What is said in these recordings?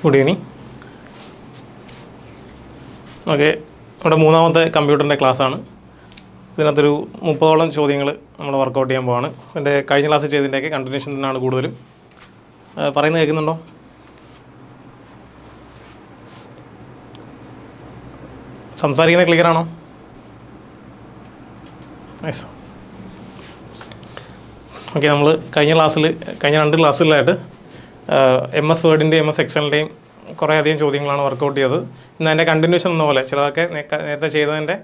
Good evening. Okay, നമ്മുടെ മൂന്നാമത്തെ കമ്പ്യൂട്ടറിൻ്റെ ക്ലാസ്സാണ്. ഇതിനകത്തൊരു 30ഓളം ചോദ്യങ്ങൾ നമ്മൾ വർക്കൗട്ട് ചെയ്യാൻ പോവാണ്. എൻ്റെ കഴിഞ്ഞ ക്ലാസ് ചെയ്തതിൻ്റെയൊക്കെ കണ്ടിന്യൂഷൻ തന്നെയാണ് കൂടുതലും. പറയുന്നത് കേൾക്കുന്നുണ്ടോ? സംസാരിക്കുന്നത് ക്ലിയർ ആണോ? നൈസ്. ഓക്കെ, നമ്മൾ കഴിഞ്ഞ 2 ക്ലാസ്സുകളിലായിട്ട് MS വേർഡിൻ്റെയും MS എക്സലിൻ്റെയും കുറേ അധികം ചോദ്യങ്ങളാണ് വർക്കൗട്ട് ചെയ്തത്. ഇന്ന് അതിൻ്റെ കണ്ടിന്യൂഷൻ എന്ന പോലെ ചിലതൊക്കെ നേരത്തെ ചെയ്തതിൻ്റെ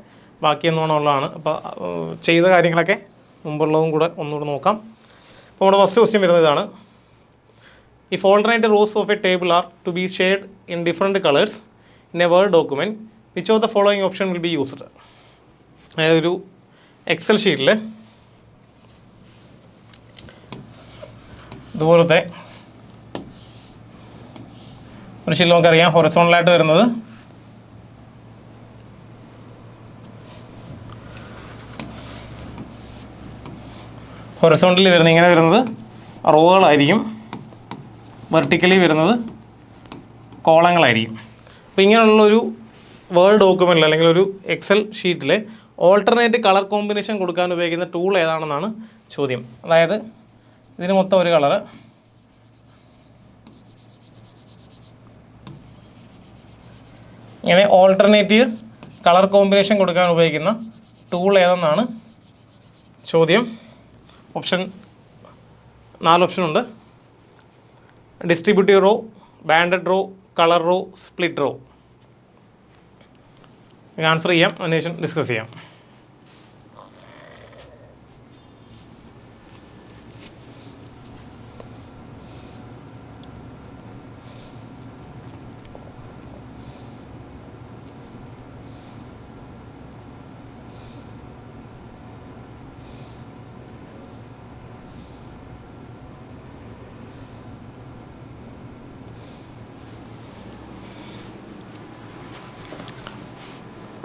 ബാക്കി എന്നോണമുള്ളതാണ്. അപ്പോൾ ചെയ്ത കാര്യങ്ങളൊക്കെ മുമ്പുള്ളതും കൂടെ ഒന്നുകൂടെ നോക്കാം. അപ്പോൾ നമ്മുടെ ഫസ്റ്റ് ക്വസ്റ്റ്യൻ വരുന്നത് ഇതാണ്. If alternate rows of a table are to be shared in different colors in a Word document, which of the following option will be used? അതായത് ഒരു എക്സൽ ഷീറ്റിൽ ഇതുപോലത്തെ ഒരു ഷീറ്റ് നമുക്കറിയാം ഹൊറിസോണ്ടലായിട്ട് വരുന്നത് ഹൊറിസോണ്ടലി വരുന്നത് ഇങ്ങനെ വരുന്നത് റോകളായിരിക്കും, വെർട്ടിക്കലി വരുന്നത് കോളങ്ങളായിരിക്കും. അപ്പോൾ ഇങ്ങനെയുള്ളൊരു വേർഡ് ഡോക്യുമെൻറ്റിൽ അല്ലെങ്കിൽ ഒരു എക്സൽ ഷീറ്റിൽ ഓൾട്ടർനേറ്റ് കളർ കോമ്പിനേഷൻ കൊടുക്കാൻ ഉപയോഗിക്കുന്ന ടൂൾ ഏതാണെന്നാണ് ചോദ്യം. അതായത് ഇതിന് മൊത്തം ഒരു കളറ്, ഇങ്ങനെ ഓൾട്ടർനേറ്റീവ് കളർ കോമ്പിനേഷൻ കൊടുക്കാൻ ഉപയോഗിക്കുന്ന ടൂൾ ഏതെന്നാണ് ചോദ്യം. 4 ഓപ്ഷനുണ്ട്. Distributive row, banded row, colour row, split row. Answer ചെയ്യാം, അതിനുശേഷം ഡിസ്കസ് ചെയ്യാം.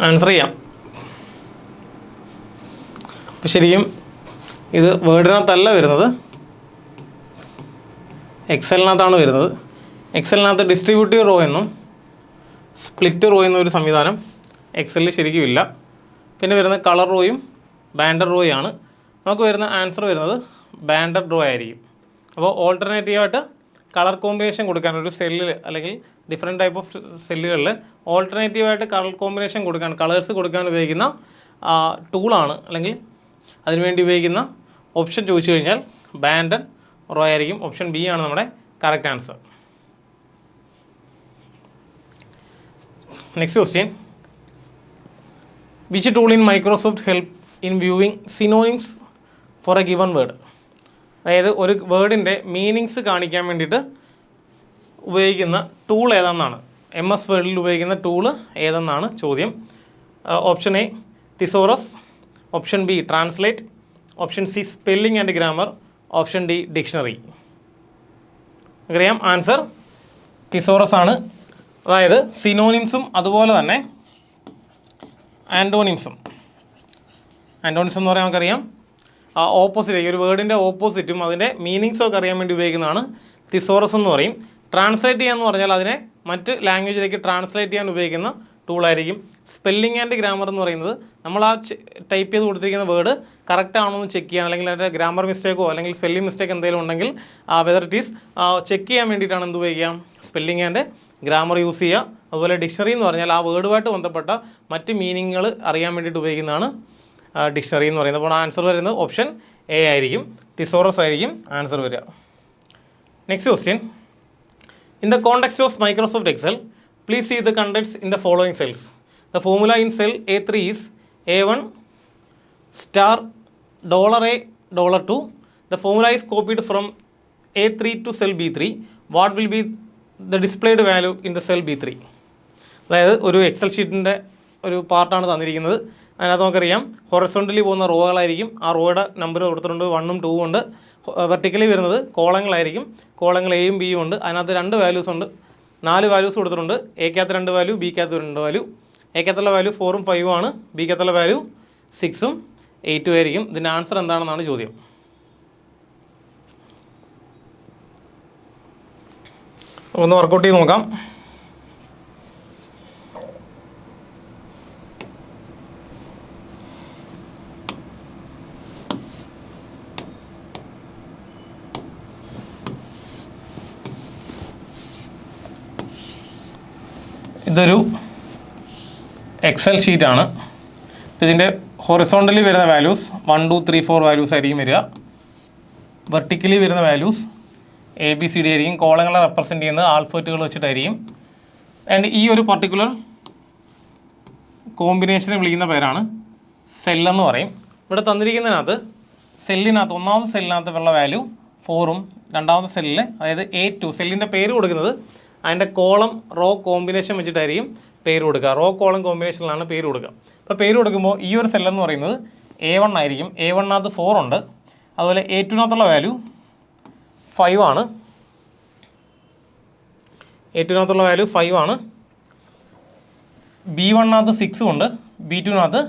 ആൻസർ ചെയ്യാം. അപ്പോൾ ശരിക്കും ഇത് വേർഡിനകത്തല്ല വരുന്നത്, എക്സലിനകത്താണ് വരുന്നത്. എക്സലിനകത്ത് ഡിസ്ട്രിബ്യൂട്ടീവ് റോ എന്നും സ്പ്ലിറ്റ് റോ എന്നൊരു സംവിധാനം എക്സലിൽ ശരിക്കും ഇല്ല. പിന്നെ വരുന്നത് കളർ റോയും ബാൻഡഡ് റോയാണ്. നമുക്ക് വരുന്ന ആൻസർ വരുന്നത് ബാൻഡഡ് റോ ആയിരിക്കും. അപ്പോൾ ഓൾട്ടർനേറ്റീവായിട്ട് കളർ കോമ്പിനേഷൻ കൊടുക്കാൻ ഒരു സെല്ലിൽ അല്ലെങ്കിൽ ഡിഫറെൻറ്റ് ടൈപ്പ് ഓഫ് സെല്ലുകളിൽ ഓൾട്ടർനേറ്റീവായിട്ട് കളർ കോമ്പിനേഷൻ കൊടുക്കാൻ, കളേഴ്സ് കൊടുക്കാൻ ഉപയോഗിക്കുന്ന ടൂളാണ്, അല്ലെങ്കിൽ അതിനുവേണ്ടി ഉപയോഗിക്കുന്ന ഓപ്ഷൻ ചോദിച്ചു കഴിഞ്ഞാൽ ബാൻഡഡ് റോ ആയിരിക്കും. ഓപ്ഷൻ ബി ആണ് നമ്മുടെ correct answer. Next question. Which tool in Microsoft help in viewing synonyms for a given word? അതായത് ഒരു വേർഡിൻ്റെ മീനിങ്സ് കാണിക്കാൻ വേണ്ടിയിട്ട് ഉപയോഗിക്കുന്ന ടൂൾ ഏതെന്നാണ്, MS വേർഡിൽ ഉപയോഗിക്കുന്ന ടൂള് ഏതെന്നാണ് ചോദ്യം. Option A thesaurus, option B translate, option C spelling and grammar, option D dictionary. അറിയാം, answer thesaurus ആണ്. അതായത് സിനോണിംസും അതുപോലെ തന്നെ ആൻറ്റോണിംസും. ആൻറ്റോണിംസ് എന്ന് പറയാൻ നമുക്കറിയാം ഓപ്പോസിറ്റ്, ഒരു വേർഡിൻ്റെ ഓപ്പോസിറ്റും അതിൻ്റെ മീനിങ്സും ഒക്കെ അറിയാൻ വേണ്ടി ഉപയോഗിക്കുന്നതാണ് തിസോറസ് എന്ന് പറയും. ട്രാൻസ്ലേറ്റ് ചെയ്യാന്ന് പറഞ്ഞാൽ അതിനെ മറ്റ് ലാംഗ്വേജിലേക്ക് ട്രാൻസ്ലേറ്റ് ചെയ്യാൻ ഉപയോഗിക്കുന്ന ടൂളായിരിക്കും. സ്പെല്ലിംഗ് ആൻഡ് ഗ്രാമർ എന്ന് പറയുന്നത് നമ്മൾ ആ ടൈപ്പ് ചെയ്ത് കൊടുത്തിരിക്കുന്ന വേർഡ് കറക്റ്റ് ആണോ എന്ന് ചെക്ക് ചെയ്യാൻ, അല്ലെങ്കിൽ അതിൻ്റെ ഗ്രാമർ മിസ്റ്റേക്കോ അല്ലെങ്കിൽ സ്പെല്ലിംഗ് മിസ്റ്റേക്ക് എന്തെങ്കിലും ഉണ്ടെങ്കിൽ വെദർ ഇറ്റ് ഈസ് ചെക്ക് ചെയ്യാൻ വേണ്ടിയിട്ടാണ് എന്ത് ഉപയോഗിക്കാം, സ്പെല്ലിംഗ് ആൻഡ് ഗ്രാമർ യൂസ് ചെയ്യുക. അതുപോലെ ഡിക്ഷണറി എന്ന് പറഞ്ഞാൽ ആ വേർഡുമായിട്ട് ബന്ധപ്പെട്ട മറ്റ് മീനിങ്ങുകൾ അറിയാൻ വേണ്ടിയിട്ട് ഉപയോഗിക്കുന്നതാണ് ഡിക്ഷണറി എന്ന് പറയുന്നത്. അപ്പോൾ ആൻസർ വരുന്നത് ഓപ്ഷൻ എ ആയിരിക്കും, തിസോറസ് ആയിരിക്കും ആൻസർ വരിക. Next question. In the context of Microsoft Excel, please see the contents in the following cells. The formula in cell A3 is A1 star $A $2. The formula is copied from A3 to cell B3. What will be the displayed value in the cell B3? അതായത് ഒരു Excel ഷീറ്റിൻ്റെ ഒരു പാർട്ടാണ് തന്നിരിക്കുന്നത്. അതിനകത്ത് നമുക്കറിയാം horizontally പോകുന്ന റോകളായിരിക്കും. ആ റോയുടെ നമ്പർ കൊടുത്തിട്ടുണ്ട്, 1ഉം 2ഉം ഉണ്ട്. വെർട്ടിക്കലി വരുന്നത് കോളങ്ങളായിരിക്കും. കോളങ്ങൾ എയും ബിയും ഉണ്ട്. അതിനകത്ത് 2 വാല്യൂസ് ഉണ്ട്, 4 വാല്യൂസ് കൊടുത്തിട്ടുണ്ട്. എക്കകത്ത് 2 വാല്യൂ, ബിക്കകത്ത് 2 വാല്യൂ. എക്കകത്തുള്ള വാല്യൂ 4ഉം 5ഉം ആണ്, ബിക്കകത്തുള്ള വാല്യൂ 6ഉം 8ഉം ആയിരിക്കും. ഇതിൻ്റെ ആൻസർ എന്താണെന്നാണ് ചോദ്യം. ഒന്ന് വർക്കൗട്ട് ചെയ്ത് നോക്കാം. ഇതൊരു എക്സൽ ഷീറ്റാണ്. ഇതിൻ്റെ ഹൊറിസോണ്ടലി വരുന്ന വാല്യൂസ് 1 2 3 4 വാല്യൂസ് ആയിരിക്കും വരിക. വെർട്ടിക്കലി വരുന്ന വാല്യൂസ് ABCD ആയിരിക്കും. കോളങ്ങളെ റെപ്രസെൻറ്റ് ചെയ്യുന്നത് ആൽഫബറ്റുകൾ വെച്ചിട്ടായിരിക്കും. ആൻഡ് ഈ ഒരു പർട്ടിക്കുലർ കോമ്പിനേഷനെ വിളിക്കുന്ന പേരാണ് സെല്ലെന്ന് പറയും. ഇവിടെ തന്നിരിക്കുന്നതിനകത്ത് സെല്ലിനകത്ത് ഒന്നാമത്തെ സെല്ലിനകത്ത് ഉള്ള വാല്യൂ 4ഉം രണ്ടാമത്തെ സെല്ലിൽ അതായത് A2 സെല്ലിൻ്റെ പേര് കൊടുക്കുന്നത് അതിൻ്റെ കോളം റോ കോമ്പിനേഷൻ വെച്ചിട്ടായിരിക്കും പേര് കൊടുക്കുക. റോ കോളം കോമ്പിനേഷനിലാണ് പേര് കൊടുക്കുക. അപ്പോൾ പേര് കൊടുക്കുമ്പോൾ ഈ ഒരു സെല്ലെന്ന് പറയുന്നത് A1 ആയിരിക്കും. A1നകത്ത് 4 ഉണ്ട്. അതുപോലെ A2നകത്തുള്ള വാല്യൂ 5 ആണ്. A2നകത്തുള്ള വാല്യൂ 5 ആണ്. B1നകത്ത് 6 ഉണ്ട്. B2നകത്ത്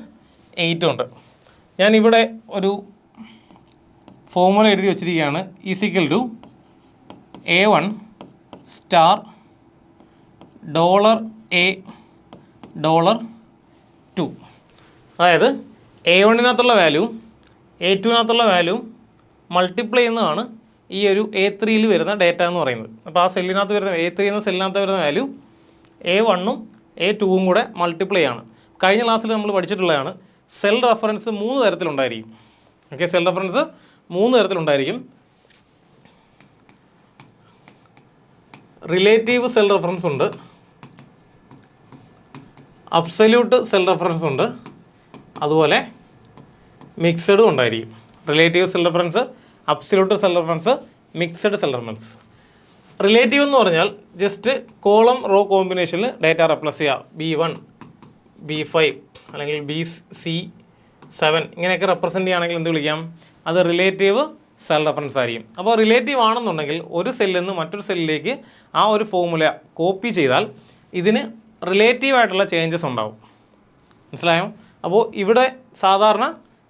8 ഉണ്ട്. ഞാനിവിടെ ഒരു ഫോർമുല എഴുതി വച്ചിരിക്കുകയാണ്. Is equal to A1 star $A$2. അതായത് A1നകത്തുള്ള വാല്യൂ A2നകത്തുള്ള വാല്യൂ മൾട്ടിപ്ലൈ ചെയ്യുന്നതാണ് ഈ ഒരു A3യിൽ വരുന്ന ഡേറ്റ എന്ന് പറയുന്നത്. അപ്പോൾ ആ സെല്ലിനകത്ത് വരുന്ന A3 എന്ന സെല്ലിനകത്ത് വരുന്ന വാല്യൂ A1ഉം A2ഉം കൂടെ മൾട്ടിപ്ലൈ ആണ്. കഴിഞ്ഞ ക്ലാസ്സിൽ നമ്മൾ പഠിച്ചിട്ടുള്ളതാണ് സെൽ റെഫറൻസ് 3 തരത്തിലുണ്ടായിരിക്കും. ഓക്കെ, സെൽ റെഫറൻസ് 3 തരത്തിലുണ്ടായിരിക്കും. റിലേറ്റീവ് സെൽ റെഫറൻസ് ഉണ്ട്, അബ്സല്യൂട്ട് സെൽ റെഫറൻസ് ഉണ്ട്, അതുപോലെ മിക്സഡും ഉണ്ടായിരിക്കും. Relative cell reference, absolute cell reference, mixed cell reference. Relative എന്ന് പറഞ്ഞാൽ ജസ്റ്റ് കോളം റോ കോമ്പിനേഷനിൽ ഡേറ്റ റെപ്ലസ് ചെയ്യുക. B1 B5 അല്ലെങ്കിൽ BC7 ഇങ്ങനെയൊക്കെ റെപ്രസെൻ്റ് ചെയ്യുകയാണെങ്കിൽ എന്ത് വിളിക്കാം? അത് റിലേറ്റീവ് സെൽ റെഫറൻസ് ആയിരിക്കും. അപ്പോൾ റിലേറ്റീവ് ആണെന്നുണ്ടെങ്കിൽ ഒരു സെല്ലിൽ നിന്ന് മറ്റൊരു സെല്ലിലേക്ക് ആ ഒരു ഫോർമുല കോപ്പി ചെയ്താൽ ഇതിന് റിലേറ്റീവായിട്ടുള്ള ചേഞ്ചസ് ഉണ്ടാവും. മനസ്സിലായോ? അപ്പോൾ ഇവിടെ സാധാരണ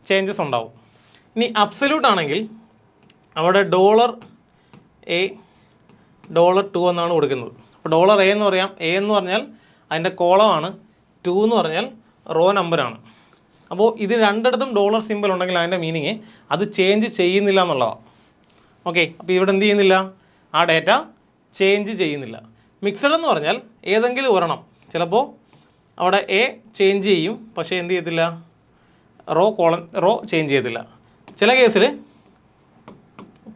ചേഞ്ചസ് ഉണ്ടാവും. ഇനി അബ്സല്യൂട്ട് ആണെങ്കിൽ അവിടെ $A$2 എന്നാണ് കൊടുക്കുന്നത്. അപ്പോൾ $A എന്ന് പറയാം. A എന്ന് പറഞ്ഞാൽ അതിൻ്റെ കോളമാണ്, 2 എന്ന് പറഞ്ഞാൽ റോ നമ്പറാണ്. അപ്പോൾ ഇത് രണ്ടിടത്തും ഡോളർ സിമ്പിൾ ഉണ്ടെങ്കിൽ അതിൻ്റെ മീനിങ് അത് ചേഞ്ച് ചെയ്യുന്നില്ല എന്നുള്ളതാണ്. ഓക്കെ, അപ്പോൾ ഇവിടെ എന്ത് ചെയ്യുന്നില്ല? ആ ഡേറ്റ ചേഞ്ച് ചെയ്യുന്നില്ല. മിക്സഡ് എന്ന് പറഞ്ഞാൽ ഏതെങ്കിലും ഒരെണ്ണം, ചിലപ്പോൾ അവിടെ A ചേഞ്ച് ചെയ്യും, പക്ഷേ എന്ത് ചെയ്യത്തില്ല? റോ ചേഞ്ച് ചെയ്യത്തില്ല. ചില കേസിൽ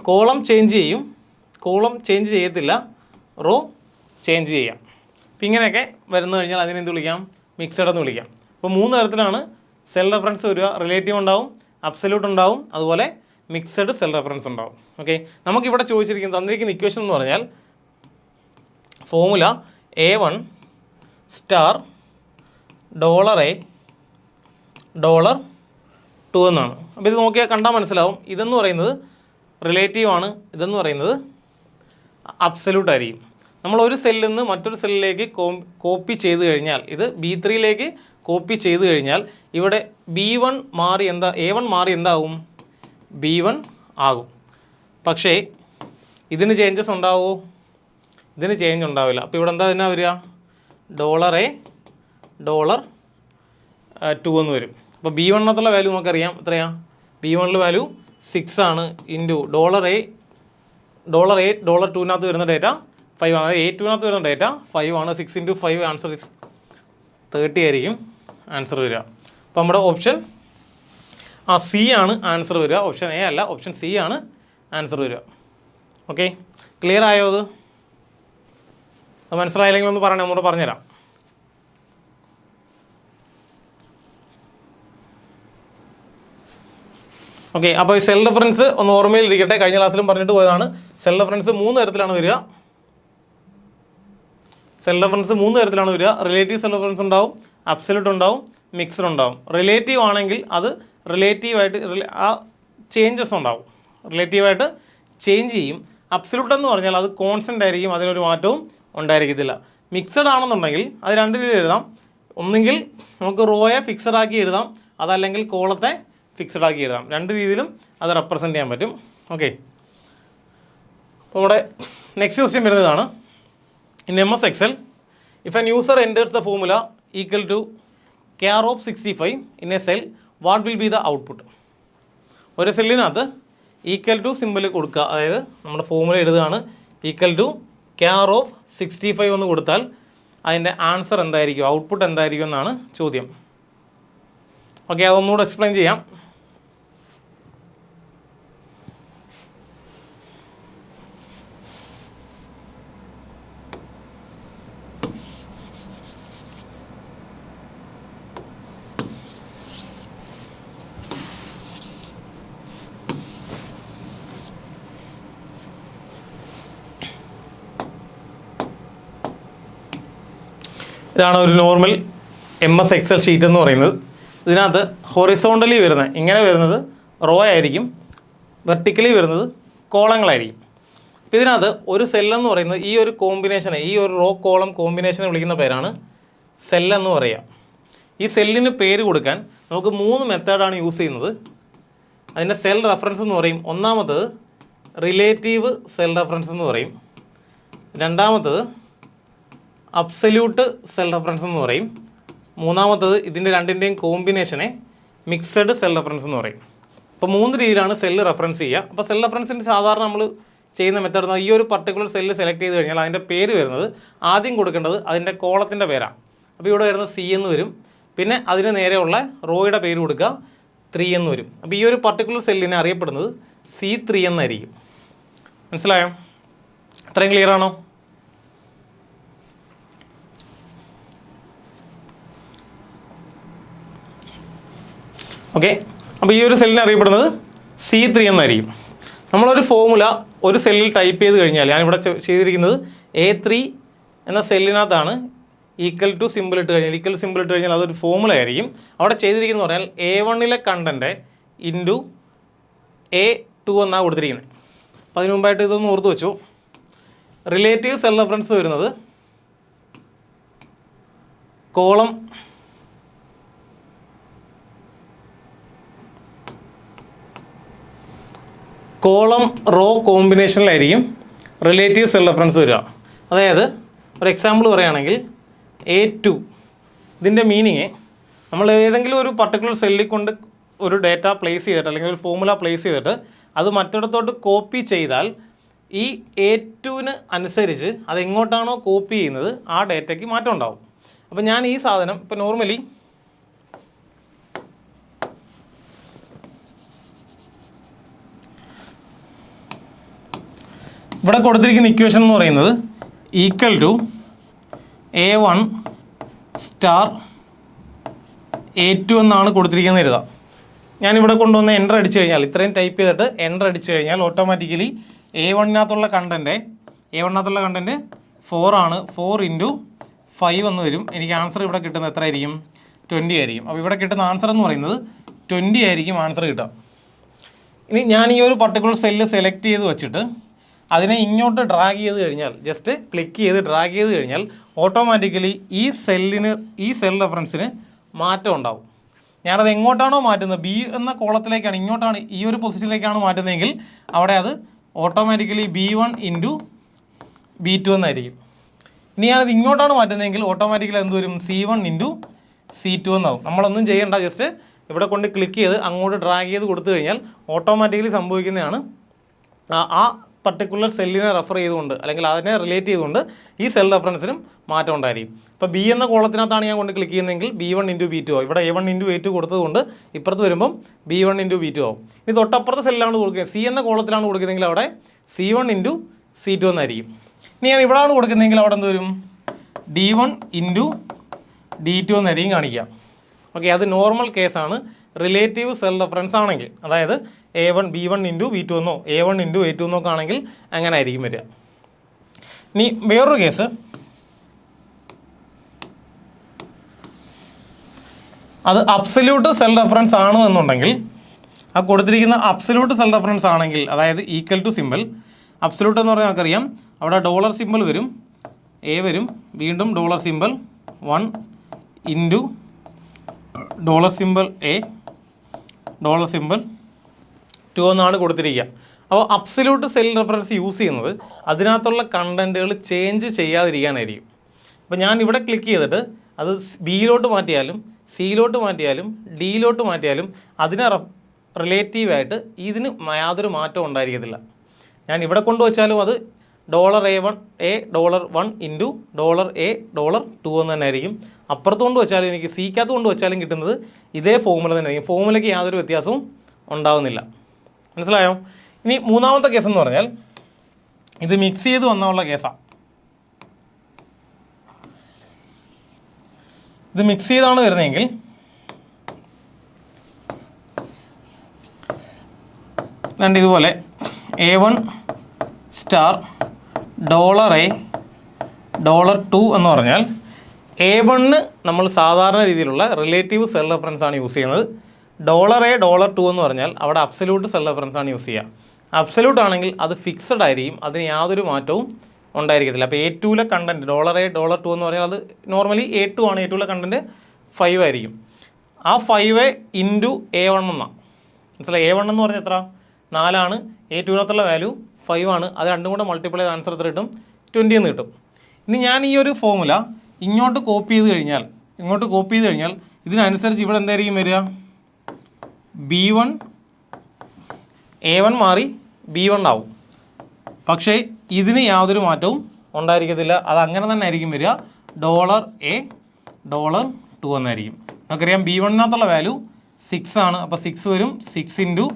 കോളം ചേഞ്ച് ചെയ്യും, കോളം ചേഞ്ച് ചെയ്യത്തില്ല, റോ ചേഞ്ച് ചെയ്യാം. അപ്പം ഇങ്ങനെയൊക്കെ വരുന്നു കഴിഞ്ഞാൽ അതിനെന്ത് വിളിക്കാം? മിക്സഡ് എന്ന് വിളിക്കാം. അപ്പോൾ 3 തരത്തിലാണ് സെൽ റെഫറൻസ് വരിക. റിലേറ്റീവ് ഉണ്ടാവും, അബ്സല്യൂട്ട് ഉണ്ടാവും, അതുപോലെ മിക്സഡ് സെൽ റെഫറൻസ് ഉണ്ടാവും. ഓക്കെ, നമുക്കിവിടെ ചോദിച്ചിരിക്കുന്നത് തന്നിരിക്കുന്ന ഇക്വേഷൻ എന്ന് പറഞ്ഞാൽ ഫോർമുല A1 സ്റ്റാർ $A$2 എന്നാണ്. അപ്പോൾ ഇത് നോക്കിയാൽ കണ്ടാൽ മനസ്സിലാവും. ഇതെന്ന് പറയുന്നത് റിലേറ്റീവ് ആണ്, ഇതെന്ന് പറയുന്നത് അബ്സല്യൂട്ട് ആയിരിക്കും. നമ്മൾ ഒരു സെല്ലിൽ നിന്ന് മറ്റൊരു സെല്ലിലേക്ക് കോപ്പി ചെയ്ത് കഴിഞ്ഞാൽ, ഇത് B3യിലേക്ക് കോപ്പി ചെയ്ത് കഴിഞ്ഞാൽ ഇവിടെ A1 മാറി എന്താവും? B1 ആകും. പക്ഷേ ഇതിന് ചേഞ്ചസ് ഉണ്ടാവുമോ? ഇതിന് ചേഞ്ച് ഉണ്ടാവില്ല. അപ്പോൾ ഇവിടെ എന്താ തന്നെ വരിക? $A$2 എന്ന് വരും. അപ്പോൾ B1നകത്തുള്ള വാല്യൂ നമുക്കറിയാം എത്രയാണ്? B1ൽ വാല്യൂ 6 ആണ്. ഇൻറ്റു $A$2നകത്ത് വരുന്ന ഡേറ്റ 5 ആണ്. A2നകത്ത് വരുന്ന ഡേറ്റ 5 ആണ്. 6 × 5 ആൻസർ 30 ആയിരിക്കും ആൻസർ വരിക. അപ്പോൾ നമ്മുടെ ഓപ്ഷൻ C ആണ് ആൻസർ വരിക. ഓപ്ഷൻ A അല്ല, ഓപ്ഷൻ C ആണ് ആൻസർ വരിക. ഓക്കെ, ക്ലിയർ ആയോ? അത് മനസ്സിലായില്ലെങ്കിൽ ഒന്ന് പറയണേ, ഒന്നുകൂടെ പറഞ്ഞുതരാം. ഓക്കെ, അപ്പോൾ ഈ സെൽ റെഫറൻസ് ഒന്ന് ഓർമ്മയിലിരിക്കട്ടെ. കഴിഞ്ഞ ക്ലാസ്സിലും പറഞ്ഞിട്ട് പോയതാണ്. സെൽ റെഫറൻസ് 3 തരത്തിലാണ് വരിക. റിലേറ്റീവ് സെൽ റെഫറൻസ് ഉണ്ടാവും, അബ്സല്യൂട്ട് ഉണ്ടാവും, മിക്സഡ് ഉണ്ടാവും. റിലേറ്റീവ് ആണെങ്കിൽ അത് റിലേറ്റീവായിട്ട് ആ ചേഞ്ചസ് ഉണ്ടാവും, റിലേറ്റീവായിട്ട് ചേഞ്ച് ചെയ്യും. അബ്സല്യൂട്ട് എന്ന് പറഞ്ഞാൽ അത് കോൺസ്റ്റൻ്റ് ആയിരിക്കും, അതിനൊരു മാറ്റവും ഉണ്ടായിരിക്കത്തില്ല. മിക്സഡ് ആണെന്നുണ്ടെങ്കിൽ അത് 2 രീതിയിൽ എഴുതാം. ഒന്നുകിൽ നമുക്ക് റോയെ ഫിക്സഡ് ആക്കി എഴുതാം, അതല്ലെങ്കിൽ കോളത്തെ ഫിക്സഡ് ആക്കി എഴുതാം. 2 രീതിയിലും അത് റെപ്രസെൻ്റ് ചെയ്യാൻ പറ്റും. ഓക്കെ, അപ്പോൾ നമ്മുടെ നെക്സ്റ്റ് ക്വസ്റ്റ്യൻ വരുന്നതാണ് In MS Excel, if an user enters the formula equal to char of 65 in a cell, what will be the output? ഒരു സെല്ലിനകത്ത് ഈക്വൽ ടു സിമ്പിൾ കൊടുക്കുക, അതായത് നമ്മുടെ ഫോമുല എഴുതുകയാണ് ഈക്വൽ ടു ക്യാർ ഓഫ് 65 എന്ന് കൊടുത്താൽ അതിൻ്റെ ആൻസർ എന്തായിരിക്കും, ഔട്ട്പുട്ട് എന്തായിരിക്കും എന്നാണ് ചോദ്യം. ഓക്കെ, അതൊന്നുകൂടെ എക്സ്പ്ലെയിൻ ചെയ്യാം. ഇതാണ് ഒരു നോർമൽ MS Excel ഷീറ്റ് എന്ന് പറയുന്നത്. ഇതിനകത്ത് ഹൊറിസോണ്ടലി വരുന്നത് ഇങ്ങനെ വരുന്നത് റോ ആയിരിക്കും, വെർട്ടിക്കലി വരുന്നത് കോളങ്ങളായിരിക്കും. അപ്പോൾ ഇതിനകത്ത് ഒരു സെല്ലെന്ന് പറയുന്നത് ഈ ഒരു കോമ്പിനേഷനെ, ഈ ഒരു റോ കോളം കോമ്പിനേഷനെ വിളിക്കുന്ന പേരാണ് സെല്ലെന്ന് പറയുക. ഈ സെല്ലിന് പേര് കൊടുക്കാൻ നമുക്ക് 3 മെത്തേഡാണ് യൂസ് ചെയ്യുന്നത്. അതിൻ്റെ സെൽ റെഫറൻസ് എന്ന് പറയും. ഒന്നാമത്തത് റിലേറ്റീവ് സെൽ റെഫറൻസ് എന്ന് പറയും. രണ്ടാമത്തത് അബ്സല്യൂട്ട് സെൽ റെഫറൻസ് എന്ന് പറയും. മൂന്നാമത്തത് ഇതിൻ്റെ രണ്ടിൻ്റെയും കോമ്പിനേഷനെ മിക്സഡ് സെൽ റെഫറൻസ് എന്ന് പറയും. അപ്പോൾ 3 രീതിയിലാണ് സെല്ല് റെഫറൻസ് ചെയ്യുക. അപ്പോൾ സെൽ റെഫറൻസിൻ്റെ സാധാരണ നമ്മൾ ചെയ്യുന്ന മെത്തേഡ് ഈ ഒരു പർട്ടിക്കുലർ സെല്ല് സെലക്ട് ചെയ്ത് കഴിഞ്ഞാൽ അതിൻ്റെ പേര് വരുന്നത് ആദ്യം കൊടുക്കേണ്ടത് അതിൻ്റെ കോളത്തിൻ്റെ പേരാണ്. അപ്പോൾ ഇവിടെ വരുന്നത് C എന്ന് വരും. പിന്നെ അതിന് നേരെയുള്ള റോയുടെ പേര് കൊടുക്കുക 3 എന്ന് വരും. അപ്പോൾ ഈ ഒരു പർട്ടിക്കുലർ സെല്ലിനെ അറിയപ്പെടുന്നത് C3 എന്നായിരിക്കും. മനസ്സിലായോ? അത്രയും ക്ലിയർ ആണോ? ഓക്കെ, അപ്പോൾ ഈ ഒരു സെല്ലിനെ അറിയപ്പെടുന്നത് C3 എന്നായിരിക്കും. നമ്മളൊരു ഫോമുല ഒരു സെല്ലിൽ ടൈപ്പ് ചെയ്ത് കഴിഞ്ഞാൽ, ഞാനിവിടെ ചെയ്തിരിക്കുന്നത് A3 എന്ന സെല്ലിനകത്താണ് ഈക്വൽ ടു സിമ്പിൾ ഇട്ട് കഴിഞ്ഞാൽ, ഈക്വൽ സിമ്പിൾ ഇട്ട് കഴിഞ്ഞാൽ അതൊരു ഫോമുല ആയിരിക്കും. അവിടെ ചെയ്തിരിക്കുന്നത് പറഞ്ഞാൽ A1 കണ്ടൻറ്റ് ഇൻറ്റു A2 എന്നാണ് കൊടുത്തിരിക്കുന്നത്. അപ്പോൾ അതിന് മുമ്പായിട്ട് ഇതൊന്ന് ഓർത്ത് വെച്ചു. റിലേറ്റീവ് സെൽ റെഫറൻസ് വരുന്നത് കോളം റോ കോമ്പിനേഷനിലായിരിക്കും റിലേറ്റീവ് സെൽ റെഫറൻസ് വരിക. അതായത് ഒരു എക്സാമ്പിൾ പറയുകയാണെങ്കിൽ A2, ഇതിൻ്റെ മീനിങ് നമ്മൾ ഏതെങ്കിലും ഒരു പർട്ടിക്കുലർ സെല്ലിൽ കൊണ്ട് ഒരു ഡേറ്റ പ്ലേസ് ചെയ്തിട്ട് അല്ലെങ്കിൽ ഒരു ഫോമുല പ്ലേസ് ചെയ്തിട്ട് അത് മറ്റിടത്തോട്ട് കോപ്പി ചെയ്താൽ ഈ A2-ന് അനുസരിച്ച് അത് എങ്ങോട്ടാണോ കോപ്പി ചെയ്യുന്നത് ആ ഡേറ്റയ്ക്ക് മാറ്റം ഉണ്ടാവും. അപ്പോൾ ഞാൻ ഈ സാധനം ഇപ്പോൾ നോർമലി ഇവിടെ കൊടുത്തിരിക്കുന്ന ഇക്വേഷൻ എന്ന് പറയുന്നത് equal to A1 star A2 എന്നാണ് കൊടുത്തിരിക്കുന്നത് എഴുതാം. ഞാനിവിടെ കൊണ്ടുവന്ന് എൻ്റർ അടിച്ചു കഴിഞ്ഞാൽ, ഇത്രയും ടൈപ്പ് ചെയ്തിട്ട് എൻ്റർ അടിച്ചു കഴിഞ്ഞാൽ ഓട്ടോമാറ്റിക്കലി A1-നകത്തുള്ള കണ്ടൻറ്റ് 4 ആണ്. 4 × 5 എന്ന് വരും. എനിക്ക് ആൻസർ ഇവിടെ കിട്ടുന്നത് എത്ര ആയിരിക്കും? 20 ആയിരിക്കും. അപ്പോൾ ഇവിടെ കിട്ടുന്ന ആൻസർ എന്ന് പറയുന്നത് 20 ആയിരിക്കും ആൻസർ കിട്ടുക. ഇനി ഞാൻ ഈ ഒരു പർട്ടിക്കുലർ സെല്ല് സെലക്ട് ചെയ്ത് വെച്ചിട്ട് അതിനെ ഇങ്ങോട്ട് ഡ്രാഗ് ചെയ്ത് കഴിഞ്ഞാൽ, ജസ്റ്റ് ക്ലിക്ക് ചെയ്ത് ഡ്രാഗ് ചെയ്ത് കഴിഞ്ഞാൽ ഓട്ടോമാറ്റിക്കലി ഈ സെൽ റെഫറൻസിന് മാറ്റം ഉണ്ടാവും. ഞാനത് എങ്ങോട്ടാണോ മാറ്റുന്നത്, B എന്ന കോളത്തിലേക്കാണ്, ഇങ്ങോട്ടാണ്, ഈ ഒരു പൊസിഷനിലേക്കാണ് മാറ്റുന്നതെങ്കിൽ അവിടെ അത് ഓട്ടോമാറ്റിക്കലി B1 × B2 എന്നായിരിക്കും. ഇനി ഞാനത് ഇങ്ങോട്ടാണ് മാറ്റുന്നതെങ്കിൽ ഓട്ടോമാറ്റിക്കലി എന്ത് വരും? C1 × C2 എന്നാവും. നമ്മളൊന്നും ചെയ്യേണ്ട, ജസ്റ്റ് ഇവിടെ കൊണ്ട് ക്ലിക്ക് ചെയ്ത് അങ്ങോട്ട് ഡ്രാഗ് ചെയ്ത് കൊടുത്തു കഴിഞ്ഞാൽ ഓട്ടോമാറ്റിക്കലി സംഭവിക്കുന്നതാണ്. ആ പർട്ടിക്കുലർ സെല്ലിനെ റെഫർ ചെയ്തുകൊണ്ട് അല്ലെങ്കിൽ അതിനെ റിലേറ്റ് ചെയ്തുകൊണ്ട് ഈ സെൽ റെഫറൻസിനും മാറ്റം ഉണ്ടായിരിക്കും. ഇപ്പോൾ B എന്ന കോളത്തിനകത്താണ് ഞാൻ കൊണ്ട് ക്ലിക്ക് ചെയ്യുന്നതെങ്കിൽ B1 × B2 ആവും. ഇവിടെ A1 × A2 കൊടുത്തതുകൊണ്ട് ഇപ്പുറത്ത് വരുമ്പം B1 × B2 ആവും. ഇത് തൊട്ടപ്പുറത്തെ സെല്ലാണ് കൊടുക്കുന്നത്, C എന്ന കോളത്തിലാണ് കൊടുക്കുന്നതെങ്കിൽ അവിടെ C1 × C2 എന്നായിരിക്കും. ഇനി ഞാൻ ഇവിടെയാണ് കൊടുക്കുന്നതെങ്കിൽ അവിടെ എന്ത് വരും? D1 × D2 എന്നായിരിക്കും കാണിക്കുക. ഓക്കെ, അത് നോർമൽ കേസാണ്. റിലേറ്റീവ് സെൽ റെഫറൻസ് ആണെങ്കിൽ, അതായത് B1 × B2 എന്നോ A1 × A2 എന്നൊക്കെ ആണെങ്കിൽ അങ്ങനെ ആയിരിക്കും വരിക. ഇനി വേറൊരു കേസ്, അത് അബ്സല്യൂട്ട് സെൽ റെഫറൻസ് ആണ് എന്നുണ്ടെങ്കിൽ, ആ കൊടുത്തിരിക്കുന്ന അബ്സല്യൂട്ട് സെൽ റെഫറൻസ് ആണെങ്കിൽ, അതായത് ഈക്വൽ ടു സിമ്പിൾ, അബ്സല്യൂട്ട് എന്ന് പറഞ്ഞാൽ നമുക്കറിയാം അവിടെ ഡോളർ സിമ്പിൾ വരും, A വരും, വീണ്ടും dollar simple 1 × dollar simple A, dollar simple 2 എന്നാണ് കൊടുത്തിരിക്കുക. അപ്പോൾ അബ്സല്യൂട്ട് സെൽ റെഫറൻസ് യൂസ് ചെയ്യുന്നത് അതിനകത്തുള്ള കണ്ടൻറ്റുകൾ ചേഞ്ച് ചെയ്യാതിരിക്കാനായിരിക്കും. അപ്പോൾ ഞാൻ ഇവിടെ ക്ലിക്ക് ചെയ്തിട്ട് അത് ബിയിലോട്ട് മാറ്റിയാലും സിയിലോട്ട് മാറ്റിയാലും ഡിയിലോട്ട് മാറ്റിയാലും അതിനെ റിലേറ്റീവായിട്ട് ഇതിന് യാതൊരു മാറ്റവും ഉണ്ടായിരിക്കത്തില്ല. ഞാൻ ഇവിടെ കൊണ്ടുവച്ചാലും അത് $A1 $1 ഇൻറ്റു $A $2 എന്ന് തന്നെ ആയിരിക്കും. അപ്പുറത്ത് കൊണ്ട് വെച്ചാലും എനിക്ക് സിക്കകത്ത് കൊണ്ട് വെച്ചാലും കിട്ടുന്നത് ഇതേ ഫോർമുല തന്നെ ആയിരിക്കും. ഫോർമുലയ്ക്ക് യാതൊരു വ്യത്യാസവും ഉണ്ടാകുന്നില്ല. മനസ്സിലായോ? ഇനി മൂന്നാമത്തെ കേസ് എന്ന് പറഞ്ഞാൽ ഇത് മിക്സ് ചെയ്ത് വന്നുള്ള കേസാണ്. ഇത് മിക്സ് ചെയ്താണ് വരുന്നതെങ്കിൽ രണ്ട് ഇതുപോലെ A1 സ്റ്റാർ $A $2 എന്ന് പറഞ്ഞാൽ A1 നമ്മൾ സാധാരണ രീതിയിലുള്ള റിലേറ്റീവ് സെൽ റെഫറൻസ് ആണ് യൂസ് ചെയ്യുന്നത്. $A $2 എന്ന് പറഞ്ഞാൽ അവിടെ അബ്സല്യൂട്ട് സെൽ റെഫറൻസ് ആണ് യൂസ് ചെയ്യുക. അബ്സല്യൂട്ട് ആണെങ്കിൽ അത് ഫിക്സഡ് ആയിരിക്കും, അതിന് യാതൊരു മാറ്റവും ഉണ്ടായിരിക്കത്തില്ല. അപ്പോൾ A2ലെ കണ്ടൻറ്റ് $A $2 എന്ന് പറഞ്ഞാൽ അത് നോർമലി A2 ആണ്. A2ലെ കണ്ടൻറ്റ് 5 ആയിരിക്കും. ആ 5 ഇൻറ്റു A1 എന്നാണ്. മനസ്സിലായി? A1 എന്ന് പറഞ്ഞാൽ എത്ര? 4 ആണ്. A2നകത്തുള്ള വാല്യൂ 5 ആണ്. അത് രണ്ടും കൂടെ മൾട്ടിപ്ലൈ ചെയ്ത് ആൻസർ എത്ര കിട്ടും? 20 എന്ന് കിട്ടും. ഇനി ഞാൻ ഈ ഒരു ഫോർമുല ഇങ്ങോട്ട് കോപ്പി ചെയ്ത് കഴിഞ്ഞാൽ ഇതിനനുസരിച്ച് ഇവിടെ എന്തായിരിക്കും വരിക? B1 A1 മാറി B1 ആവും. പക്ഷേ ഇതിന് യാതൊരു മാറ്റവും ഉണ്ടായിരിക്കത്തില്ല. അത് അങ്ങനെ തന്നെ ആയിരിക്കും വരിക. $A $2 എന്നായിരിക്കും. നമുക്കറിയാം B1നകത്തുള്ള വാല്യൂ 6 ആണ്. അപ്പോൾ 6 വരും. 6 ഇൻറ്റു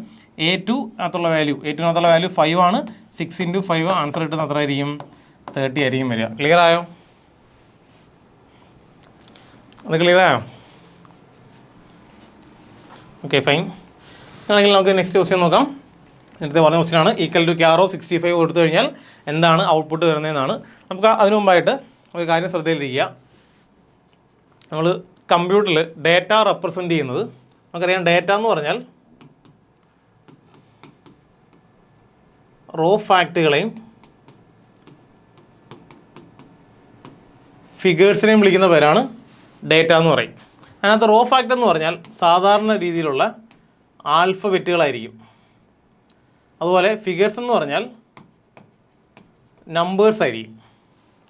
A2നകത്തുള്ള വാല്യൂ 5 ആണ്. 6 ഇൻറ്റു 5 ആൻസർ കിട്ടുന്ന എത്ര ആയിരിക്കും? 30 ആയിരിക്കും വരിക. ക്ലിയർ ആയോ? അത് ക്ലിയർ ആയോ? Okay, fine. ആണെങ്കിൽ നമുക്ക് നെക്സ്റ്റ് ക്വസ്റ്റ്യൻ നോക്കാം. നേരത്തെ പറഞ്ഞ ക്വസ്റ്റ്യൻ ആണ്. ഈക്വൽ ടു ക്യാർ ഓഫ് 65 കൊടുത്തു കഴിഞ്ഞാൽ എന്താണ് ഔട്ട്പുട്ട് വരുന്നതെന്നാണ്. നമുക്ക് അതിനു മുമ്പായിട്ട് ഒരു കാര്യം ശ്രദ്ധയിലിരിക്കുക. നമ്മൾ കമ്പ്യൂട്ടറിൽ ഡേറ്റ റെപ്രസെൻ്റ് ചെയ്യുന്നത് നമുക്കറിയാം. ഡേറ്റ എന്ന് പറഞ്ഞാൽ റോ ഫാക്റ്റുകളെയും ഫിഗേഴ്സിനെയും വിളിക്കുന്ന പേരാണ് ഡേറ്റ എന്ന് പറയും. അതിനകത്ത് റോ ഫാക്റ്റ് എന്ന് പറഞ്ഞാൽ സാധാരണ രീതിയിലുള്ള ആൽഫബറ്റുകളായിരിക്കും. അതുപോലെ ഫിഗേഴ്സ് എന്ന് പറഞ്ഞാൽ നമ്പേഴ്സ് ആയിരിക്കും.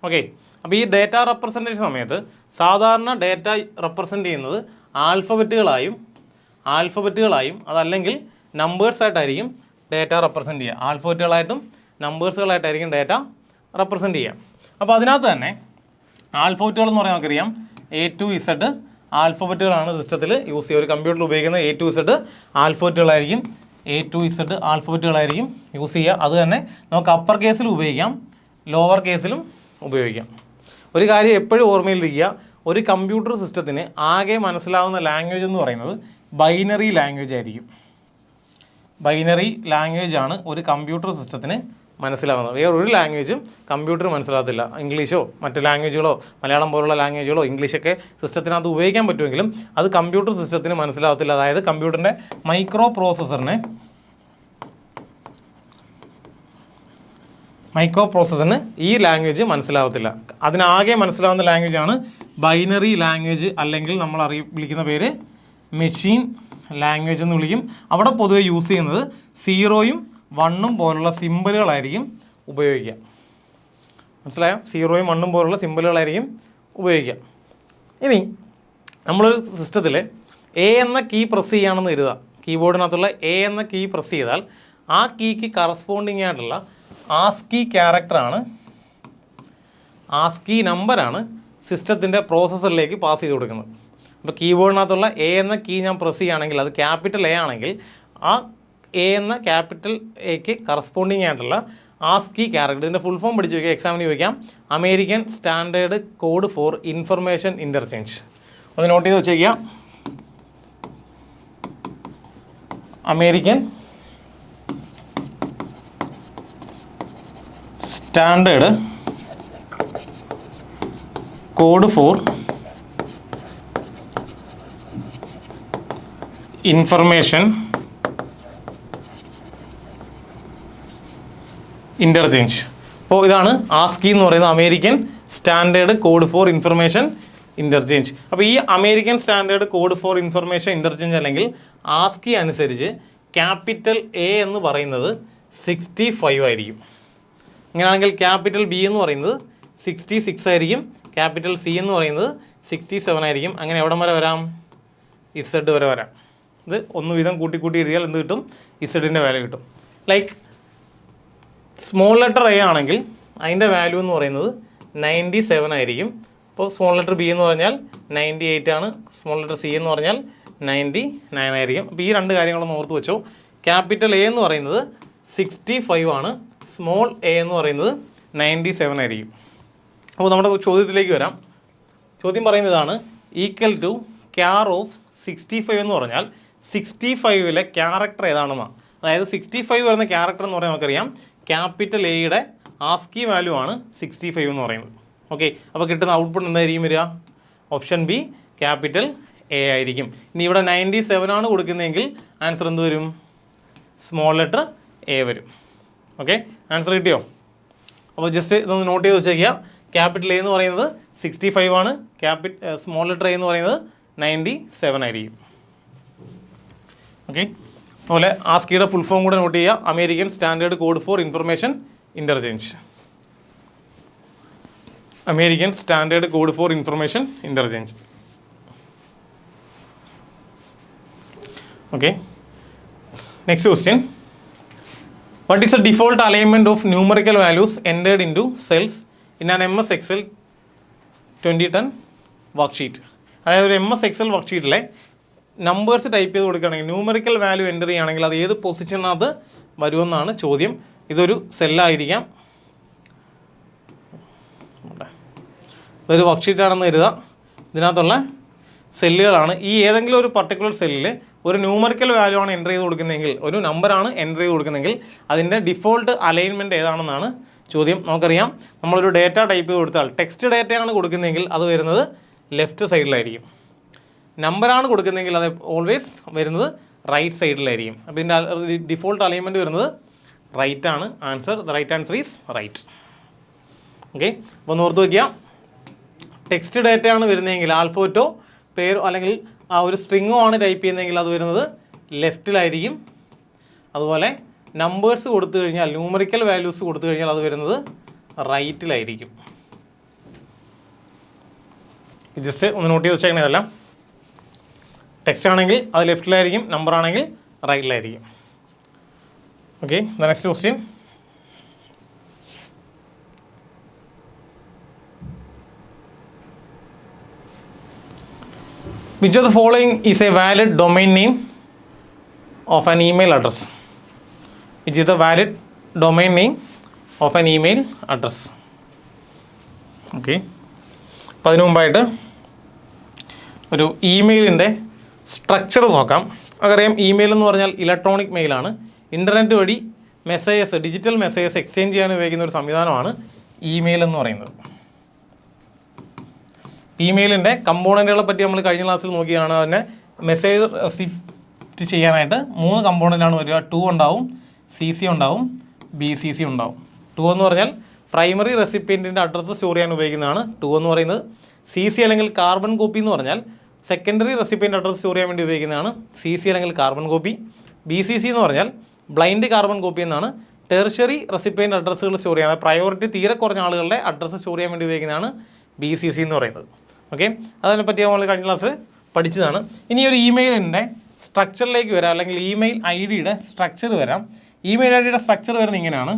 ഓക്കെ, അപ്പോൾ ഈ ഡേറ്റ റെപ്രസെൻറ്റേഷൻ സമയത്ത് സാധാരണ ഡേറ്റ റെപ്രസെൻ്റ് ചെയ്യുന്നത് ആൽഫബറ്റുകളായും അതല്ലെങ്കിൽ നമ്പേഴ്സായിട്ടായിരിക്കും ഡേറ്റ റെപ്രസെൻ്റ് ചെയ്യുക. ആൽഫബറ്റുകളായിട്ടും നമ്പേഴ്സുകളായിട്ടായിരിക്കും ഡേറ്റ റെപ്രസെൻ്റ് ചെയ്യുക. അപ്പോൾ അതിനകത്ത് തന്നെ ആൽഫബറ്റുകൾ എന്ന് പറയാൻ നമുക്കറിയാം A to Z ആൽഫബറ്റുകളാണ് സിസ്റ്റത്തിൽ യൂസ് ചെയ്യുക. ഒരു കമ്പ്യൂട്ടറിൽ ഉപയോഗിക്കുന്ന A to Z ആൽഫബറ്റുകളായിരിക്കും. A to Z ആൽഫബറ്റുകളായിരിക്കും യൂസ് ചെയ്യുക. അത് തന്നെ നമുക്ക് അപ്പർ കേസിലും ഉപയോഗിക്കാം, ലോവർ കേസിലും ഉപയോഗിക്കാം. ഒരു കാര്യം എപ്പോഴും ഓർമ്മയിലിരിക്കുക, ഒരു കമ്പ്യൂട്ടർ സിസ്റ്റത്തിന് ആകെ മനസ്സിലാവുന്ന ലാംഗ്വേജ് എന്ന് പറയുന്നത് ബൈനറി ലാംഗ്വേജ് ആയിരിക്കും. ബൈനറി ലാംഗ്വേജ് ആണ് ഒരു കമ്പ്യൂട്ടർ സിസ്റ്റത്തിന് മനസ്സിലാവുന്നത്. വേറൊരു ലാംഗ്വേജും കമ്പ്യൂട്ടർ മനസ്സിലാകത്തില്ല. ഇംഗ്ലീഷോ മറ്റ് ലാംഗ്വേജുകളോ മലയാളം പോലുള്ള ലാംഗ്വേജുകളോ ഇംഗ്ലീഷൊക്കെ സിസ്റ്റത്തിനകത്ത് ഉപയോഗിക്കാൻ പറ്റുമെങ്കിലും അത് കമ്പ്യൂട്ടർ സിസ്റ്റത്തിന് മനസ്സിലാകത്തില്ല. അതായത് കമ്പ്യൂട്ടറിൻ്റെ മൈക്രോ പ്രോസസ്സറിന് ഈ ലാംഗ്വേജ് മനസ്സിലാകത്തില്ല. അതിനാകെ മനസ്സിലാവുന്ന ലാംഗ്വേജാണ് ബൈനറി ലാംഗ്വേജ്, അല്ലെങ്കിൽ നമ്മൾ വിളിക്കുന്ന മെഷീൻ ലാംഗ്വേജ് എന്ന് വിളിക്കും. അവിടെ പൊതുവെ യൂസ് ചെയ്യുന്നത് 0ഉം 1ഉം പോലുള്ള സിമ്പിളുകളായിരിക്കും ഉപയോഗിക്കുക. മനസ്സിലായോ? 0ഉം 1ഉം പോലുള്ള സിമ്പിളുകളായിരിക്കും ഉപയോഗിക്കുക. ഇനി നമ്മളൊരു സിസ്റ്റത്തിൽ A എന്ന കീ പ്രസ് ചെയ്യുകയാണെന്ന് കരുതുക. കീബോർഡിനകത്തുള്ള A എന്ന കീ പ്രസ് ചെയ്താൽ ആ കീക്ക് കറസ്പോണ്ടിങ് ആയിട്ടുള്ള ആസ്കി ക്യാരക്ടറാണ്, ആസ്കി നമ്പറാണ് സിസ്റ്റത്തിൻ്റെ പ്രോസസ്സറിലേക്ക് പാസ് ചെയ്ത് കൊടുക്കുന്നത്. അപ്പോൾ കീബോർഡിനകത്തുള്ള A എന്ന കീ ഞാൻ പ്രസ് ചെയ്യുകയാണെങ്കിൽ അത് ക്യാപിറ്റൽ A ആണെങ്കിൽ ആ A എന്ന ക്യാപിറ്റൽ എക്ക് കറസ്പോണ്ടിങ് ആയിട്ടുള്ള ആസ്കി ക്യാരക്ടർ, ഇതിൻ്റെ ഫുൾ ഫോം പഠിച്ച് വയ്ക്കുക, എക്സാമിന് ചോദിക്കാം. American standard code for information interchange. ഒന്ന് നോട്ട് ചെയ്ത് വെച്ചേക്കുക. American standard code for information interchange. അപ്പോൾ ഇതാണ് ആസ്കി എന്ന് പറയുന്നത്, American standard code for information interchange. അപ്പോൾ ഈ American standard code for information interchange അല്ലെങ്കിൽ ആസ്കി അനുസരിച്ച് ക്യാപിറ്റൽ A എന്ന് പറയുന്നത് 65 ആയിരിക്കും. ഇങ്ങനെയാണെങ്കിൽ ക്യാപിറ്റൽ ബി എന്ന് പറയുന്നത് 66 ആയിരിക്കും, ക്യാപിറ്റൽ സി എന്ന് പറയുന്നത് 67 ആയിരിക്കും. അങ്ങനെ എവിടം വരെ വരാം? ഇസഡ് വരെ വരാം. ഇത് ഒന്ന് വീതം കൂട്ടി എഴുതിയാൽ എന്ത് കിട്ടും? ഇസഡിൻ്റെ വാല്യൂ കിട്ടും. ലൈക്ക് സ്മോൾ ലെറ്റർ എ ആണെങ്കിൽ അതിൻ്റെ വാല്യൂ എന്ന് പറയുന്നത് 97 ആയിരിക്കും. അപ്പോൾ സ്മോൾ ലെറ്റർ ബി എന്ന് പറഞ്ഞാൽ 98 ആണ്, സ്മോൾ ലെറ്റർ സി എന്ന് പറഞ്ഞാൽ 99 ആയിരിക്കും. അപ്പോൾ ഈ രണ്ട് കാര്യങ്ങളൊന്ന് ഓർത്ത് വെച്ചോ. ക്യാപിറ്റൽ എ എന്ന് പറയുന്നത് 65 ആണ്, സ്മോൾ എ എന്ന് പറയുന്നത് 97 ആയിരിക്കും. അപ്പോൾ നമ്മുടെ ചോദ്യത്തിലേക്ക് വരാം. ചോദ്യം പറയുന്നതാണ് ഈക്വൽ ടു ക്യാർ ഓഫ് 65 എന്ന് പറഞ്ഞാൽ 65ലെ ക്യാരക്ടർ ഏതാണെന്നാണ്. അതായത് 65 വരുന്ന ക്യാരക്ടർ എന്ന് പറഞ്ഞാൽ നമുക്കറിയാം ക്യാപിറ്റൽ എയുടെ ആസ്കി വാല്യൂ ആണ് 65 എന്ന് പറയുന്നത്. ഓക്കെ, അപ്പോൾ കിട്ടുന്ന ഔട്ട്പുട്ട് എന്തായിരിക്കും വരിക? ഓപ്ഷൻ ബി ക്യാപിറ്റൽ എ ആയിരിക്കും. ഇനി ഇവിടെ 97 ആണ് കൊടുക്കുന്നതെങ്കിൽ ആൻസർ എന്ത് വരും? സ്മോൾ ലെറ്റർ എ വരും. ഓക്കെ, ആൻസർ കിട്ടിയോ? അപ്പോൾ ജസ്റ്റ് ഇതൊന്ന് നോട്ട് ചെയ്ത് വെച്ചേക്കുക. ക്യാപിറ്റൽ എ എന്ന് പറയുന്നത് 65 ആണ്, സ്മോൾ ലെറ്റർ എ എന്ന് പറയുന്നത് 97 ആയിരിക്കും. ഓക്കെ, അതുപോലെ ആസ്കിയുടെ ഫുൾ ഫോം കൂടെ നോട്ട് ചെയ്യുക. American standard code for information interchange. American standard code for information interchange. Okay, next question. What is the default alignment of numerical values entered into cells in an MS Excel 2010 worksheet? അതായത് ഒരു MS Excel വർക്ക്ഷീറ്റിലെ numbers type ചെയ്ത് കൊടുക്കുകയാണെങ്കിൽ numerical value enter ചെയ്യുകയാണെങ്കിൽ അത് ഏത് പൊസിഷനകത്ത് വരുമെന്നാണ് ചോദ്യം. ഇതൊരു സെല്ലായിരിക്കാം, ഇതൊരു വർക്ക്ഷീറ്റാണെന്ന് കരുതുക. ഇതിനകത്തുള്ള സെല്ലുകളാണ്. ഈ ഏതെങ്കിലും ഒരു പർട്ടിക്കുലർ സെല്ലിൽ ഒരു ന്യൂമറിക്കൽ വാല്യൂ ആണ് എൻ്റർ ചെയ്ത് കൊടുക്കുന്നതെങ്കിൽ, ഒരു നമ്പറാണ് എൻ്റർ ചെയ്ത് കൊടുക്കുന്നതെങ്കിൽ അതിൻ്റെ ഡിഫോൾട്ട് അലൈൻമെൻറ്റ് ഏതാണെന്നാണ് ചോദ്യം. നമുക്കറിയാം നമ്മളൊരു ഡേറ്റ ടൈപ്പ് ചെയ്ത് കൊടുത്താൽ ടെക്സ്റ്റ് ഡേറ്റയാണ് കൊടുക്കുന്നതെങ്കിൽ അത് വരുന്നത് ലെഫ്റ്റ് സൈഡിലായിരിക്കും. നമ്പറാണ് കൊടുക്കുന്നതെങ്കിൽ അത് ഓൾവേസ് വരുന്നത് റൈറ്റ് സൈഡിലായിരിക്കും. അപ്പോൾ ഇതിൻ്റെ ഡിഫോൾട്ട് അലൈൻമെൻറ്റ് വരുന്നത് റൈറ്റ് ആണ്. Answer, the right answer is right. Okay, അപ്പോൾ ഒന്ന് ഓർത്ത് വയ്ക്കുക. ടെക്സ്റ്റ് ഡേറ്റയാണ് വരുന്നതെങ്കിൽ ആൽഫബറ്റോ പേരോ അല്ലെങ്കിൽ ആ ഒരു സ്ട്രിങ്ങോ ആണ് ടൈപ്പ് ചെയ്യുന്നതെങ്കിൽ അത് വരുന്നത് ലെഫ്റ്റിലായിരിക്കും. അതുപോലെ നമ്പേഴ്സ് കൊടുത്തു കഴിഞ്ഞാൽ, ന്യൂമറിക്കൽ വാല്യൂസ് കൊടുത്തു കഴിഞ്ഞാൽ അത് വരുന്നത് റൈറ്റിലായിരിക്കും. ജസ്റ്റ് ഒന്ന് നോട്ട് ചെയ്ത് വെച്ചേക്കണേ. ഇതെല്ലാം ടെക്സ്റ്റ് ആണെങ്കിൽ അത് ലെഫ്റ്റിലായിരിക്കും, നമ്പർ ആണെങ്കിൽ റൈറ്റിലായിരിക്കും. Okay, the next question. Which of the following is a valid domain name of an email address? Which is the valid domain name of an email address? Okay. അപ്പോൾ അതിനു മുമ്പായിട്ട് ഒരു ഇമെയിലിൻ്റെ സ്ട്രക്ചർ നോക്കാം. അതറിയാം, ഇമെയിൽ എന്ന് പറഞ്ഞാൽ ഇലക്ട്രോണിക് മെയിലാണ്. ഇൻ്റർനെറ്റ് വഴി messages, digital messages exchange ചെയ്യാൻ ഉപയോഗിക്കുന്ന ഒരു സംവിധാനമാണ് ഇമെയിൽ എന്ന് പറയുന്നത്. ഇമെയിലിൻ്റെ കമ്പോണൻറ്റുകളെ പറ്റി നമ്മൾ കഴിഞ്ഞ ക്ലാസ്സിൽ നോക്കിയാണ്. അതിനെ മെസ്സേജ് റെസിപ്റ്റ് ചെയ്യാനായിട്ട് 3 കമ്പോണൻ്റാണ് വരിക. 2 ഉണ്ടാവും, CC ഉണ്ടാവും, BCC ഉണ്ടാവും. 2 എന്ന് പറഞ്ഞാൽ പ്രൈമറി റെസിപ്പിയൻറ്റിൻ്റെ അഡ്രസ്സ് സ്റ്റോർ ചെയ്യാൻ ഉപയോഗിക്കുന്നതാണ് 2 എന്ന് പറയുന്നത്. CC അല്ലെങ്കിൽ കാർബൺ കോപ്പി എന്ന് പറഞ്ഞാൽ സെക്കൻഡറി റെസിപ്പിയൻ്റ് അഡ്രസ്സ് സ്റ്റോർ ചെയ്യാൻ വേണ്ടി ഉപയോഗിക്കുന്നതാണ് CC അല്ലെങ്കിൽ കാർബൺ കോപ്പി. BCC എന്ന് പറഞ്ഞാൽ ബ്ലൈൻഡ് കാർബൺ കോപ്പി എന്നാണ്. ടെർഷ്യറി റെസിപ്പിയൻ്റ് അഡ്രസ്സുകൾ സ്റ്റോർ ചെയ്യാൻ, പ്രയോറിറ്റി തീരെ കുറഞ്ഞ ആളുകളുടെ അഡ്രസ്സ് സ്റ്റോർ ചെയ്യാൻ വേണ്ടി ഉപയോഗിക്കുന്നതാണ് BCC എന്ന് പറയുന്നത്. ഓക്കെ, അതിനെപ്പറ്റി നമ്മൾ കഴിഞ്ഞ ക്ലാസ് പഠിച്ചതാണ്. ഇനി ഒരു ഇമെയിലിൻ്റെ സ്ട്രക്ചറിലേക്ക് വരാം, അല്ലെങ്കിൽ ഇമെയിൽ ID-യുടെ സ്ട്രക്ചർ വരാം. ഇമെയിൽ ID-യുടെ സ്ട്രക്ചർ വരുന്നത് ഇങ്ങനെയാണ്: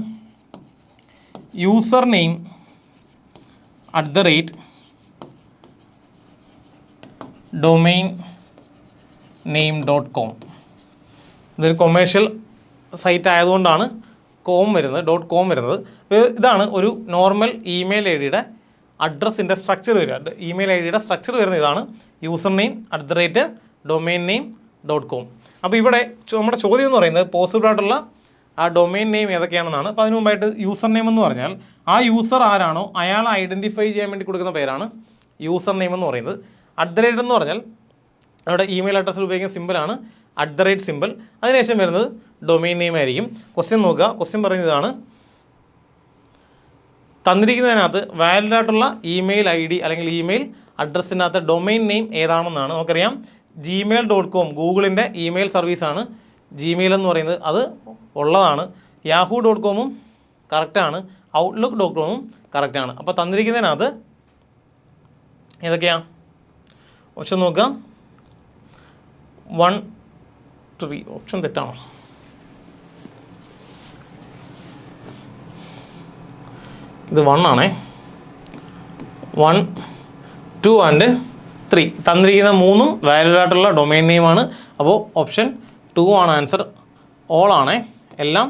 യൂസർ നെയിം @domain name.com. ഇതൊരു കൊമേഴ്ഷ്യൽ സൈറ്റ് ആയതുകൊണ്ടാണ് .com വരുന്നത്. ഇതാണ് ഒരു നോർമൽ ഇമെയിൽ ID-യുടെ അഡ്രസ്സിൻ്റെ സ്ട്രക്ചർ വരിക. ഇമെയിൽ ID-യുടെ സ്ട്രക്ചർ വരുന്നത് ഇതാണ്: യൂസർ നെയിം @domain name.com. അപ്പോൾ ഇവിടെ നമ്മുടെ ചോദ്യം എന്ന് പറയുന്നത് പോസിബിൾ ആയിട്ടുള്ള ആ ഡൊമെയിൻ നെയിം ഏതൊക്കെയാണെന്നാണ്. അപ്പോൾ അതിന് മുമ്പായിട്ട് യൂസർ നെയിം എന്ന് പറഞ്ഞാൽ ആ യൂസർ ആരാണോ അയാളെ ഐഡൻറ്റിഫൈ ചെയ്യാൻ വേണ്ടി കൊടുക്കുന്ന പേരാണ് യൂസർ നെയിം എന്ന് പറയുന്നത്. @ എന്ന് പറഞ്ഞാൽ അവിടെ ഇമെയിൽ അഡ്രസ്സിൽ ഉപയോഗിക്കുന്ന സിമ്പിളാണ് @ സിമ്പിൾ. അതിനുശേഷം വരുന്നത് ഡൊമെയിൻ നെയിം ആയിരിക്കും. ക്വസ്റ്റ്യൻ നോക്കുക. ക്വസ്റ്റ്യൻ പറയുന്നതാണ്: തന്നിരിക്കുന്നതിനകത്ത് വാലിഡ് ആയിട്ടുള്ള ഇമെയിൽ ID അല്ലെങ്കിൽ ഇമെയിൽ അഡ്രസ്സിനകത്ത് ഡൊമെയിൻ നെയിം ഏതാണെന്നാണ്. നമുക്കറിയാം gmail.com ഗൂഗിളിൻ്റെ ഇമെയിൽ സർവീസാണ് ജിമെയിൽ എന്ന് പറയുന്നത്. അത് ഉള്ളതാണ്. yahoo.com കറക്റ്റാണ്, outlook.com കറക്റ്റാണ്. അപ്പോൾ തന്നിരിക്കുന്നതിനകത്ത് ഏതൊക്കെയാണ് ഓപ്ഷൻ നോക്കുക. 1, 3 ഓപ്ഷൻ തെറ്റാണോ? ഇത് 1 ആണേ. 1, 2 ആൻഡ് 3 തന്നിരിക്കുന്ന 3 വാലിഡ് ആയിട്ടുള്ള ഡൊമൈൻ നെയിമാണ്. അപ്പോൾ ഓപ്ഷൻ 2 ആണ് ആൻസർ. ഓൾ ആണേ, എല്ലാം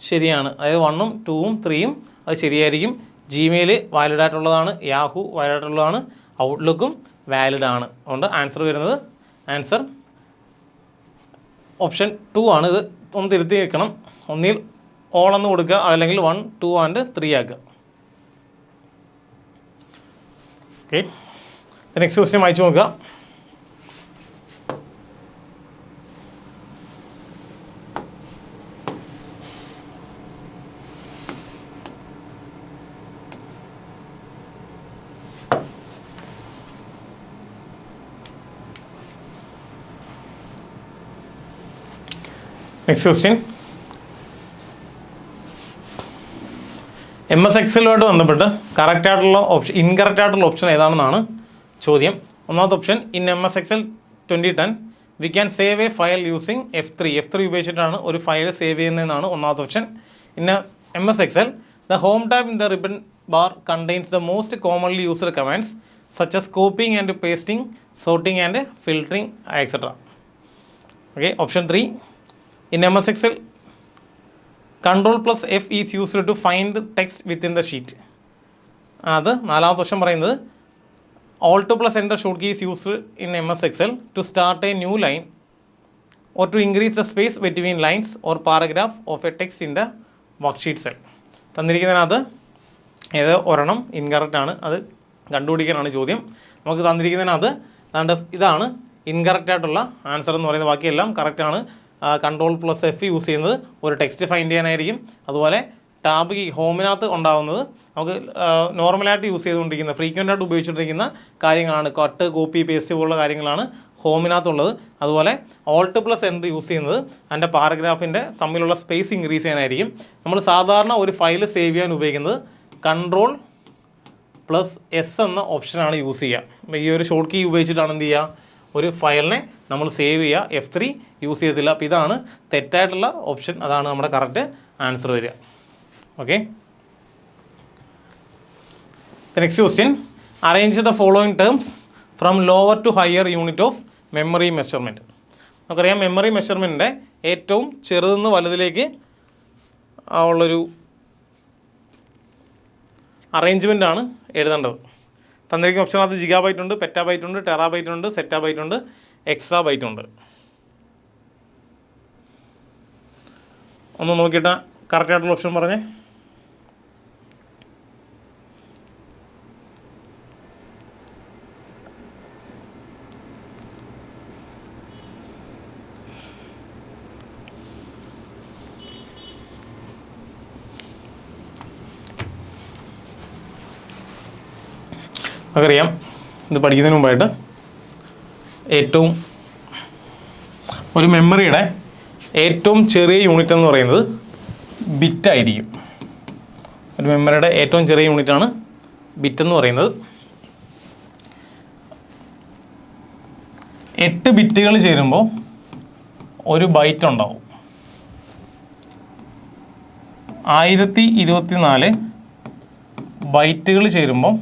ശരിയാണ്. അതായത് 1ഉം 2ഉം 3ഉം അത് ശരിയായിരിക്കും. ജിമെയിൽ വാലിഡ് ആയിട്ടുള്ളതാണ്, യാഹു വാലിഡ് ആയിട്ടുള്ളതാണ്, ഔട്ട്ലുക്കും വാലിഡ് ആണ്. അതുകൊണ്ട് ആൻസർ വരുന്നത് ആൻസർ ഓപ്ഷൻ 2 ആണ്. ഇത് ഒന്ന് തിരുത്തി വെക്കണം. ഒന്നിൽ ഓൾ എന്ന് കൊടുക്കുക, അതല്ലെങ്കിൽ 1, 2 ആൻഡ് 3 ആക്കുക. ഓക്കെ, നെക്സ്റ്റ് ക്വസ്റ്റ്യൻ വായിച്ചു നോക്കുക. നെക്സ്റ്റ് ക്വസ്റ്റ്യൻ, MS എക്സലുമായിട്ട് ബന്ധപ്പെട്ട് കറക്റ്റ് ആയിട്ടുള്ള ഓപ്ഷൻ ഇൻകറക്റ്റ് ആയിട്ടുള്ള ഓപ്ഷൻ ഏതാണെന്നാണ് ചോദ്യം. ഒന്നാമത്തെ option, in MS Excel 2010 we can save A file using F3 ഉപയോഗിച്ചിട്ടാണ് ഒരു ഫയൽ സേവ് ചെയ്യുന്നതെന്നാണ് ഒന്നാമത്തെ option. In MS Excel the home tab in the ribbon bar contains the most commonly used commands such as copying and pasting, sorting and filtering etcetera. Okay, option 3, in MS Excel Ctrl+F is used to find text within the sheet. അത് നാലാമത്തെ option പറയുന്നത് Alt+Enter shortkey is used in MS Excel to start a new line or to increase the space between lines or paragraph of a text in the worksheet cell. തന്നിരിക്കുന്നതിനകത്ത് ഏത് ഒരെണ്ണം incorrect ആണ്, അത് കണ്ടുപിടിക്കാനാണ് ചോദ്യം. നമുക്ക് തന്നിരിക്കുന്നതിനകത്ത് ഇതാണ് ഇൻകറക്റ്റ് ആയിട്ടുള്ള answer എന്ന് പറയുന്നത്. ബാക്കിയെല്ലാം കറക്റ്റാണ്. Ctrl+F യൂസ് ചെയ്യുന്നത് ഒരു ടെക്സ്റ്റ് ഫൈൻഡ് ചെയ്യാനായിരിക്കും. അതുപോലെ ടാബ് കീ ഹോമിനകത്ത് ഉണ്ടാകുന്നത് നമുക്ക് നോർമലായിട്ട് യൂസ് ചെയ്തുകൊണ്ടിരിക്കുന്ന ഫ്രീക്വൻ്റായിട്ട് ഉപയോഗിച്ചുകൊണ്ടിരിക്കുന്ന കാര്യങ്ങളാണ്. കട്ട്, കോപ്പി, പേസ്റ്റ് പോലുള്ള കാര്യങ്ങളാണ് ഹോമിനകത്തുള്ളത്. അതുപോലെ Alt+Enter യൂസ് ചെയ്യുന്നത് അതിൻ്റെ പാരഗ്രാഫിൻ്റെ തമ്മിലുള്ള സ്പേസ് ഇൻക്രീസ് ചെയ്യാനായിരിക്കും. നമ്മൾ സാധാരണ ഒരു ഫയൽ സേവ് ചെയ്യാൻ ഉപയോഗിക്കുന്നത് Ctrl+S എന്ന ഓപ്ഷനാണ് യൂസ് ചെയ്യുക. ഈ ഒരു ഷോർട്ട് കീ ഉപയോഗിച്ചിട്ടാണ് എന്ത് ചെയ്യുക, ഒരു ഫയലിനെ നമ്മൾ സേവ് ചെയ്യുക. F3 യൂസ് ചെയ്യത്തില്ല. അപ്പോൾ ഇതാണ് തെറ്റായിട്ടുള്ള ഓപ്ഷൻ, അതാണ് നമ്മുടെ കറക്റ്റ് ആൻസർ വരിക. Okay, next question, arrange the following terms from lower to higher unit of memory measurement. നമുക്കറിയാം മെമ്മറി മെഷർമെൻറ്റിൻ്റെ ഏറ്റവും ചെറുതെന്ന് വലുതിലേക്ക് ഉള്ളൊരു അറേഞ്ച്മെൻറ്റാണ് എഴുതേണ്ടത്. തന്നിരിക്കുന്ന ഓപ്ഷനകത്ത് ജിഗാബൈറ്റ് ഉണ്ട്, പെറ്റാബൈറ്റ് ഉണ്ട്, ടെറാബൈറ്റ് ഉണ്ട്, സെറ്റാബൈറ്റ് ഉണ്ട്, എക്സാബൈറ്റ് ഉണ്ട്. ഒന്ന് നോക്കിയിട്ട് കറക്റ്റായിട്ടുള്ള ഓപ്ഷൻ പറഞ്ഞേ. നമുക്കറിയാം ഇത് പഠിക്കുന്നതിന് മുമ്പായിട്ട് ഏറ്റവും ഒരു മെമ്മറിയുടെ ഏറ്റവും ചെറിയ യൂണിറ്റ് എന്ന് പറയുന്നത് ബിറ്റായിരിക്കും. ഒരു മെമ്മറിയുടെ ഏറ്റവും ചെറിയ യൂണിറ്റാണ് ബിറ്റ് എന്ന് പറയുന്നത്. 8 ബിറ്റുകൾ ചേരുമ്പോൾ ഒരു ബൈറ്റ് ഉണ്ടാവും. 1024 ബൈറ്റുകൾ ചേരുമ്പോൾ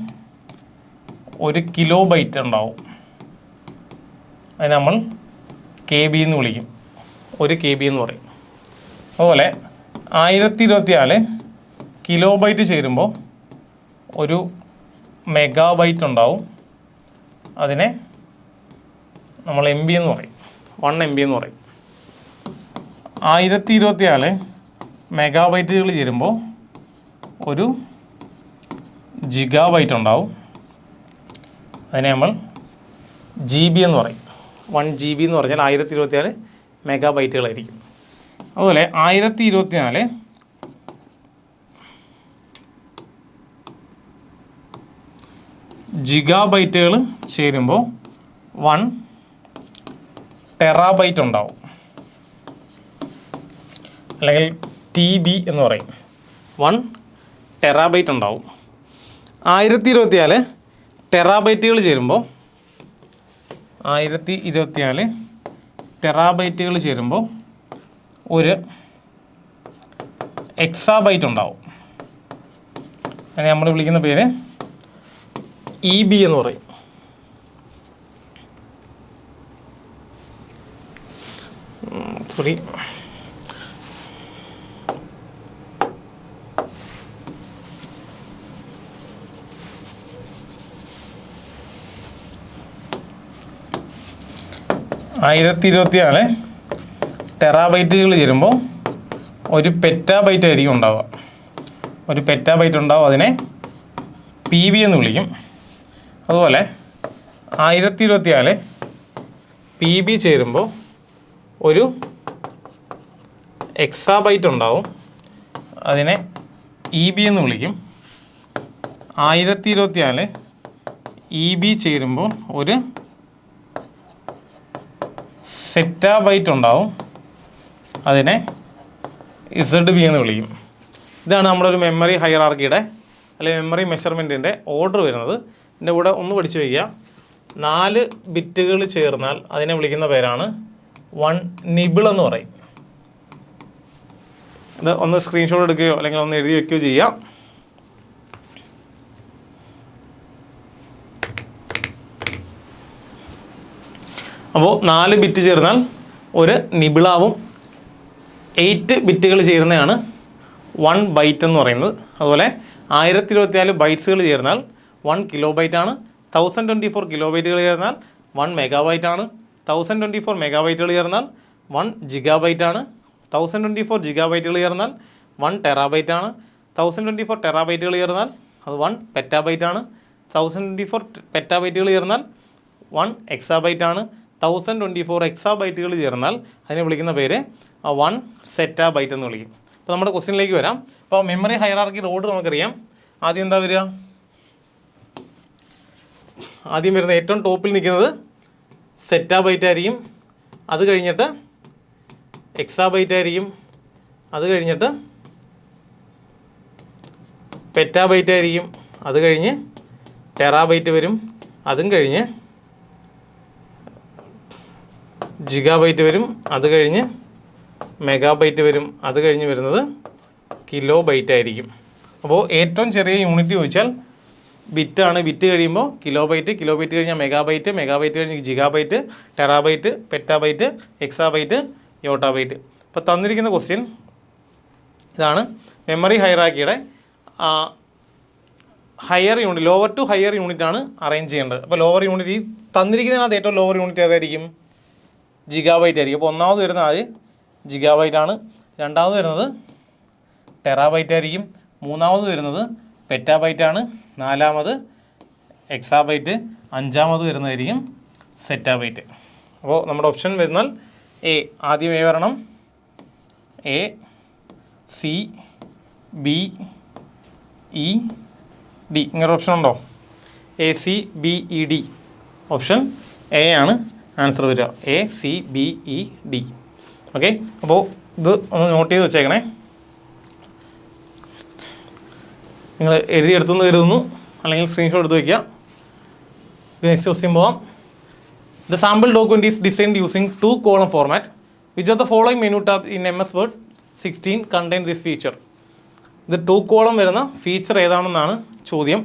ഒരു കിലോ ബൈറ്റ് ഉണ്ടാവും. അതിന് നമ്മൾ KB എന്ന് വിളിക്കും, 1 KB എന്ന് പറയും. അതുപോലെ 1024 കിലോ ബൈറ്റ് ചേരുമ്പോൾ ഒരു മെഗാബൈറ്റ് ഉണ്ടാവും. അതിനെ നമ്മൾ MB എന്ന് പറയും, 1 MB എന്ന് പറയും. 1024 മെഗാബൈറ്റുകൾ ചേരുമ്പോൾ ഒരു ജിഗാബൈറ്റ് ഉണ്ടാവും. അതിനെ നമ്മൾ GB എന്ന് പറയും. 1 GB എന്ന് പറഞ്ഞാൽ 1024 മെഗാബൈറ്റുകളായിരിക്കും. അതുപോലെ 1024 ജിഗാബൈറ്റുകൾ ചേരുമ്പോൾ 1 ടെറാബൈറ്റ് ഉണ്ടാവും. അല്ലെങ്കിൽ TB എന്ന് പറയും. 1 ടെറാബൈറ്റ് ഉണ്ടാവും. 1024 ടെറാബൈറ്റുകൾ ചേരുമ്പോൾ 1024 ടെറാബൈറ്റുകൾ ചേരുമ്പോൾ ഒരു എക്സാബൈറ്റ് ഉണ്ടാവും. അതിനെ നമ്മൾ വിളിക്കുന്ന പേര് EB എന്ന് പറയും. സോറി, ടെറാബൈറ്റുകൾ ചേരുമ്പോൾ ഒരു പെറ്റാബൈറ്റ് ആയിരിക്കും ഉണ്ടാവുക. ഒരു പെറ്റാബൈറ്റ് ഉണ്ടാവും, അതിനെ PB എന്ന് വിളിക്കും. അതുപോലെ 1024 PB ചേരുമ്പോൾ ഒരു എക്സാബൈറ്റ് ഉണ്ടാവും, അതിനെ EB എന്ന് വിളിക്കും. 1024 EB ചേരുമ്പോൾ ഒരു സെറ്റാബൈറ്റ് ഉണ്ടാവും, അതിനെ ZB എന്ന് വിളിക്കും. ഇതാണ് നമ്മളൊരു മെമ്മറി ഹൈറാർക്കിയുടെ അല്ലെങ്കിൽ മെമ്മറി മെഷർമെൻറ്റിൻ്റെ ഓർഡർ വരുന്നത്. ഇതിൻ്റെ കൂടെ ഒന്ന് പഠിച്ചു വയ്ക്കുക, 4 ബിറ്റുകൾ ചേർന്നാൽ അതിനെ വിളിക്കുന്ന പേരാണ് 1 നിബിൾ എന്ന് പറയും. ഇത് ഒന്ന് സ്ക്രീൻഷോട്ട് എടുക്കുകയോ അല്ലെങ്കിൽ ഒന്ന് എഴുതി വയ്ക്കുകയോ ചെയ്യാം. അപ്പോൾ 4 ബിറ്റ് ചേർന്നാൽ ഒരു നിബിളാവും. 8 ബിറ്റുകൾ ചേരുന്നതാണ് 1 ബൈറ്റ് എന്ന് പറയുന്നത്. അതുപോലെ 1024 ബൈറ്റ്സുകൾ ചേർന്നാൽ 1 കിലോബൈറ്റ് ആണ്. 1024 കിലോബൈറ്റുകൾ ചേർന്നാൽ 1 മെഗാബൈറ്റ് ആണ്. 1024 മെഗാബൈറ്റുകൾ ചേർന്നാൽ 1 ജിഗാബൈറ്റ് ആണ്. 1024 ജിഗാബൈറ്റുകൾ ചേർന്നാൽ 1 ടെറാബൈറ്റ് ആണ്. 1024 ടെറാബൈറ്റുകൾ ചേർന്നാൽ അത് 1 പെറ്റാബൈറ്റ് ആണ്. 1024 പെറ്റാബൈറ്റുകൾ ചേർന്നാൽ 1 എക്സാബൈറ്റ് ആണ്. 1024 എക്സാബൈറ്റുകൾ ചേർന്നാൽ അതിനെ വിളിക്കുന്ന പേര് 1 സെറ്റാബൈറ്റ് എന്ന് വിളിക്കും. അപ്പോൾ നമ്മുടെ ക്വസ്റ്റ്യനിലേക്ക് വരാം. അപ്പോൾ മെമ്മറി ഹൈറാർക്കി ഓർഡർ നമുക്കറിയാം. ആദ്യം എന്താ വരിക? ആദ്യം വരുന്ന ഏറ്റവും ടോപ്പിൽ നിൽക്കുന്നത് സെറ്റാബൈറ്റ് ആയിരിക്കും. അത് കഴിഞ്ഞിട്ട് എക്സാബൈറ്റ് ആയിരിക്കും. അത് കഴിഞ്ഞിട്ട് പെറ്റാബൈറ്റ് ആയിരിക്കും. അത് കഴിഞ്ഞ് ടെറാബൈറ്റ് വരും. അതും കഴിഞ്ഞ് ജിഗാബൈറ്റ് വരും. അത് കഴിഞ്ഞ് മെഗാബൈറ്റ് വരും. അത് കഴിഞ്ഞ് വരുന്നത് കിലോ ബൈറ്റ് ആയിരിക്കും. അപ്പോൾ ഏറ്റവും ചെറിയ യൂണിറ്റ് ചോദിച്ചാൽ ബിറ്റാണ്. ബിറ്റ് കഴിയുമ്പോൾ കിലോബൈറ്റ്, കിലോബൈറ്റ് കഴിഞ്ഞാൽ മെഗാബൈറ്റ്, മെഗാബൈറ്റ് കഴിഞ്ഞ് gigabyte, terabyte, petabyte, exabyte, yottabyte. ഇപ്പോൾ തന്നിരിക്കുന്ന ക്വസ്റ്റ്യൻ ഇതാണ്. മെമ്മറി ഹൈറാർക്കിയുടെ higher unit, lower to higher unit ആണ് അറേഞ്ച് ചെയ്യേണ്ടത്. അപ്പോൾ ലോവർ യൂണിറ്റ് ഈ തന്നിരിക്കുന്നതിനകത്ത് ഏറ്റവും ലോവർ യൂണിറ്റ് ഏതായിരിക്കും? ജിഗാബൈറ്റ് ആയിരിക്കും. അപ്പോൾ ഒന്നാമത് വരുന്നത് ആദ്യം ജിഗാബൈറ്റ് ആണ്. രണ്ടാമത് വരുന്നത് ടെറാബൈറ്റ് ആയിരിക്കും. മൂന്നാമത് വരുന്നത് പെറ്റാബൈറ്റ് ആണ്. നാലാമത് എക്സാബൈറ്റ്. അഞ്ചാമത് വരുന്നതായിരിക്കും സെറ്റാബൈറ്റ്. അപ്പോൾ നമ്മുടെ ഓപ്ഷൻ വരുന്നാൽ എ, ആദ്യം എ വരണം. A, C, B, E, D. ഇങ്ങനെ ഓപ്ഷൻ ഉണ്ടോ? A, C, B, E, D. Option A ആണ് ആൻസർ വരിക. A, C, B, E, D. Okay, അപ്പോൾ ഇത് ഒന്ന് നോട്ട് ചെയ്ത് വെച്ചേക്കണേ. നിങ്ങൾ എഴുതിയെടുത്തെന്ന് കരുതുന്നു, അല്ലെങ്കിൽ സ്ക്രീൻഷോട്ട് എടുത്ത് വയ്ക്കുക. നെക്സ്റ്റ് ക്വസ്റ്റ്യൻ പോവാം. The sample document is designed using 2 column format. Which of the following menu tab in MS Word 16 contain this feature? ഇത് 2 column വരുന്ന ഫീച്ചർ ഏതാണെന്നാണ് ചോദ്യം.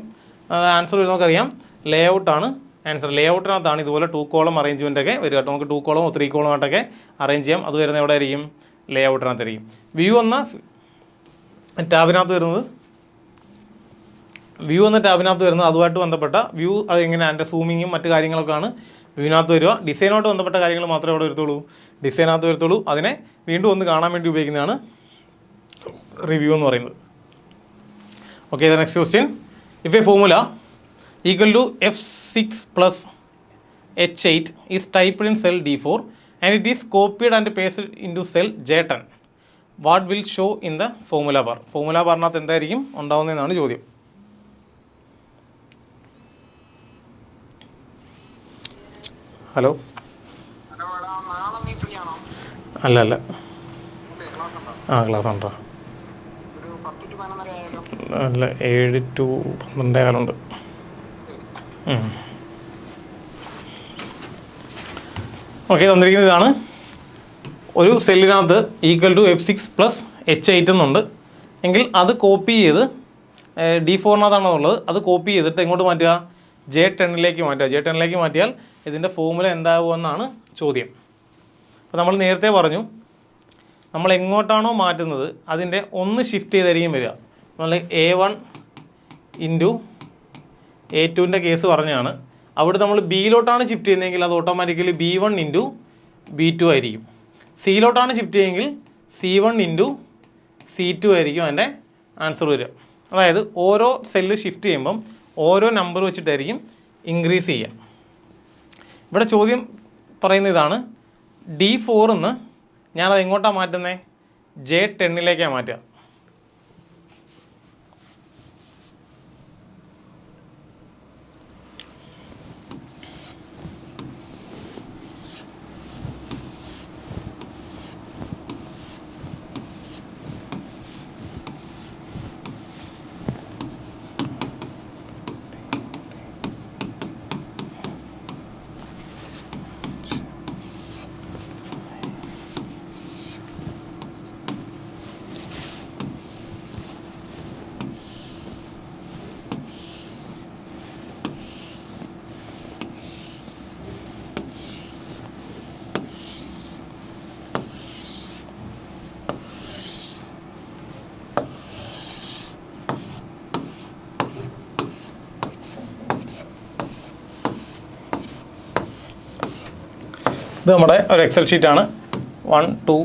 ആൻസർ വരുന്ന നമുക്കറിയാം, ലേ ഔട്ടാണ് ആൻസർ. ലേ ഔട്ടിനകത്താണ് ഇതുപോലെ 2 column അറേഞ്ച്മെൻ്റ് ഒക്കെ വരിക. നമുക്ക് 2 column 3 column ആയിട്ടൊക്കെ അറേഞ്ച് ചെയ്യാം. അത് വരുന്നത് എവിടെ ആയിരിക്കും? ലേ ഔട്ടിനകത്തായിരിക്കും. വ്യൂ എന്ന ടാബിനകത്ത് വരുന്നത് അതുമായിട്ട് ബന്ധപ്പെട്ട വ്യൂ, അതെങ്ങനെ അതിൻ്റെ സൂമിങ്ങും മറ്റു കാര്യങ്ങളൊക്കെയാണ് വ്യൂവിനകത്ത് വരിക. ഡിസൈനോട്ട് ബന്ധപ്പെട്ട കാര്യങ്ങൾ മാത്രമേ അവിടെ വരത്തുള്ളൂ. അതിനെ വീണ്ടും ഒന്ന് കാണാൻ വേണ്ടി ഉപയോഗിക്കുന്നതാണ് റിവ്യൂ എന്ന് പറയുന്നത്. Okay, the next question. If a formula equal to F6 plus H8 is typed in cell D4 and it is copied and pasted into cell J10, what will show in the formula bar? Formula ബാറിനകത്ത് എന്തായിരിക്കും ഉണ്ടാവുന്നതെന്നാണ് ചോദ്യം. Hello, അല്ല class ഉണ്ടോ? അല്ല 7 to 12 okay. തന്നിരിക്കുന്നത് ഇതാണ്. ഒരു സെല്ലിനകത്ത് ഈക്വൽ ടു F6 + H8 എന്നുണ്ട് എങ്കിൽ അത് കോപ്പി ചെയ്ത് D4-നകത്താണുള്ളത്, അത് കോപ്പി ചെയ്തിട്ട് എങ്ങോട്ട് മാറ്റുക? J10-ലേക്ക് മാറ്റുക. J10-ലേക്ക് മാറ്റിയാൽ ഇതിൻ്റെ ഫോർമുല എന്താകുമെന്നാണ് ചോദ്യം. അപ്പോൾ നമ്മൾ നേരത്തെ പറഞ്ഞു, നമ്മൾ എങ്ങോട്ടാണോ മാറ്റുന്നത് അതിൻ്റെ ഒന്ന് ഷിഫ്റ്റ് ചെയ്തായിരിക്കും വരിക. നമ്മൾ A1 × A2-ൻ്റെ കേസ് പറഞ്ഞാണ്. അവിടെ നമ്മൾ ബിയിലോട്ടാണ് ഷിഫ്റ്റ് ചെയ്യുന്നതെങ്കിൽ അത് ഓട്ടോമാറ്റിക്കലി B1 × B2 ആയിരിക്കും. സിയിലോട്ടാണ് ഷിഫ്റ്റ് ചെയ്യുമെങ്കിൽ C1 × C2 ആയിരിക്കും അതിൻ്റെ ആൻസർ വരിക. അതായത് ഓരോ സെല്ല് ഷിഫ്റ്റ് ചെയ്യുമ്പം ഓരോ നമ്പർ വെച്ചിട്ടായിരിക്കും ഇൻക്രീസ് ചെയ്യുക. ഇവിടെ ചോദ്യം പറയുന്ന ഇതാണ്, D4-ന്ന് ഞാനത് എങ്ങോട്ടാണ് മാറ്റുന്നത്? J10-ലേക്കാണ് മാറ്റുക. ഇത് നമ്മുടെ ഒരു എക്സൽ ഷീറ്റാണ്. 1 2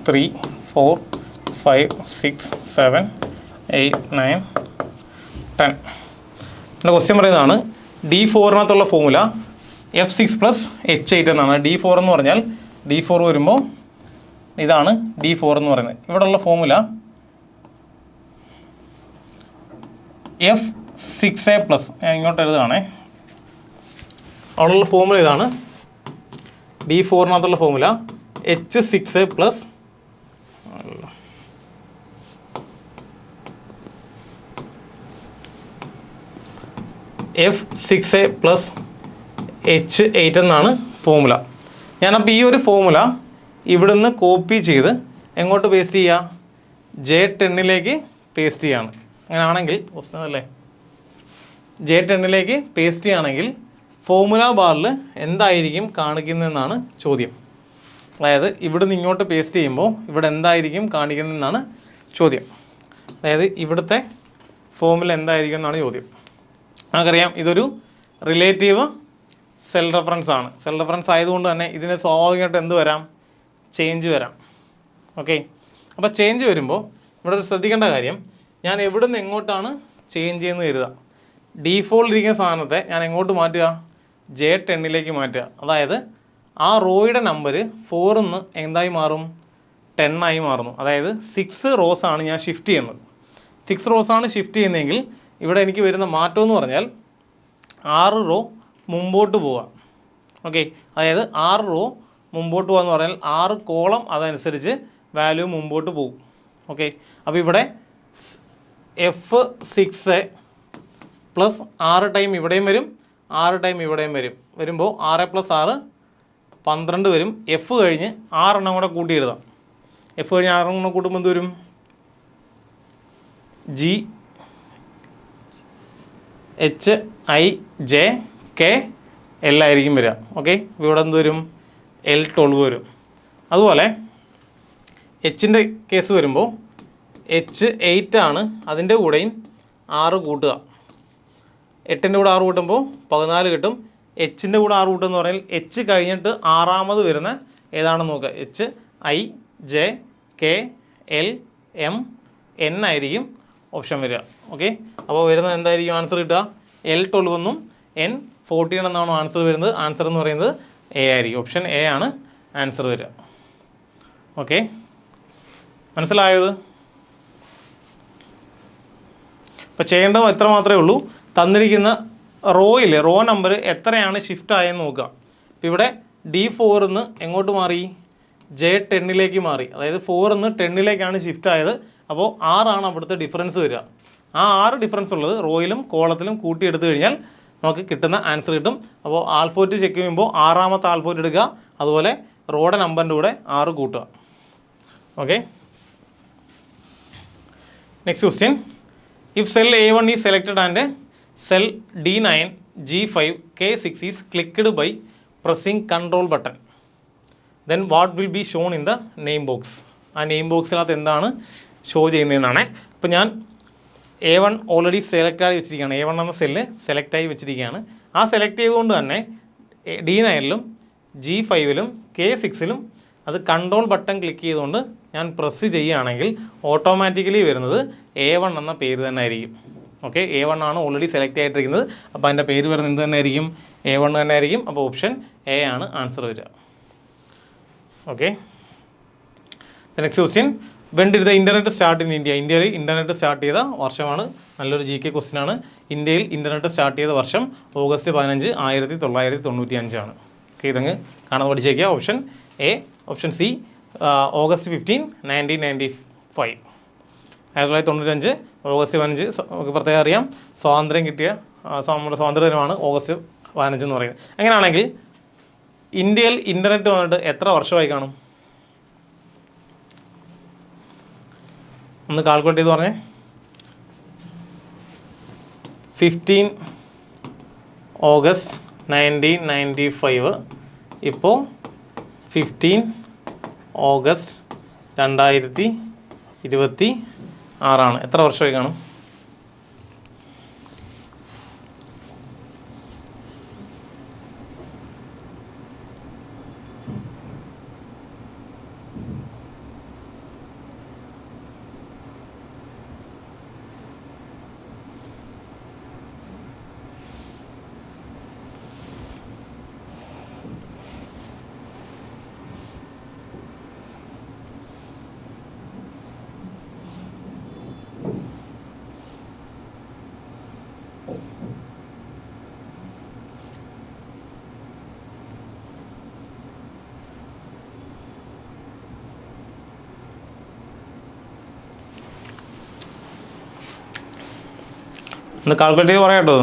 3 4 5 6 7 8 9 10. എൻ്റെ ക്വസ്റ്റ്യൻ പറയുന്നതാണ്, D4-നകത്തുള്ള ഫോർമുല F6 + H8 എന്നാണ്. D4 എന്ന് പറഞ്ഞാൽ D4 വരുമ്പോൾ ഇതാണ് D4 എന്ന് പറയുന്നത്. ഇവിടെയുള്ള ഫോർമുല F6A+. ഞാൻ ഇങ്ങോട്ട് എഴുതുകയാണേ. അവിടെയുള്ള ഫോർമുല ഇതാണ്. D4-നകത്തുള്ള ഫോർമുല H6A+. F6A + H8 എന്നാണ് ഫോർമുല. ഞാനപ്പോൾ ഈ ഒരു ഫോർമുല ഇവിടുന്ന് കോപ്പി ചെയ്ത് എങ്ങോട്ട് പേസ്റ്റ് ചെയ്യുക? J10-ലേക്ക് പേസ്റ്റ് ചെയ്യുകയാണ്. അങ്ങനെയാണെങ്കിൽ അല്ലേ, J10-ലേക്ക് പേസ്റ്റ് ചെയ്യുകയാണെങ്കിൽ ഫോർമുല ബാറിൽ എന്തായിരിക്കും കാണിക്കുന്നതെന്നാണ് ചോദ്യം. അതായത് ഇവിടുന്ന് ഇങ്ങോട്ട് പേസ്റ്റ് ചെയ്യുമ്പോൾ ഇവിടെ എന്തായിരിക്കും കാണിക്കുന്നതെന്നാണ് ചോദ്യം. അതായത് ഇവിടുത്തെ ഫോർമുല എന്തായിരിക്കും എന്നാണ് ചോദ്യം. നമുക്കറിയാം ഇതൊരു റിലേറ്റീവ് സെൽ റെഫറൻസ് ആണ്. സെൽ റെഫറൻസ് ആയതുകൊണ്ട് തന്നെ ഇതിന് സ്വാഭാവികമായിട്ട് എന്ത് വരാം? ചേഞ്ച് വരാം. ഓക്കെ. അപ്പോൾ ചേഞ്ച് വരുമ്പോൾ ഇവിടെ ഒരു ശ്രദ്ധിക്കേണ്ട കാര്യം, ഞാൻ എവിടുന്ന് എങ്ങോട്ടാണ് ചേഞ്ച് ചെയ്യുന്നത് കരുതുക. ഡീഫോൾട്ടിരിക്കുന്ന സാധനത്തെ ഞാൻ എങ്ങോട്ട് മാറ്റുക? J10-ലേക്ക് മാറ്റുക. അതായത് ആ റോയുടെ നമ്പർ 4-ന്ന് എന്തായി മാറും? 10 ആയി മാറുന്നു. അതായത് 6 റോസ് ആണ് ഞാൻ ഷിഫ്റ്റ് ചെയ്യുന്നത്. 6 റോസ് ആണ് ഷിഫ്റ്റ് ചെയ്യുന്നതെങ്കിൽ ഇവിടെ എനിക്ക് വരുന്ന മാറ്റം എന്ന് പറഞ്ഞാൽ 6 റോ മുമ്പോട്ട് പോവുക. ഓക്കെ. അതായത് 6 റോ മുമ്പോട്ട് പോകുക എന്ന് പറഞ്ഞാൽ 6 കോളം അതനുസരിച്ച് വാല്യൂ മുമ്പോട്ട് പോകും. ഓക്കെ. അപ്പോൾ ഇവിടെ F6A + 6 ടൈം ഇവിടെയും വരും, 6 ടൈം ഇവിടെയും വരുമ്പോൾ 6 + 6 12 വരും. F കഴിഞ്ഞ് 6 എണ്ണം കൂടെ കൂട്ടി എഴുതാം. F കഴിഞ്ഞ് 6 എണ്ണം കൂട്ടുമ്പോൾ എന്ത് വരും? GHIJKL ആയിരിക്കും വരിക. ഓക്കെ. ഇവിടെ എന്ത് വരും? L12 വരും. അതുപോലെ H-ൻ്റെ കേസ് വരുമ്പോൾ H8 ആണ്, അതിൻ്റെ കൂടെയും 6 കൂട്ടുക. 8-ൻ്റെ കൂടെ 6 കൂട്ടുമ്പോൾ 14 കിട്ടും. H-ൻ്റെ കൂടെ 6 കൂട്ടുമെന്ന് പറഞ്ഞാൽ H കഴിഞ്ഞിട്ട് 6-മത് വരുന്ന ഏതാണെന്ന് നോക്കുക. HIJKLM ആയിരിക്കും ഓപ്ഷൻ വരിക. ഓക്കെ. അപ്പോൾ വരുന്നത് എന്തായിരിക്കും ആൻസർ കിട്ടുക? L12 എന്നും N14 എന്നാണ് ആൻസർ വരുന്നത്. ആൻസർ എന്ന് പറയുന്നത് A ആയിരിക്കും. ഓപ്ഷൻ A ആണ് ആൻസർ വരിക. ഓക്കെ. മനസ്സിലായത്? അപ്പോൾ ചെയ്യേണ്ടത് എത്ര മാത്രമേ ഉള്ളൂ, തന്നിരിക്കുന്ന റോയിൽ റോ നമ്പർ എത്രയാണ് ഷിഫ്റ്റ് ആയെന്ന് നോക്കുക. ഇപ്പോൾ ഇവിടെ D4-ന്ന് എങ്ങോട്ട് മാറി? J10-ലേക്ക് മാറി. അതായത് 4-ന്ന് 10-ലേക്കാണ് ഷിഫ്റ്റ് ആയത്. അപ്പോൾ 6 ആണ് അവിടുത്തെ ഡിഫറൻസ് വരിക. ആ 6 ഡിഫറൻസ് ഉള്ളത് റോയിലും കോളത്തിലും കൂട്ടിയെടുത്തു കഴിഞ്ഞാൽ നമുക്ക് കിട്ടുന്ന ആൻസർ കിട്ടും. അപ്പോൾ ആൽഫബറ്റ് ചെക്ക് ചെയ്യുമ്പോൾ 6ാമത്തെ ആൽഫബറ്റ് എടുക്കുക, അതുപോലെ റോയുടെ നമ്പറിൻ്റെ കൂടെ 6 കൂട്ടുക. Okay, next question. If cell A1 is selected and cell D9, G5, K6 is clicked by pressing control button, then what will be shown in the name box. ആ name ബോക്സിനകത്ത് എന്താണ് show ചെയ്യുന്നതെന്നാണ്. ഇപ്പോൾ ഞാൻ A1 ഓൾറെഡി സെലക്ട് ആയി വെച്ചിരിക്കുകയാണ്. A1 എന്ന cell select ആയി വെച്ചിരിക്കുകയാണ്. ആ സെലക്ട് ചെയ്തുകൊണ്ട് തന്നെ D9ലും G5ലും K6ലും അത് കൺട്രോൾ ബട്ടൺ ക്ലിക്ക് ചെയ്തുകൊണ്ട് ഞാൻ പ്രസ് ചെയ്യുകയാണെങ്കിൽ ഓട്ടോമാറ്റിക്കലി വരുന്നത് A1 എന്ന പേര് തന്നെ ആയിരിക്കും. ഓക്കെ, A1 ആണ് ഓൾറെഡി സെലക്ട് ആയിട്ടിരിക്കുന്നത്. അപ്പോൾ അതിൻ്റെ പേര് വരുന്നത് എന്ത് തന്നെ ആയിരിക്കും? A1 തന്നെ ആയിരിക്കും. അപ്പോൾ ഓപ്ഷൻ എ ആണ് ആൻസർ വരിക. Okay, next question. When did the internet start in India? ഇന്ത്യയിൽ ഇൻ്റർനെറ്റ് സ്റ്റാർട്ട് ചെയ്ത വർഷമാണ്. നല്ലൊരു GK ക്വസ്റ്റ്യൻ ആണ്. ഇന്ത്യയിൽ ഇൻ്റർനെറ്റ് സ്റ്റാർട്ട് ചെയ്ത വർഷം ഓഗസ്റ്റ് 15, 1995 ഓക്കെ, ഇതങ്ങ് കാണാതെ പഠിച്ചേക്കുക. Option A. Option C August 15, 1995. 1995 August 15 നമുക്ക് പ്രത്യേകം അറിയാം, സ്വാതന്ത്ര്യം കിട്ടിയ നമ്മുടെ സ്വാതന്ത്ര്യ ദിനമാണ് ഓഗസ്റ്റ് 15 എന്ന് പറയുന്നത്. അങ്ങനെയാണെങ്കിൽ ഇന്ത്യയിൽ ഇൻ്റർനെറ്റ് വന്നിട്ട് എത്ര വർഷമായി കാണും? ഒന്ന് കാൽക്കുലേറ്റ് ചെയ്ത് പറഞ്ഞേ. 15 ഓഗസ്റ്റ് 1995, ഇപ്പോൾ 15 ഓഗസ്റ്റ് 2026. എത്ര വർഷമായി കാണും? ഒന്ന് കാൽക്കുലേറ്റ് ചെയ്ത് പറയാം കേട്ടോ.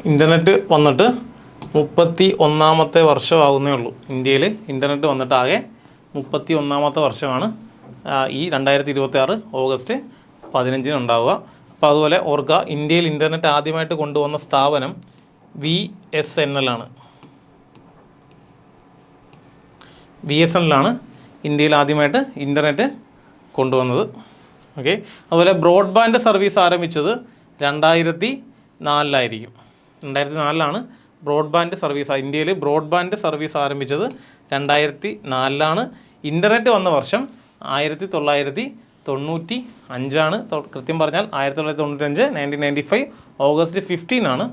ഇൻ്റർനെറ്റ് വന്നിട്ട് 31ാമത്തെ വർഷമാകുന്നേ ഉള്ളൂ. ഇന്ത്യയിൽ ഇൻ്റർനെറ്റ് വന്നിട്ട് ആകെ 31ാമത്തെ വർഷമാണ് ഈ 2026 ഓഗസ്റ്റ് 15 ഉണ്ടാവുക. അപ്പോൾ അതുപോലെ ഓർക്കുക, ഇന്ത്യയിൽ ഇൻ്റർനെറ്റ് ആദ്യമായിട്ട് കൊണ്ടുവന്ന സ്ഥാപനം VSNL ആണ്. VSNL ആണ് ഇന്ത്യയിൽ ആദ്യമായിട്ട് ഇൻ്റർനെറ്റ് കൊണ്ടുവന്നത്. ഓക്കെ, അതുപോലെ ബ്രോഡ്ബാൻഡ് സർവീസ് ആരംഭിച്ചത് 2004 2004 ബ്രോഡ്ബാൻഡ് സർവീസ് ഇന്ത്യയിൽ ബ്രോഡ്ബാൻഡ് സർവീസ് ആരംഭിച്ചത് 2004. ഇൻ്റർനെറ്റ് വന്ന വർഷം 1995. കൃത്യം പറഞ്ഞാൽ 1995 1995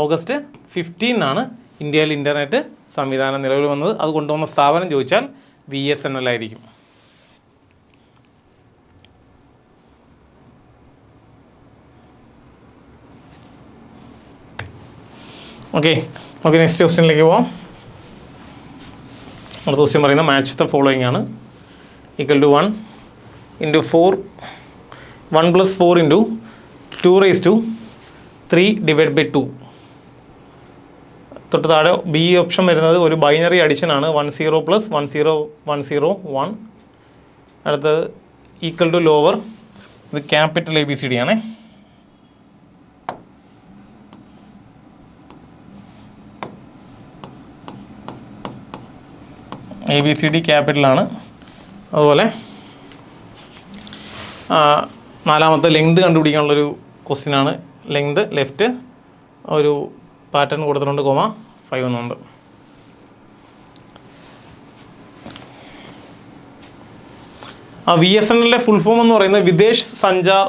ഓഗസ്റ്റ് 15 ഇന്ത്യയിൽ ഇൻ്റർനെറ്റ് സംവിധാനം നിലവിൽ വന്നത്. അത് കൊണ്ടുവന്ന സ്ഥാപനം ചോദിച്ചാൽ VSNL ആയിരിക്കും. ഓക്കെ, നെക്സ്റ്റ് ക്വസ്റ്റ്യനിലേക്ക് പോവാം. അടുത്ത ക്വസ്റ്റ്യൻ പറയുന്നത് മാച്ച് ദ ഫോളോയിങ് ആണ്. Equal to 1 × 4 1 + 4 × 2⁵3 ÷ 2. തൊട്ട് താഴെ ബി ഓപ്ഷൻ വരുന്നത് ഒരു ബൈനറി അഡിഷൻ ആണ്. 10 + 10 10 1. അടുത്തത് ഈക്വൽ ടു ലോവർ, ഇത് ക്യാപിറ്റൽ ABCD ആണ്. ABCD ക്യാപിറ്റലാണ്. അതുപോലെ നാലാമത്തെ ലെങ്ത് കണ്ടുപിടിക്കാനുള്ളൊരു ക്വസ്റ്റ്യനാണ്. ലെങ്ത് ലെഫ്റ്റ് ഒരു പാറ്റേൺ കൊടുത്തിട്ടുണ്ട്, 5 എന്നുണ്ട്. VSNLന്റെ ഫുൾ ഫോം എന്ന് പറയുന്നത് വിദേശ് സഞ്ചാർ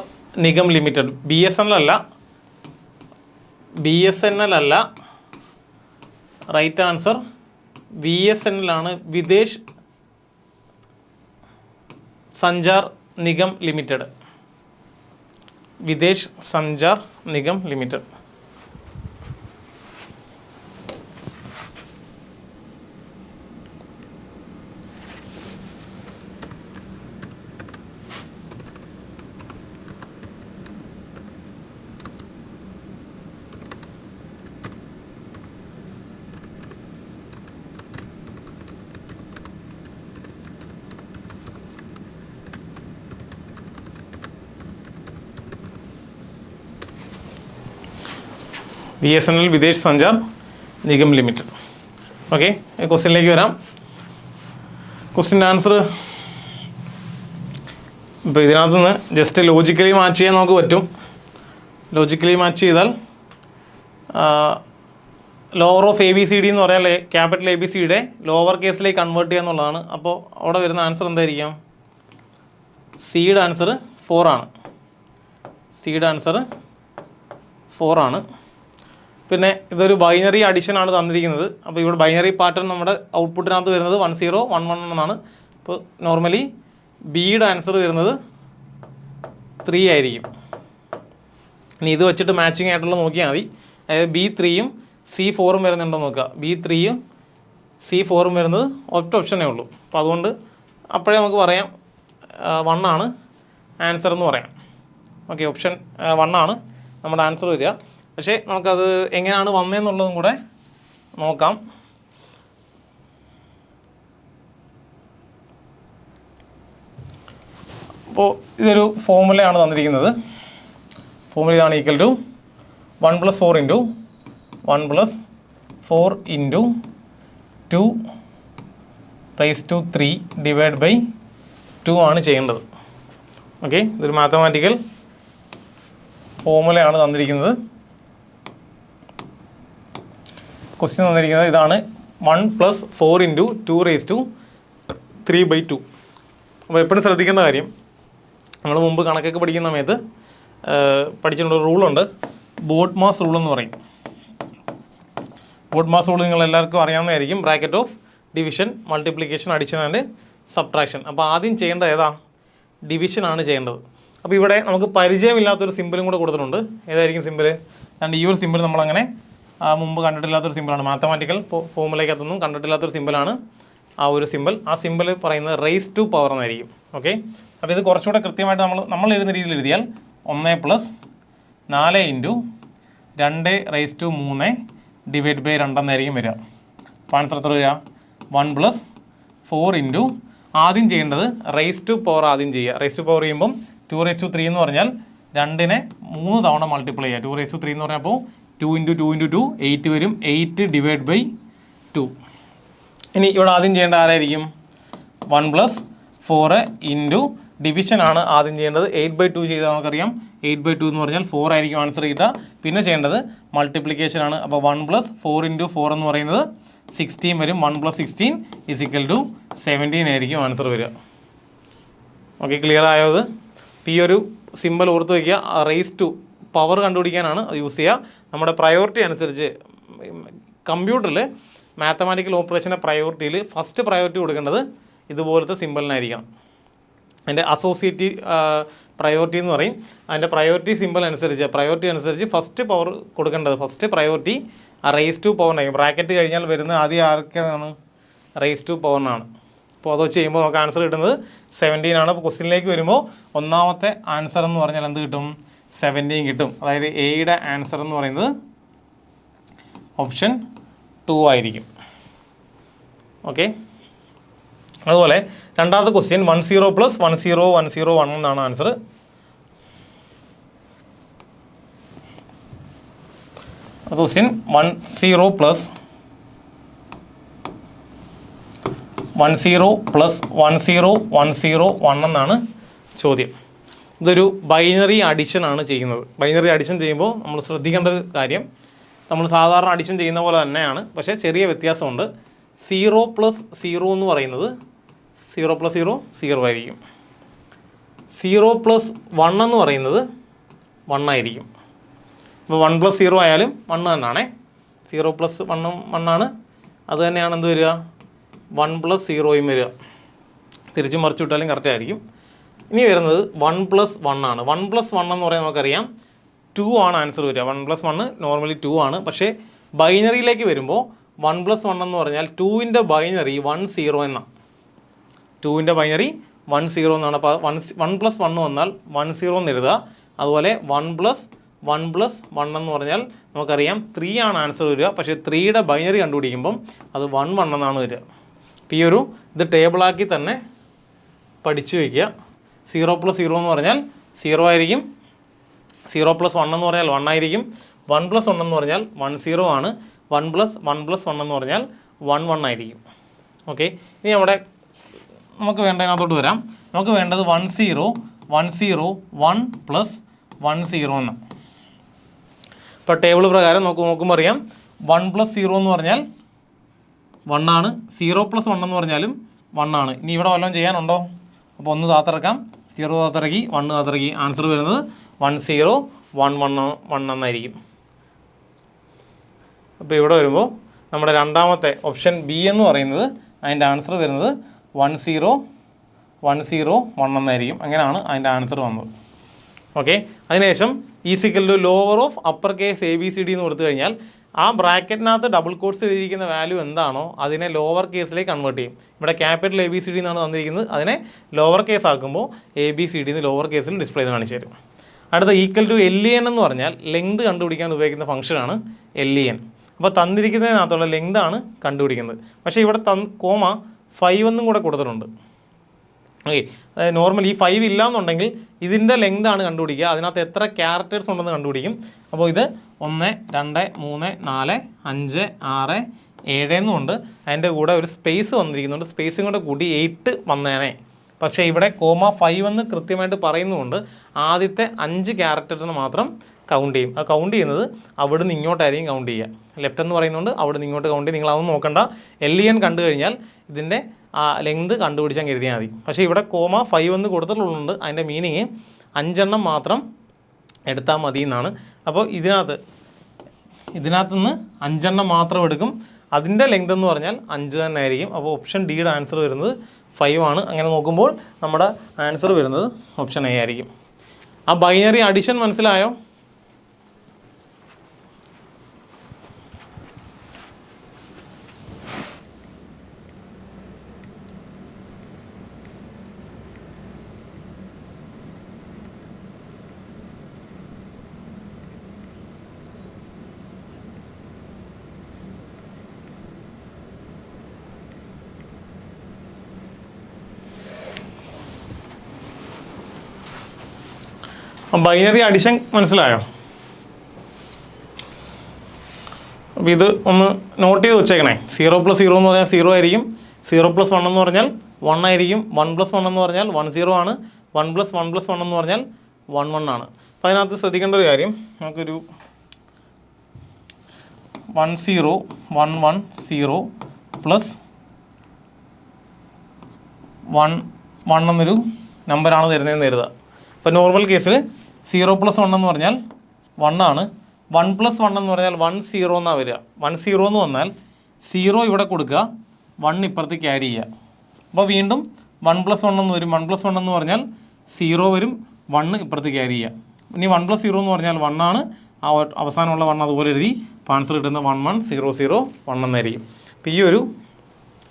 നിഗം ലിമിറ്റഡ്. BSNL അല്ല, റൈറ്റ് ആൻസർ VSNL ആണ്. Videsh Sanchar Nigam limited. Videsh Sanchar Nigam limited. BSNL Videsh Sanchar Nigam limited. Okay, ക്വസ്റ്റ്യനിലേക്ക് വരാം. ക്വസ്റ്റ്യൻ ആൻസർ ഇപ്പോൾ ഇതിനകത്ത് നിന്ന് ജസ്റ്റ് ലോജിക്കലി മാച്ച് ചെയ്യാൻ നമുക്ക് പറ്റും. ലോജിക്കലി മാച്ച് ചെയ്താൽ ലോവർ ഓഫ് ABCD എന്ന് പറഞ്ഞാൽ ക്യാപിറ്റൽ ABCയുടെ ലോവർ കേസിലേക്ക് കൺവേർട്ട് ചെയ്യുക എന്നുള്ളതാണ്. അപ്പോൾ അവിടെ വരുന്ന ആൻസർ എന്തായിരിക്കാം? സിയുടെ ആൻസർ 4 ആണ്. സിയുടെ ആൻസർ 4 ആണ്. പിന്നെ ഇതൊരു ബൈനറി അഡിഷനാണ് തന്നിരിക്കുന്നത്. അപ്പോൾ ഇവിടെ ബൈനറി പാറ്റേൺ നമ്മുടെ ഔട്ട്പുട്ടിനകത്ത് വരുന്നത് 1011 എന്നാണ്. അപ്പോൾ നോർമലി ബിയുടെ ആൻസർ വരുന്നത് 3 ആയിരിക്കും. ഇനി ഇത് വെച്ചിട്ട് മാച്ചിങ് ആയിട്ടുള്ള നോക്കിയാൽ മതി. അതായത് B3യും C4ഉം വരുന്നുണ്ടോ നോക്കുക. B3യും C4ഉം വരുന്നത് ഒറ്റ ഓപ്ഷനേ ഉള്ളൂ. അപ്പോൾ അതുകൊണ്ട് അപ്പോഴേ നമുക്ക് പറയാം 1 ആണ് ആൻസർ എന്ന് പറയാം. ഓക്കെ, ഓപ്ഷൻ 1 ആണ് നമ്മുടെ ആൻസർ വരിക. പക്ഷേ നമുക്കത് എങ്ങനെയാണ് വന്നതെന്നുള്ളതും കൂടെ നോക്കാം. അപ്പോൾ ഇതൊരു ഫോർമുലയാണ് തന്നിരിക്കുന്നത്. ഫോർമുല ഇതാണ്: ഈക്വൽ ടു 1 + 4 × 1 + 4 × 2⁻³ / 2 ആണ് ചെയ്യേണ്ടത്. ഓക്കെ, ഇതൊരു മാത്തമാറ്റിക്കൽ ഫോർമുലയാണ് തന്നിരിക്കുന്നത്. ക്വസ്റ്റ്യൻ തന്നിരിക്കുന്നത് ഇതാണ്: 1 + 4 × 2⁻³ / 2. അപ്പോൾ എപ്പോഴും ശ്രദ്ധിക്കേണ്ട കാര്യം, നമ്മൾ മുമ്പ് കണക്കൊക്കെ പഠിക്കുന്ന സമയത്ത് പഠിച്ചിട്ടുള്ള റൂളുണ്ട്, ബോഡ്മാസ് റൂൾ എന്ന് പറയും. ബോഡ്മാസ് റൂൾ നിങ്ങൾ എല്ലാവർക്കും അറിയാവുന്നതായിരിക്കും. Bracket of division, multiplication, addition and subtraction. അപ്പോൾ ആദ്യം ചെയ്യേണ്ടത് ഏതാ? ഡിവിഷനാണ് ചെയ്യേണ്ടത്. അപ്പോൾ ഇവിടെ നമുക്ക് പരിചയമില്ലാത്തൊരു സിമ്പിളും കൂടെ കൊടുത്തിട്ടുണ്ട്. ഏതായിരിക്കും സിമ്പിൾ? അതുകൊണ്ട് ഈ ഒരു സിമ്പിൾ നമ്മളങ്ങനെ മുമ്പ് കണ്ടിട്ടില്ലാത്തൊരു സിമ്പിളാണ്. മാത്തമാറ്റിക്കൽ ഫോർമുലയ്ക്കകത്തൊന്നും കണ്ടിട്ടില്ലാത്തൊരു സിമ്പിളാണ് ആ ഒരു സിമ്പിൾ. ആ സിമ്പിൾ പറയുന്നത് റേസ് ടു പവർ എന്നായിരിക്കും. ഓക്കെ, അപ്പോൾ ഇത് കുറച്ചുകൂടെ കൃത്യമായിട്ട് നമ്മൾ എഴുതുന്ന രീതിയിൽ എഴുതിയാൽ 1 + 4 × 2⁻³ / 2 എന്നായിരിക്കും വരിക. അപ്പോൾ ആൻസർ എത്ര വരിക? 1 + 4 × ആദ്യം ചെയ്യേണ്ടത് റേസ് ടു പവർ ആദ്യം ചെയ്യുക. റേസ് ടു പവർ ചെയ്യുമ്പം 2⁻³ എന്ന് പറഞ്ഞാൽ 2നെ 3 തവണ മൾട്ടിപ്ലൈ ചെയ്യുക. 2⁻³ എന്ന് പറഞ്ഞപ്പോൾ 2 × 2 × 2 8 വരും. 8 / 2. ഇനി ഇവിടെ ആദ്യം ചെയ്യേണ്ട ആരായിരിക്കും? 1 + 4 × ഡിവിഷനാണ് ആദ്യം ചെയ്യേണ്ടത്. 8/2 ചെയ്താൽ നമുക്കറിയാം 8/2 എന്ന് പറഞ്ഞാൽ 4 ആയിരിക്കും ആൻസർ കിട്ടുക. പിന്നെ ചെയ്യേണ്ടത് മൾട്ടിപ്ലിക്കേഷൻ ആണ്. അപ്പോൾ 1 + 4 × 4 എന്ന് പറയുന്നത് 16 വരും. 1 + 16 = 17 ആയിരിക്കും ആൻസർ വരിക. ഓക്കെ, ക്ലിയർ ആയത്? ഈ ഒരു സിമ്പിൾ ഓർത്ത് വയ്ക്കുക. റേസ് ടു പവർ കണ്ടുപിടിക്കാനാണ് അത് യൂസ് ചെയ്യുക. നമ്മുടെ പ്രയോറിറ്റി അനുസരിച്ച് കമ്പ്യൂട്ടറിൽ മാത്തമാറ്റിക്കൽ ഓപ്പറേഷൻ്റെ പ്രയോറിറ്റിയിൽ ഫസ്റ്റ് പ്രയോറിറ്റി കൊടുക്കേണ്ടത് ഇതുപോലത്തെ സിമ്പിളിനായിരിക്കണം. അതിൻ്റെ അസോസിയേറ്റീവ് പ്രയോറിറ്റി എന്ന് പറയും. അതിൻ്റെ പ്രയോറിറ്റി സിമ്പിൾ അനുസരിച്ച് ഫസ്റ്റ് പവർ കൊടുക്കേണ്ടത്, ഫസ്റ്റ് പ്രയോറിറ്റി റേസ് ടു പവറിനായിരിക്കും. ബ്രാക്കറ്റ് കഴിഞ്ഞാൽ വരുന്ന ആദ്യം ആർക്കാണ്? റേസ് ടു പവറിനാണ്. അപ്പോൾ അത് വെച്ച് ചെയ്യുമ്പോൾ നമുക്ക് ആൻസർ കിട്ടുന്നത് 17 ആണ്. അപ്പോൾ ക്വസ്റ്റ്യനിലേക്ക് വരുമ്പോൾ ഒന്നാമത്തെ ആൻസർ എന്ന് പറഞ്ഞാൽ എന്ത് കിട്ടും? 17 കിട്ടും. അതായത് എയുടെ ആൻസർ എന്ന് പറയുന്നത് ഓപ്ഷൻ 2 ആയിരിക്കും. ഓക്കെ, അതുപോലെ രണ്ടാമത്തെ ക്വസ്റ്റ്യൻ 10 + 10 എന്നാണ് ആൻസർ. ക്വസ്റ്റ്യൻ 10 + 10 എന്നാണ് ചോദ്യം. ഇതൊരു ബൈനറി അഡിഷനാണ് ചെയ്യുന്നത്. ബൈനറി അഡിഷൻ ചെയ്യുമ്പോൾ നമ്മൾ ശ്രദ്ധിക്കേണ്ട ഒരു കാര്യം, നമ്മൾ സാധാരണ അഡിഷൻ ചെയ്യുന്ന പോലെ തന്നെയാണ്, പക്ഷേ ചെറിയ വ്യത്യാസമുണ്ട്. 0 + 0 എന്ന് പറയുന്നത് 0 + 0 0 ആയിരിക്കും. 0 + 1 എന്ന് പറയുന്നത് 1 ആയിരിക്കും. ഇപ്പോൾ 1 + 0 ആയാലും 1 തന്നെയാണേ. 0 + 1 1 അത് തന്നെയാണ് എന്ത് വരിക? 1 + 0 വരിക. തിരിച്ചും മറിച്ചു വിട്ടാലും കറക്റ്റ് ആയിരിക്കും. ഇനി വരുന്നത് 1 + 1 ആണ്. 1 + 1 എന്ന് പറയാൻ നമുക്കറിയാം 2 ആണ് ആൻസർ വരിക. 1 + 1 നോർമലി 2 ആണ്. പക്ഷേ ബൈനറിയിലേക്ക് വരുമ്പോൾ 1 + 1 എന്ന് പറഞ്ഞാൽ 2ൻ്റെ ബൈനറി 10 എന്നാണ്. 2ൻ്റെ ബൈനറി 10 എന്നാണ്. അപ്പോൾ 1 + 1 വന്നാൽ 10 എന്ന് എഴുതുക. അതുപോലെ 1 + 1 എന്ന് പറഞ്ഞാൽ നമുക്കറിയാം 3 ആണ് ആൻസർ വരിക. പക്ഷേ 3യുടെ ബൈനറി കണ്ടുപിടിക്കുമ്പം അത് 1 എന്നാണ് വരിക. അപ്പോൾ ഈ ഒരു ഇത് ടേബിളാക്കി തന്നെ പഠിച്ചു വയ്ക്കുക. 0 + 0 എന്ന് പറഞ്ഞാൽ 0 ആയിരിക്കും. 0 + 1 എന്ന് പറഞ്ഞാൽ 1 ആയിരിക്കും. 1+1 എന്ന് പറഞ്ഞാൽ 10 ആണ്. 1+1+1 എന്ന് പറഞ്ഞാൽ 11 ആയിരിക്കും. ഓക്കെ, ഇനി നമുക്ക് വേണ്ടതിനകത്തോട്ട് വരാം. നമുക്ക് വേണ്ടത് 10 1 +10 എന്ന്. ഇപ്പോൾ ടേബിൾ പ്രകാരം നോക്കുമ്പോൾ അറിയാം 1+0 എന്ന് പറഞ്ഞാൽ 1 ആണ്. 0+1 എന്ന് പറഞ്ഞാലും 1 ആണ്. ഇനി ഇവിടെ വല്ലതും ചെയ്യാനുണ്ടോ? അപ്പോൾ 1 താത്തിറക്കാം, 0 താത്തിറക്കി, 1 താത്തിറക്കി. ആൻസർ വരുന്നത് 10 1 എന്നായിരിക്കും. അപ്പോൾ ഇവിടെ വരുമ്പോൾ നമ്മുടെ രണ്ടാമത്തെ ഓപ്ഷൻ ബി എന്ന് പറയുന്നത് അതിൻ്റെ ആൻസർ വരുന്നത് 10 1 എന്നായിരിക്കും. അങ്ങനെയാണ് അതിൻ്റെ ആൻസർ വന്നത്. ഓക്കെ, അതിനുശേഷം is equal to lower of upper case ABCD എന്ന് കൊടുത്തു കഴിഞ്ഞാൽ ആ ബ്രാക്കറ്റിനകത്ത് ഡബിൾ കോട്ട്സ് എഴുതിയിരിക്കുന്ന വാല്യൂ എന്താണോ അതിനെ ലോവർ കേസിലേക്ക് കൺവേർട്ട് ചെയ്യും. ഇവിടെ ക്യാപിറ്റൽ ABCD എന്നാണ് തന്നിരിക്കുന്നത്, അതിനെ ലോവർ കേസ് ആക്കുമ്പോൾ ABCD എന്ന് ലോവർ കേസിൽ ഡിസ്പ്ലേ ചെയ്ത് കാണിച്ചു തരും. അടുത്ത ഈക്വൽ ടു LEN എന്ന് പറഞ്ഞാൽ ലെങ്ത് കണ്ടുപിടിക്കാൻ ഉപയോഗിക്കുന്ന ഫംഗ്ഷനാണ് LEN. അപ്പോൾ തന്നിരിക്കുന്നതിനകത്തുള്ള ലെങ്ത് ആണ് കണ്ടുപിടിക്കുന്നത്. പക്ഷേ ഇവിടെ 5 എന്നും കൂടെ കൊടുത്തിട്ടുണ്ട്. ഓക്കെ, അതായത് നോർമലി ഈ 5 ഇല്ല എന്നുണ്ടെങ്കിൽ ഇതിൻ്റെ ലെങ്ത് ആണ് കണ്ടുപിടിക്കുക, അതിനകത്ത് എത്ര ക്യാരക്ടേഴ്സ് ഉണ്ടെന്ന് കണ്ടുപിടിക്കും. അപ്പോൾ ഇത് 1 2 3 4 5 6 7 എന്നുണ്ട്. അതിൻ്റെ കൂടെ ഒരു സ്പേസ് വന്നിരിക്കുന്നുണ്ട്, സ്പേസും കൂടെ കൂട്ടി 8 വന്നേനെ. പക്ഷേ ഇവിടെ 5 എന്ന് കൃത്യമായിട്ട് പറയുന്നതുകൊണ്ട് ആദ്യത്തെ 5 ക്യാരക്ടേഴ്സിന് മാത്രം കൗണ്ട് ചെയ്യും. അത് കൗണ്ട് ചെയ്യുന്നത് അവിടെ നിന്ന് ഇങ്ങോട്ടായിരിക്കും കൗണ്ട് ചെയ്യുക. ലെഫ്റ്റ് എന്ന് പറയുന്നുണ്ട്, അവിടെ നിന്ന് ഇങ്ങോട്ട് കൗണ്ട് ചെയ്യും. നിങ്ങളതൊന്നും നോക്കണ്ട, LEN കണ്ടു കഴിഞ്ഞാൽ ഇതിൻ്റെ ലെങ്ത് കണ്ടുപിടിച്ചാൽ കരുതിയാൽ മതി. പക്ഷേ ഇവിടെ 5 എന്ന് കൊടുത്തിട്ടുള്ളതുകൊണ്ട് അതിൻ്റെ മീനിങ് 5 എണ്ണം മാത്രം എടുത്താൽ മതി എന്നാണ്. അപ്പോൾ ഇതിനകത്തുനിന്ന് 5 എണ്ണം മാത്രം എടുക്കും. അതിൻ്റെ ലെങ്ത് എന്ന് പറഞ്ഞാൽ 5 തന്നെ ആയിരിക്കും. അപ്പോൾ ഓപ്ഷൻ ഡിയുടെ ആൻസർ വരുന്നത് 5 ആണ്. അങ്ങനെ നോക്കുമ്പോൾ നമ്മുടെ ആൻസർ വരുന്നത് ഓപ്ഷൻ എ ആയിരിക്കും. ആ ബൈനറി അഡിഷൻ മനസ്സിലായോ? ബൈനറി അഡിഷൻ മനസ്സിലായോ? അപ്പോൾ ഇത് ഒന്ന് നോട്ട് ചെയ്ത് വെച്ചേക്കണേ. 0+0 എന്ന് പറഞ്ഞാൽ 0 ആയിരിക്കും, 0+1 എന്ന് പറഞ്ഞാൽ 1 ആയിരിക്കും, 1+1 എന്ന് പറഞ്ഞാൽ 10 ആണ്, 1+1+1 എന്ന് പറഞ്ഞാൽ 11 ആണ്. അപ്പോൾ അതിനകത്ത് ശ്രദ്ധിക്കേണ്ട ഒരു കാര്യം, നമുക്കൊരു 10 110 പ്ലസ് 1 എന്നൊരു നമ്പറാണ് തരുന്നതെന്ന് കരുതുക. അപ്പോൾ നോർമൽ കേസിൽ 0+1 എന്ന് പറഞ്ഞാൽ 1 ആണ്, 1+1 എന്ന് പറഞ്ഞാൽ 10 എന്നാണ് വരിക. 10 എന്ന് വന്നാൽ 0 ഇവിടെ കൊടുക്കുക, 1 ഇപ്പുറത്ത് ക്യാരി ചെയ്യുക. അപ്പോൾ വീണ്ടും 1+1 എന്ന് വരും. 1+1 എന്ന് പറഞ്ഞാൽ 0 വരും, 1 ഇപ്പുറത്ത് ക്യാരി ചെയ്യുക. ഇനി 1+0 എന്ന് പറഞ്ഞാൽ 1 ആണ്, ആ അവസാനമുള്ള 1 അതുപോലെ എഴുതി. അപ്പോൾ ആൻസർ കിട്ടുന്ന 11001 എന്നായിരിക്കും. അപ്പോൾ ഈ ഒരു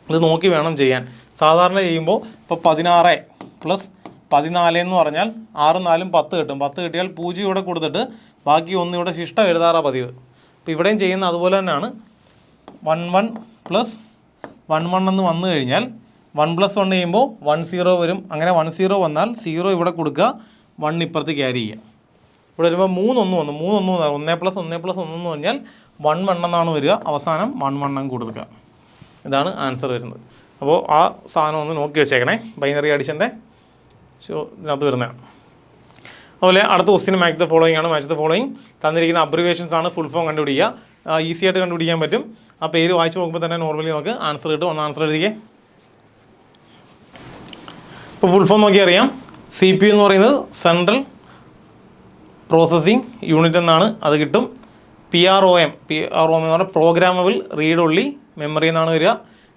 ഇത് നോക്കി വേണം ചെയ്യാൻ. സാധാരണ ചെയ്യുമ്പോൾ ഇപ്പോൾ 16 + 14 എന്ന് പറഞ്ഞാൽ 6 4 10 കിട്ടും. 10 കിട്ടിയാൽ 0 ഇവിടെ കൊടുത്തിട്ട് ബാക്കി 1 ഇവിടെ ശിഷ്ടം എഴുതാറാണ് പതിവ്. അപ്പോൾ ഇവിടെയും ചെയ്യുന്ന അതുപോലെ തന്നെയാണ്. 11 + 11 എന്ന് വന്നു കഴിഞ്ഞാൽ 1+1 ചെയ്യുമ്പോൾ 10 വരും. അങ്ങനെ 10 വന്നാൽ 0 ഇവിടെ കൊടുക്കുക, 1 ഇപ്പുറത്ത് ക്യാരി ചെയ്യുക. ഇവിടെ വരുമ്പോൾ 3 1 വന്നു. 3 1 1+1+1 എന്ന് പറഞ്ഞാൽ 1 എന്നാണ് വരിക. അവസാനം 1 കൊടുക്കുക. ഇതാണ് ആൻസർ വരുന്നത്. അപ്പോൾ ആ സാധനം ഒന്ന് നോക്കി വെച്ചേക്കണേ, ബൈനറി അഡിഷൻ്റെ ഇതിനകത്ത് വരുന്നതാണ്. അതുപോലെ അടുത്ത ക്വസ്റ്റ്യൻ മാച്ച് ദ ഫോളോയിങ് ആണ്. മാച്ച് ദ ഫോളോയിങ് തന്നിരിക്കുന്ന അബ്രിവേഷൻസ് ആണ്. ഫുൾ ഫോം കണ്ടുപിടിക്കുക, ഈസി ആയിട്ട് കണ്ടുപിടിക്കാൻ പറ്റും. ആ പേര് വായിച്ച് നോക്കുമ്പോൾ തന്നെ നോർമലി നമുക്ക് ആൻസർ കിട്ടും. ഒന്ന് ആൻസർ എഴുതിക്കേ. ഇപ്പോൾ ഫുൾ ഫോം നോക്കി അറിയാം. CPU എന്ന് പറയുന്നത് സെൻട്രൽ പ്രോസസ്സിംഗ് യൂണിറ്റ് എന്നാണ്, അത് കിട്ടും. PROM എന്ന് പറഞ്ഞാൽ പ്രോഗ്രാമബിൾ റീഡ് ഒൺലി മെമ്മറി എന്നാണ് വരിക.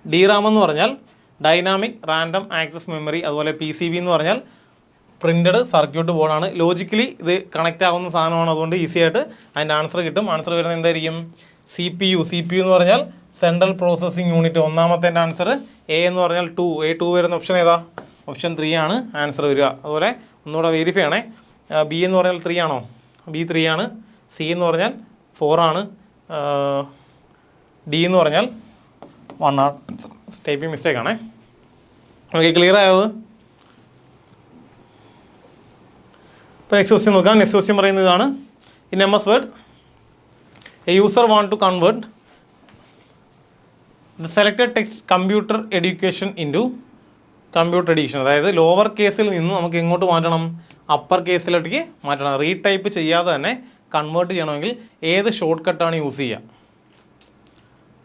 DRAM എന്ന് പറഞ്ഞാൽ ഡൈനാമിക് റാൻഡം ആക്സസ് മെമ്മറി. അതുപോലെ PCB എന്ന് പറഞ്ഞാൽ പ്രിൻറ്റഡ് സർക്യൂട്ട് ബോർഡാണ്. ലോജിക്കലി ഇത് കണക്റ്റ് ആവുന്ന സാധനമാണ്, അതുകൊണ്ട് ഈസി ആയിട്ട് അതിൻ്റെ ആൻസർ കിട്ടും. ആൻസർ വരുന്നത് എന്തായിരിക്കും? CPU എന്ന് പറഞ്ഞാൽ സെൻട്രൽ പ്രോസസ്സിംഗ് യൂണിറ്റ്. ഒന്നാമത്തെ ആൻസർ. A എന്ന് പറഞ്ഞാൽ 2. A2 വരുന്ന ഓപ്ഷൻ ഏതാ? ഓപ്ഷൻ 3 ആണ് ആൻസർ വരിക. അതുപോലെ ഒന്നുകൂടെ വെരിഫൈ ആണേ. B എന്ന് പറഞ്ഞാൽ 3 ആണോ? B 3 ആണ്. C എന്ന് പറഞ്ഞാൽ 4 ആണ്. D എന്ന് പറഞ്ഞാൽ 1 ആണ്. ടൈപ്പിംഗ് മിസ്റ്റേക്ക് ആണേ. ഓക്കെ, ക്ലിയർ ആയത്? ഇപ്പോൾ നെക്സ്റ്റ് ക്വസ്റ്റ്യൻ നോക്കാം. നെക്സ്റ്റ് ക്വസ്റ്റ്യൻ പറയുന്നത് ഇതാണ്. In MS word a user want to convert the selected text computer education into computer education, അതായത് ലോവർ കേസിൽ നിന്ന് നമുക്ക് എങ്ങോട്ട് മാറ്റണം, അപ്പർ കേസിലേക്ക് മാറ്റണം. റീടൈപ്പ് ചെയ്യാതെ തന്നെ കൺവേർട്ട് ചെയ്യണമെങ്കിൽ ഏത് ഷോർട്ട് കട്ടാണ് യൂസ് ചെയ്യുക,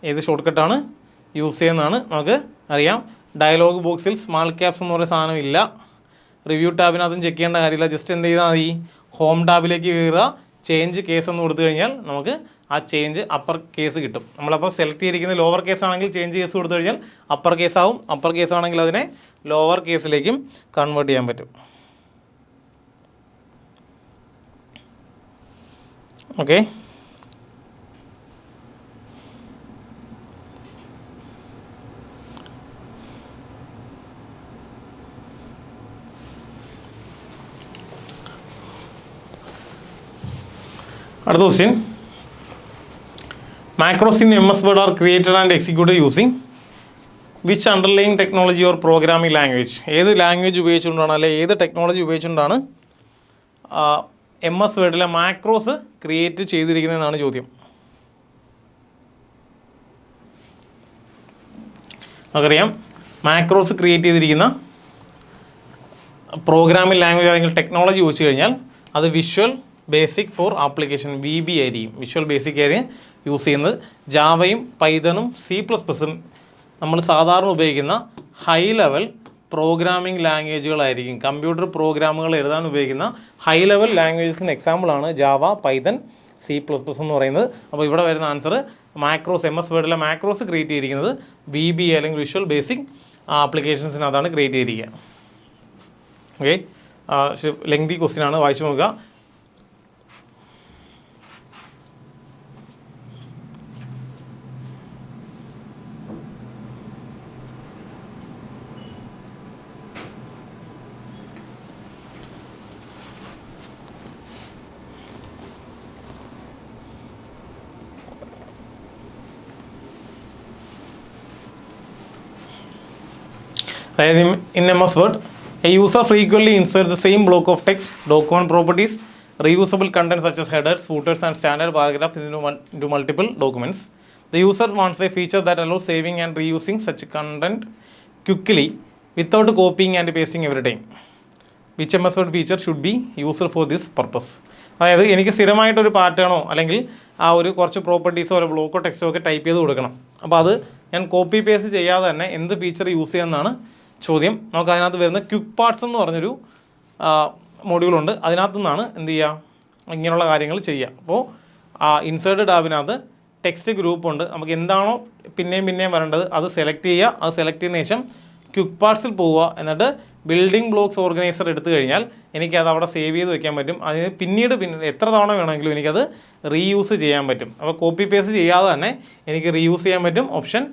ഏത് ഷോർട്ട് കട്ടാണ് യൂസ് ചെയ്യുന്നതാണ് നമുക്ക് അറിയാം. ഡയലോഗ് ബോക്സിൽ സ്മാൾ ക്യാപ്സ് എന്ന് പറയുന്ന സാധനം ഇല്ല. റിവ്യൂ ടാബിനകത്തും ചെക്ക് ചെയ്യേണ്ട കാര്യമില്ല. ജസ്റ്റ് എന്ത് ചെയ്താൽ മതി, ഹോം ടാബിലേക്ക് കയറുക, ചേഞ്ച് കേസ് എന്ന് കൊടുത്തു കഴിഞ്ഞാൽ നമുക്ക് ആ ചേഞ്ച് അപ്പർ കേസ് കിട്ടും. നമ്മളപ്പോൾ സെലക്ട് ചെയ്തിരിക്കുന്നത് ലോവർ കേസ് ആണെങ്കിൽ ചേഞ്ച് കേസ് കൊടുത്തു കഴിഞ്ഞാൽ അപ്പർ കേസ് ആവും, അപ്പർ കേസ് ആണെങ്കിൽ അതിനെ ലോവർ കേസിലേക്കും കൺവേർട്ട് ചെയ്യാൻ പറ്റും. ഓക്കെ, അടുത്ത question. Macros in MS Word are created and executed using which underlying technology or programming language? ഏത് ലാംഗ്വേജ് ഉപയോഗിച്ചുകൊണ്ടാണ്, അല്ലെങ്കിൽ ഏത് ടെക്നോളജി ഉപയോഗിച്ചുകൊണ്ടാണ് MS Wordലെ മാക്രോസ് ക്രിയേറ്റ് ചെയ്തിരിക്കുന്നതെന്നാണ് ചോദ്യം. നമുക്കറിയാം മാക്രോസ് ക്രിയേറ്റ് ചെയ്തിരിക്കുന്ന പ്രോഗ്രാമിംഗ് ലാംഗ്വേജ് അല്ലെങ്കിൽ ടെക്നോളജി ചോദിച്ചു കഴിഞ്ഞാൽ അത് visual basic for application VB ആയിരിക്കും. വിഷ്വൽ ബേസിക് ആയിരിക്കും യൂസ് ചെയ്യുന്നത്. ജാവയും പൈതണും C++ഉം നമ്മൾ സാധാരണ ഉപയോഗിക്കുന്ന ഹൈ ലെവൽ പ്രോഗ്രാമിംഗ് ലാംഗ്വേജുകളായിരിക്കും. കമ്പ്യൂട്ടർ പ്രോഗ്രാമുകൾ എഴുതാൻ ഉപയോഗിക്കുന്ന ഹൈ ലെവൽ ലാംഗ്വേജസിന് എക്സാമ്പിളാണ് ജാവ, പൈതൺ, C++ എന്ന് പറയുന്നത്. അപ്പോൾ ഇവിടെ വരുന്ന ആൻസർ മാക്രോസ്, MS Wordലെ മാക്രോസ് ക്രിയേറ്റ് ചെയ്തിരിക്കുന്നത് VB അല്ലെങ്കിൽ വിഷ്വൽ ബേസിക് ആപ്ലിക്കേഷൻസിനകത്താണ് ക്രിയേറ്റ് ചെയ്തിരിക്കുക. ഓക്കെ, ലെങ്തി ക്വസ്റ്റ്യൻ ആണ്, വായിച്ചു നോക്കുക. അതായത് in MS Word, a user frequently insert the same block of text, document properties, reusable content such as headers, footers and standard paragraphs into multiple documents. The user wants a feature that allows saving and reusing such content quickly without copying and pasting every time. Which MS Word feature should be used for this purpose? അതായത് എനിക്ക് സ്ഥിരമായിട്ടൊരു പാറ്റേണോ അല്ലെങ്കിൽ ആ ഒരു കുറച്ച് പ്രോപ്പർട്ടീസോ ഒരു ബ്ലോക്കോ ടെക്സ്റ്റോ ഒക്കെ type ചെയ്ത് കൊടുക്കണം. അപ്പോൾ അത് ഞാൻ കോപ്പി പേസ്റ്റ് ചെയ്യാതെ തന്നെ എന്ത് ഫീച്ചർ യൂസ് ചെയ്യാമെന്നാണ് ചോദ്യം. നമുക്ക് അതിനകത്ത് വരുന്ന ക്വിക്ക് പാർട്സ് എന്ന് പറഞ്ഞൊരു മോഡ്യൂളുണ്ട്. അതിനകത്തു നിന്നാണ് എന്ത് ചെയ്യുക, ഇങ്ങനെയുള്ള കാര്യങ്ങൾ ചെയ്യുക. അപ്പോൾ ആ ഇൻസേർട്ട് ടാബിനകത്ത് ടെക്സ്റ്റ് ഗ്രൂപ്പ് ഉണ്ട്. നമുക്ക് എന്താണോ പിന്നെയും വരേണ്ടത് അത് സെലക്ട് ചെയ്യുക. അത് സെലക്ട് ചെയ്തതിന് ശേഷം ക്വിക്ക് പാർട്സിൽ പോവുക. എന്നിട്ട് ബിൽഡിംഗ് ബ്ലോക്സ് ഓർഗനൈസർ എടുത്തു കഴിഞ്ഞാൽ എനിക്കത് അവിടെ സേവ് ചെയ്ത് വെക്കാൻ പറ്റും. അതിന് പിന്നീട് എത്ര തവണ വേണമെങ്കിലും എനിക്കത് റീയൂസ് ചെയ്യാൻ പറ്റും. അപ്പോൾ കോപ്പി പേസ്റ്റ് ചെയ്യാതെ തന്നെ എനിക്ക് റീയൂസ് ചെയ്യാൻ പറ്റും. ഓപ്ഷൻ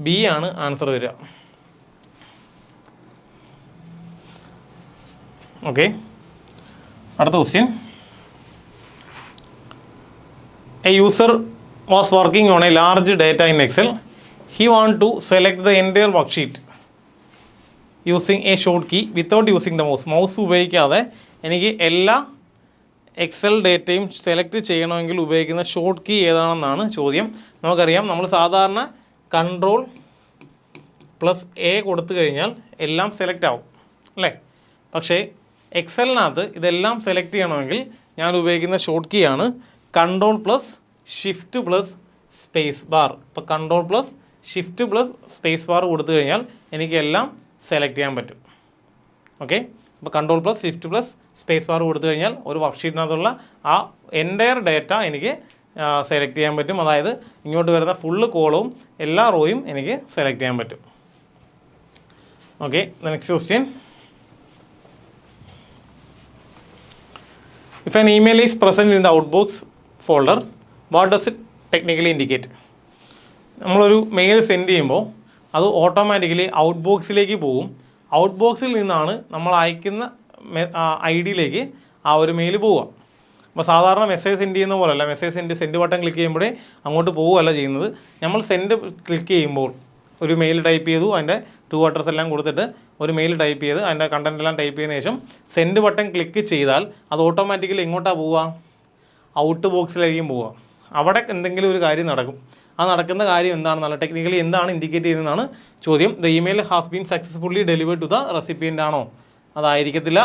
B ആണ് ആൻസർ വരിക. ഓക്കെ, അടുത്ത question. A user was working on a large data in Excel. He want to select the entire worksheet using a short key without using the mouse ഉപയോഗിക്കാതെ എനിക്ക് എല്ലാ Excel ഡേറ്റയും select ചെയ്യണമെങ്കിൽ ഉപയോഗിക്കുന്ന short key ഏതാണെന്നാണ് ചോദ്യം. നമുക്കറിയാം നമ്മൾ സാധാരണ Ctrl+A കൊടുത്തു കഴിഞ്ഞാൽ എല്ലാം സെലക്ട് ആവും അല്ലേ. പക്ഷേ എക്സലിനകത്ത് ഇതെല്ലാം സെലക്ട് ചെയ്യണമെങ്കിൽ ഞാൻ ഉപയോഗിക്കുന്ന ഷോർട്ട് കീ ആണ് Ctrl+Shift+Space+. ഇപ്പോൾ Ctrl+Shift+Space+ കൊടുത്തു കഴിഞ്ഞാൽ എനിക്ക് എല്ലാം സെലക്ട് ചെയ്യാൻ പറ്റും. ഓക്കെ, അപ്പോൾ Ctrl+Shift+Space+ കൊടുത്തു കഴിഞ്ഞാൽ ഒരു വർക്ക്ഷീറ്റിനകത്തുള്ള ആ എൻ്റയർ ഡേറ്റ എനിക്ക് സെലക്ട് ചെയ്യാൻ പറ്റും. അതായത് ഇങ്ങോട്ട് വരുന്ന ഫുള്ള് കോളവും എല്ലാ റോയും എനിക്ക് സെലക്ട് ചെയ്യാൻ പറ്റും. Okay, next question. If an email is present in the outbox folder, what does it technically indicate? നമ്മളൊരു മെയിൽ സെൻഡ് ചെയ്യുമ്പോൾ അത് ഓട്ടോമാറ്റിക്കലി ഔട്ട് ബോക്സിലേക്ക് പോകും. ഔട്ട് ബോക്സിൽ നിന്നാണ് നമ്മൾ അയക്കുന്ന ID-യിലേക്ക് ആ ഒരു മെയിൽ പോവുക. അപ്പോൾ സാധാരണ മെസ്സേജ് സെൻഡ് ചെയ്യുന്ന പോലെയല്ല. മെസ്സേജ് സെൻഡ് ബട്ടൺ ക്ലിക്ക് ചെയ്യുമ്പോഴേ അങ്ങോട്ട് പോവുകയല്ല ചെയ്യുന്നത്. നമ്മൾ സെൻഡ് ക്ലിക്ക് ചെയ്യുമ്പോൾ ഒരു മെയിൽ ടൈപ്പ് ചെയ്തു, അതിൻ്റെ ടു അഡ്രസ് എല്ലാം കൊടുത്തിട്ട് ഒരു മെയിൽ ടൈപ്പ് ചെയ്ത് അതിൻ്റെ കണ്ടൻറ്റ് എല്ലാം ടൈപ്പ് ചെയ്തതിന് ശേഷം സെൻഡ് ബട്ടൺ ക്ലിക്ക് ചെയ്താൽ അത് ഓട്ടോമാറ്റിക്കലി എങ്ങോട്ടാണ് പോവുക, ഔട്ട് ബോക്സിലായിരിക്കും പോവുക. അവിടെ എന്തെങ്കിലും ഒരു കാര്യം നടക്കും. ആ നടക്കുന്ന കാര്യം എന്താണെന്നല്ല, ടെക്നിക്കലി എന്താണ് ഇൻഡിക്കേറ്റ് ചെയ്യുന്നതെന്നാണ് ചോദ്യം. The email has been successfully delivered to the recipient ആണോ? അതായിരിക്കത്തില്ല.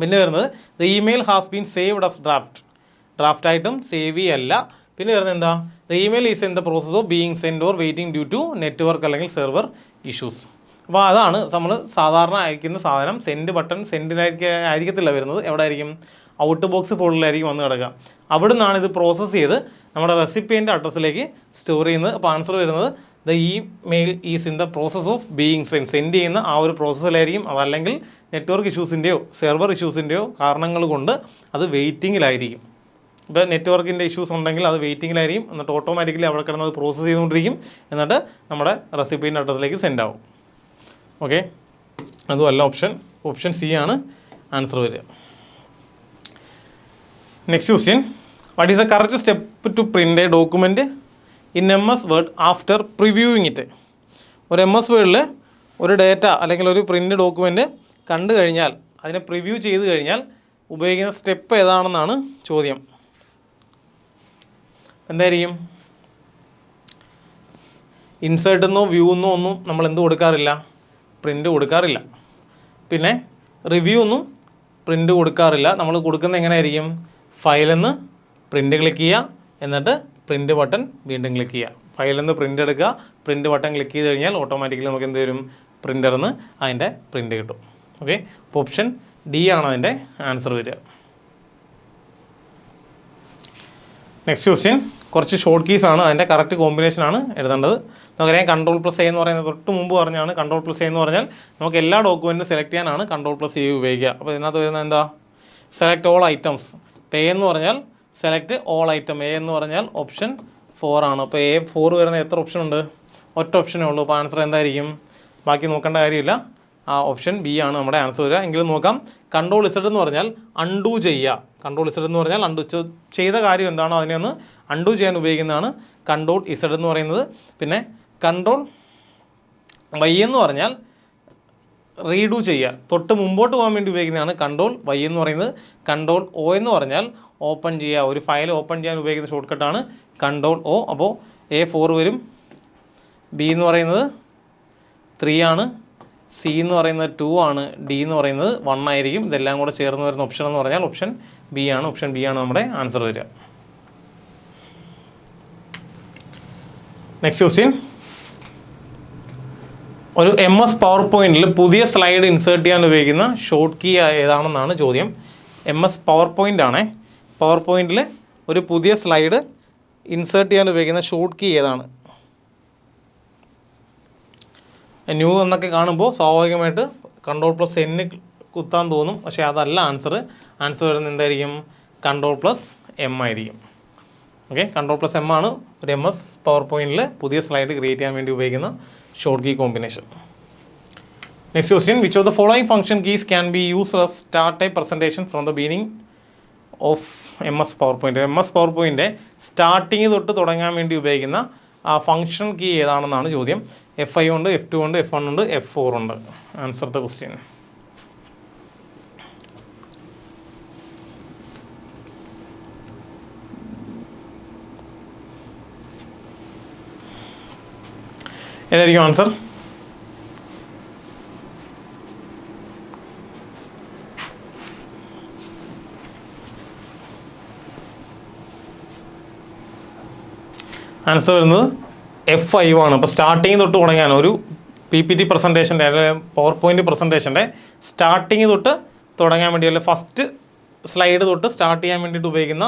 പിന്നെ വരുന്നത് the email has been saved as ഡ്രാഫ്റ്റായിട്ടും സേവ് ചെയ്യല്ല. പിന്നെ വരുന്നത് എന്താ? The email is in the process of being send or waiting due to network അല്ലെങ്കിൽ സെർവർ ഇഷ്യൂസ്. അപ്പോൾ അതാണ് നമ്മൾ സാധാരണ അയക്കുന്ന സാധനം. സെൻഡ് ബട്ടൺ ആയിരിക്കത്തില്ല വരുന്നത്. എവിടെ ആയിരിക്കും? ഔട്ട് ബോക്സ് ഫോൾഡറിലായിരിക്കും വന്ന് കിടക്കുക. അവിടെ നിന്നാണ് ഇത് പ്രോസസ്സ് ചെയ്ത് നമ്മുടെ റെസിപ്പിയൻ്റെ അഡ്രസ്സിലേക്ക് സ്റ്റോർ ചെയ്യുന്നത്. അപ്പോൾ ആൻസർ വരുന്നത് the email is in the process of being send ചെയ്യുന്ന ആ ഒരു പ്രോസസ്സിലായിരിക്കും. അതല്ലെങ്കിൽ നെറ്റ്വർക്ക് ഇഷ്യൂസിൻ്റെയോ സെർവർ ഇഷ്യൂസിൻ്റെയോ കാരണങ്ങൾ കൊണ്ട് അത് വെയിറ്റിങ്ങിലായിരിക്കും. ഇപ്പോൾ നെറ്റ്വർക്കിൻ്റെ ഇഷ്യൂസ് ഉണ്ടെങ്കിൽ അത് വെയിറ്റിങ്ങിലായിരിക്കും. എന്നിട്ട് ഓട്ടോമാറ്റിക്കലി അവിടെ കിടന്നത് പ്രോസസ്സ് ചെയ്തുകൊണ്ടിരിക്കും. എന്നിട്ട് നമ്മുടെ റെസിപ്പിൻ്റെ അഡ്രസ്സിലേക്ക് സെൻഡ് ആവും. ഓക്കെ, അതുമല്ല ഓപ്ഷൻ സി ആണ് ആൻസർ വരിക. Next question, what is the correct step to print a document in MS word after previewing it? ഒരു MS വേർഡിൽ ഒരു ഡേറ്റ അല്ലെങ്കിൽ ഒരു പ്രിൻ്റ് ഡോക്യുമെൻറ്റ് കണ്ടു കഴിഞ്ഞാൽ, അതിനെ പ്രിവ്യൂ ചെയ്ത് കഴിഞ്ഞാൽ ഉപയോഗിക്കുന്ന സ്റ്റെപ്പ് ഏതാണെന്നാണ് ചോദ്യം. എന്തായിരിക്കും? ഇൻസേർട്ടെന്നോ വ്യൂ എന്നോ ഒന്നും നമ്മൾ എന്ത് കൊടുക്കാറില്ല? പ്രിൻ്റ് കൊടുക്കാറില്ല. പിന്നെ റിവ്യൂ ഒന്നും പ്രിൻ്റ് കൊടുക്കാറില്ല. നമ്മൾ കൊടുക്കുന്നത് എങ്ങനെയായിരിക്കും? ഫയലെന്ന് പ്രിൻ്റ് ക്ലിക്ക് ചെയ്യുക, എന്നിട്ട് പ്രിൻ്റ് ബട്ടൺ വീണ്ടും ക്ലിക്ക് ചെയ്യുക. ഫയലെന്ന് പ്രിൻ്റ് എടുക്കുക, പ്രിൻ്റ് ബട്ടൺ ക്ലിക്ക് ചെയ്ത് കഴിഞ്ഞാൽ ഓട്ടോമാറ്റിക്കലി നമുക്ക് എന്ത് വരും? പ്രിൻ്ററിന്ന് അതിൻ്റെ പ്രിൻ്റ് കിട്ടും. ഓക്കെ, അപ്പോൾ ഓപ്ഷൻ ഡി ആണ് അതിൻ്റെ ആൻസർ വരിക. നെക്സ്റ്റ് ക്വസ്റ്റ്യൻ കുറച്ച് ഷോർട്ട് കീസ് ആണ്. അതിൻ്റെ കറക്റ്റ് കോമ്പിനേഷനാണ് എഴുതേണ്ടത്. നമുക്കറിയാം Ctrl+A എന്ന് പറയുന്നത് തൊട്ട് മുമ്പ് പറഞ്ഞാണ്. Ctrl+A എന്ന് പറഞ്ഞാൽ നമുക്ക് എല്ലാ ഡോക്യുമെൻറ്റും സെലക്ട് ചെയ്യാനാണ് Ctrl+A ഉപയോഗിക്കുക. അപ്പോൾ ഇതിനകത്ത് വരുന്നത് എന്താ? Select all items. അപ്പോൾ A എന്ന് പറഞ്ഞാൽ സെലക്ട് ഓൾ ഐറ്റം. A എന്ന് പറഞ്ഞാൽ ഓപ്ഷൻ 4 ആണ്. അപ്പോൾ A4 വരുന്ന എത്ര ഓപ്ഷൻ ഉണ്ട്? ഒറ്റ ഓപ്ഷനേ ഉള്ളൂ. അപ്പോൾ ആൻസർ എന്തായിരിക്കും? ബാക്കി നോക്കേണ്ട കാര്യമില്ല. ആ ഓപ്ഷൻ ബി ആണ് നമ്മുടെ ആൻസർ വരിക. എങ്കിലും നോക്കാം. Ctrl+Z എന്ന് പറഞ്ഞാൽ അൺഡു ചെയ്യുക. Ctrl+Z എന്ന് പറഞ്ഞാൽ അൺഡു ചെയ്ത കാര്യം എന്താണോ അതിനെ ഒന്ന് അൺഡു ചെയ്യാൻ ഉപയോഗിക്കുന്നതാണ് Ctrl+Z എന്ന് പറയുന്നത്. പിന്നെ Ctrl+Y എന്ന് പറഞ്ഞാൽ റീഡു ചെയ്യുക, തൊട്ട് മുമ്പോട്ട് പോകാൻ വേണ്ടി ഉപയോഗിക്കുന്നതാണ് Ctrl+Y എന്ന് പറയുന്നത്. Ctrl+O എന്ന് പറഞ്ഞാൽ ഓപ്പൺ ചെയ്യുക, ഒരു ഫയൽ ഓപ്പൺ ചെയ്യാൻ ഉപയോഗിക്കുന്ന ഷോർട്ട് കട്ടാണ് Ctrl+O. അപ്പോൾ A4 വരും, B എന്ന് പറയുന്നത് 3 ആണ്, C എന്ന് പറയുന്നത് 2 ആണ്, D എന്ന് പറയുന്നത് 1 ആയിരിക്കും. ഇതെല്ലാം കൂടെ ചേർന്ന് വരുന്ന ഓപ്ഷൻ എന്ന് പറഞ്ഞാൽ ഓപ്ഷൻ ബി ആണ്. ഓപ്ഷൻ ബി ആണ് നമ്മുടെ ആൻസർ വരിക. നെക്സ്റ്റ് ക്വസ്റ്റ്യൻ, ഒരു MS പവർ പോയിൻറ്റിൽ പുതിയ സ്ലൈഡ് ഇൻസേർട്ട് ചെയ്യാൻ ഉപയോഗിക്കുന്ന ഷോർട്ട് കീ ഏതാണെന്നാണ് ചോദ്യം. MS പവർ പോയിൻ്റ് ആണേ. പവർ പോയിൻറ്റിൽ ഒരു പുതിയ സ്ലൈഡ് ഇൻസേർട്ട് ചെയ്യാൻ ഉപയോഗിക്കുന്ന ഷോർട്ട് കീ ഏതാണ്? ന്യൂ എന്നൊക്കെ കാണുമ്പോൾ സ്വാഭാവികമായിട്ട് Ctrl+N കുത്താൻ തോന്നും. പക്ഷേ അതല്ല ആൻസർ. ആൻസർ വരുന്നത് എന്തായിരിക്കും? Ctrl+M ആയിരിക്കും. ഓക്കെ, Ctrl+M ആണ് ഒരു MS പവർ പോയിൻറ്റിൽ പുതിയ സ്ലൈഡ് ക്രിയേറ്റ് ചെയ്യാൻ വേണ്ടി ഉപയോഗിക്കുന്ന short key combination. Next question, which of the following function keys can be used as start a presentation from the beginning of MS PowerPoint? MS പവർ പോയിൻ്റെ starting തൊട്ട് തുടങ്ങാൻ വേണ്ടി ഉപയോഗിക്കുന്ന ആ ഫംഗ്ഷൻ കീ ഏതാണെന്നാണ് ചോദ്യം. F5 ഉണ്ട്, F2 ഉണ്ട്, F1 ഉണ്ട്, F4 ഉണ്ട്. Answer the question. ഏതായിരിക്കും ആൻസർ? ആൻസർ വരുന്നത് F5 ആണ്. അപ്പോൾ സ്റ്റാർട്ടിങ് തൊട്ട് തുടങ്ങാൻ ഒരു PPT പ്രസൻറ്റേഷൻ്റെ അല്ലെങ്കിൽ പവർ പോയിൻ്റ് പ്രസൻറ്റേഷൻ്റെ സ്റ്റാർട്ടിങ് തൊട്ട് തുടങ്ങാൻ വേണ്ടി അല്ലെങ്കിൽ ഫസ്റ്റ് സ്ലൈഡ് തൊട്ട് സ്റ്റാർട്ട് ചെയ്യാൻ വേണ്ടിയിട്ട് ഉപയോഗിക്കുന്ന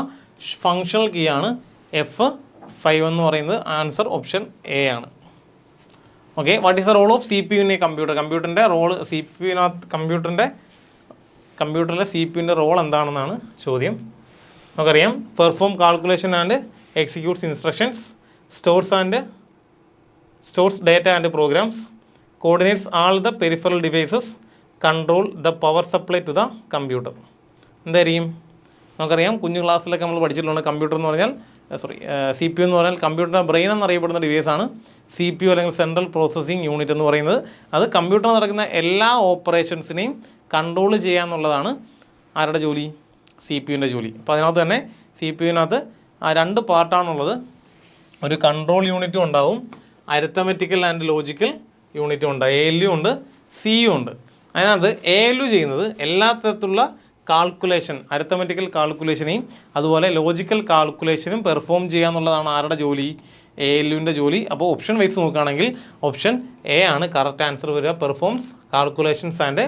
ഫങ്ഷണൽ കീ ആണ് F5 എന്ന് പറയുന്നത്. ആൻസർ ഓപ്ഷൻ എ ആണ്. Okay, what is the role of CPU in a computer? കമ്പ്യൂട്ടറിൻ്റെ റോൾ കമ്പ്യൂട്ടറിലെ CPU റോൾ എന്താണെന്നാണ് ചോദ്യം. നമുക്കറിയാം, perform calculation and executes instructions, stores data and programs, coordinates all the peripheral devices, control the power supply to the computer. എന്തായിരിക്കും? നമുക്കറിയാം, കുഞ്ഞു ക്ലാസ്സിലൊക്കെ നമ്മൾ പഠിച്ചിട്ടുണ്ട്. കമ്പ്യൂട്ടർ എന്ന് പറഞ്ഞാൽ CPU എന്ന് പറഞ്ഞാൽ കമ്പ്യൂട്ടറിൻ്റെ ബ്രെയിൻ എന്നറിയപ്പെടുന്ന ഡിവൈസാണ് CPU അല്ലെങ്കിൽ സെൻട്രൽ പ്രോസസ്സിംഗ് യൂണിറ്റ് എന്ന് പറയുന്നത്. അത് കമ്പ്യൂട്ടറിൽ നടക്കുന്ന എല്ലാ ഓപ്പറേഷൻസിനെയും കൺട്രോൾ ചെയ്യുക എന്നുള്ളതാണ് ആരുടെ ജോലി? CPU ജോലി. അപ്പോൾ അതിനകത്ത് തന്നെ CPU രണ്ട് പാർട്ടാണുള്ളത്. ഒരു കൺട്രോൾ യൂണിറ്റും ഉണ്ടാവും, അരിത്തമെറ്റിക്കൽ ആൻഡ് ലോജിക്കൽ യൂണിറ്റും ഉണ്ട്, ALU ഉണ്ട്, CU ഉണ്ട്. അതിനകത്ത് ALU ചെയ്യുന്നത് എല്ലാ തരത്തിലുള്ള കാൽക്കുലേഷൻ, അരിത്തമെറ്റിക്കൽ കാൽക്കുലേഷനെയും അതുപോലെ ലോജിക്കൽ കാൽക്കുലേഷനും പെർഫോം ചെയ്യുക എന്നുള്ളതാണ് ആരുടെ ജോലി? ALUവിൻ്റെ ജോലി. അപ്പോൾ ഓപ്ഷൻ വൈസ് നോക്കുകയാണെങ്കിൽ ഓപ്ഷൻ A ആണ് കറക്റ്റ് ആൻസർ വരിക. Performs calculations and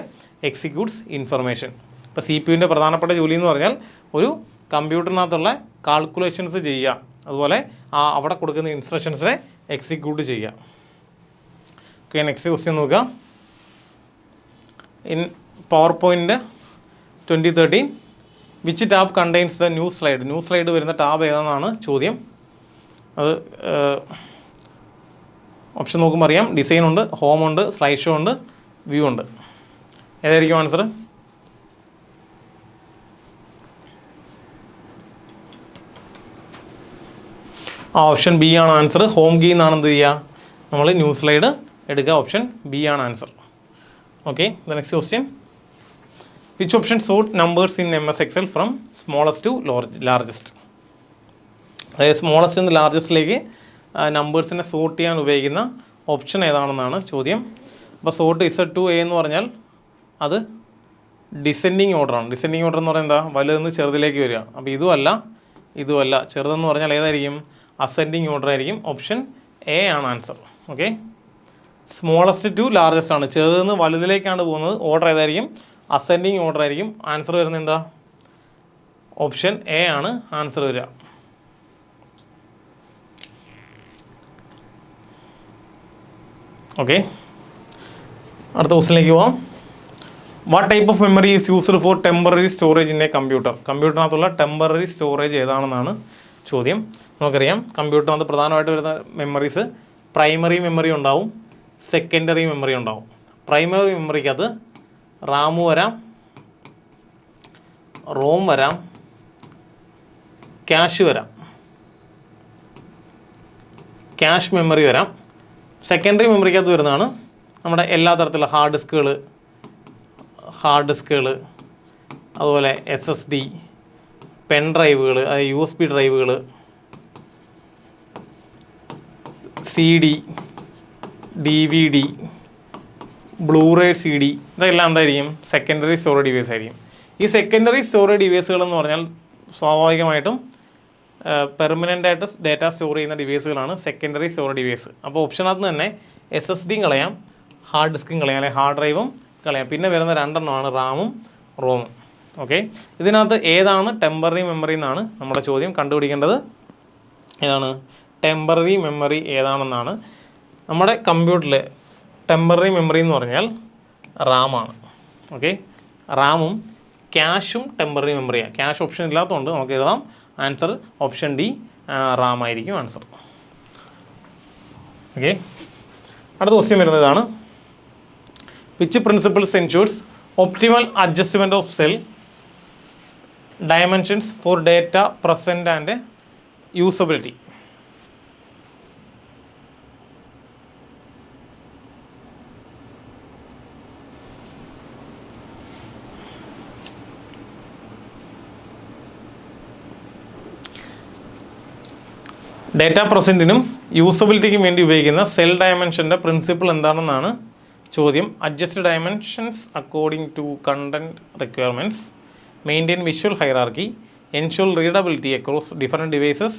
executes information. ഇപ്പോൾ CPUവിൻ്റെ പ്രധാനപ്പെട്ട ജോലി എന്ന് പറഞ്ഞാൽ ഒരു കമ്പ്യൂട്ടറിനകത്തുള്ള കാൽക്കുലേഷൻസ് ചെയ്യുക, അതുപോലെ അവിടെ കൊടുക്കുന്ന ഇൻസ്ട്രക്ഷൻസിനെ എക്സിക്യൂട്ട് ചെയ്യുക. ഓക്കെ, നെക്സ്റ്റ് ക്വസ്റ്റ്യൻ നോക്കുക. In PowerPoint 2013 which tab contains the news slide? News slide വരുന്ന ടാബ് ഏതാണെന്നാണ് ചോദ്യം. അത് ഓപ്ഷൻ നോക്കുമ്പോൾ അറിയാം. ഡിസൈൻ ഉണ്ട്, ഹോം ഉണ്ട്, സ്ലൈഡ് ഷോ ഉണ്ട്, വ്യൂ ഉണ്ട്. ഏതായിരിക്കും ആൻസർ? ഓപ്ഷൻ B ആണ് ആൻസർ. ഹോം കീ എന്നാണ് എന്ത് ചെയ്യുക, നമ്മൾ ന്യൂസ് സ്ലൈഡ് എടുക്കുക. ഓപ്ഷൻ B ആണ് answer. Okay, the next question. Which option sort numbers in MS Excel from smallest to largest? അതായത് സ്മോളസ്റ്റ് നിന്ന് ലാർജസ്റ്റിലേക്ക് നമ്പേഴ്സിനെ സോർട്ട് ചെയ്യാൻ ഉപയോഗിക്കുന്ന ഓപ്ഷൻ ഏതാണെന്നാണ് ചോദ്യം. അപ്പോൾ സോർട്ട് Z2A എന്ന് പറഞ്ഞാൽ അത് ഡിസെൻഡിങ് ഓർഡറാണ്. ഡിസെൻഡിങ് ഓർഡർ എന്ന് പറഞ്ഞാൽ എന്താ? വലുതെന്ന് ചെറുതിലേക്ക് വരിക. അപ്പോൾ ഇതുമല്ല. ചെറുതെന്ന് പറഞ്ഞാൽ ഏതായിരിക്കും? അസെൻഡിങ് ഓർഡർ ആയിരിക്കും. ഓപ്ഷൻ A ആണ് answer. Okay, smallest to largest ആണ്, ചെറുതെന്ന് വലുതിലേക്കാണ് പോകുന്നത്. ഓർഡർ ഏതായിരിക്കും? അസെൻഡിങ് ഓർഡർ ആയിരിക്കും. ആൻസർ വരുന്നത് എന്താ? ഓപ്ഷൻ A ആണ് ആൻസർ വരിക. ഓക്കെ, അടുത്ത ക്വസ്റ്റിനിലേക്ക് പോവാം. What type of memory is used for temporary storage in a computer? കമ്പ്യൂട്ടറിനകത്തുള്ള ടെമ്പററി സ്റ്റോറേജ് ഏതാണെന്നാണ് ചോദ്യം. നമുക്കറിയാം കമ്പ്യൂട്ടറിനകത്ത് പ്രധാനമായിട്ട് വരുന്ന മെമ്മറീസ് പ്രൈമറി മെമ്മറി ഉണ്ടാവും, സെക്കൻഡറി മെമ്മറി ഉണ്ടാവും. പ്രൈമറി മെമ്മറിക്കകത്ത് റാം വരാം, റോം വരാം, ക്യാഷ് വരാം, ക്യാഷ് മെമ്മറി വരാം. സെക്കൻഡറി മെമ്മറിക്കകത്ത് വരുന്നതാണ് നമ്മുടെ എല്ലാ തരത്തിലുള്ള ഹാർഡ് ഡിസ്കുകൾ, അതുപോലെ SSD, പെൻ ഡ്രൈവുകൾ, USB ഡ്രൈവുകൾ, CD, DVD, ബ്ലൂറേ CD, ഇതെല്ലാം എന്തായിരിക്കും? സെക്കൻഡറി സ്റ്റോറേജ് ഡിവൈസ് ആയിരിക്കും. ഈ സെക്കൻഡറി സ്റ്റോറേജ് ഡിവൈസുകളെന്ന് പറഞ്ഞാൽ സ്വാഭാവികമായിട്ടും പെർമനൻ്റ് ആയിട്ട് ഡേറ്റ സ്റ്റോർ ചെയ്യുന്ന ഡിവൈസുകളാണ് സെക്കൻഡറി സ്റ്റോറേജ് ഡിവൈസ്. അപ്പോൾ ഓപ്ഷനകത്ത് തന്നെ SSD കളയാം, ഹാർഡ് ഡിസ്കും കളയാം, അല്ലെങ്കിൽ ഹാർഡ് ഡ്രൈവും കളയാം. പിന്നെ വരുന്ന രണ്ടെണ്ണമാണ് റാമും റോമും. ഓക്കെ, ഇതിനകത്ത് ഏതാണ് ടെമ്പററി മെമ്മറി എന്നാണ് നമ്മുടെ ചോദ്യം. കണ്ടുപിടിക്കേണ്ടത് ഏതാണ് ടെമ്പററി മെമ്മറി ഏതാണെന്നാണ്. നമ്മുടെ കമ്പ്യൂട്ടറിൽ ടെമ്പററി മെമ്മറി എന്ന് പറഞ്ഞാൽ റാമാണ്. ഓക്കെ, റാമും ക്യാഷും ടെമ്പററി മെമ്മറിയാണ്. ക്യാഷ് ഓപ്ഷൻ ഇല്ലാത്തതുകൊണ്ട് നമുക്ക് എഴുതാം ആൻസർ ഓപ്ഷൻ D, റാം ആയിരിക്കും ആൻസർ. ഓക്കെ, അടുത്ത ക്വസ്റ്റ്യൻ വരുന്നതാണ്. Which principles ensures optimal adjustment of cell dimensions for data present and usability? Data പ്രസൻറ്റിനും യൂസബിലിറ്റിക്കും വേണ്ടി ഉപയോഗിക്കുന്ന സെൽ ഡയമെൻഷൻ്റെ പ്രിൻസിപ്പിൾ എന്താണെന്നാണ് ചോദ്യം. Adjust dimensions according to content requirements, maintain visual hierarchy, ensure readability across different devices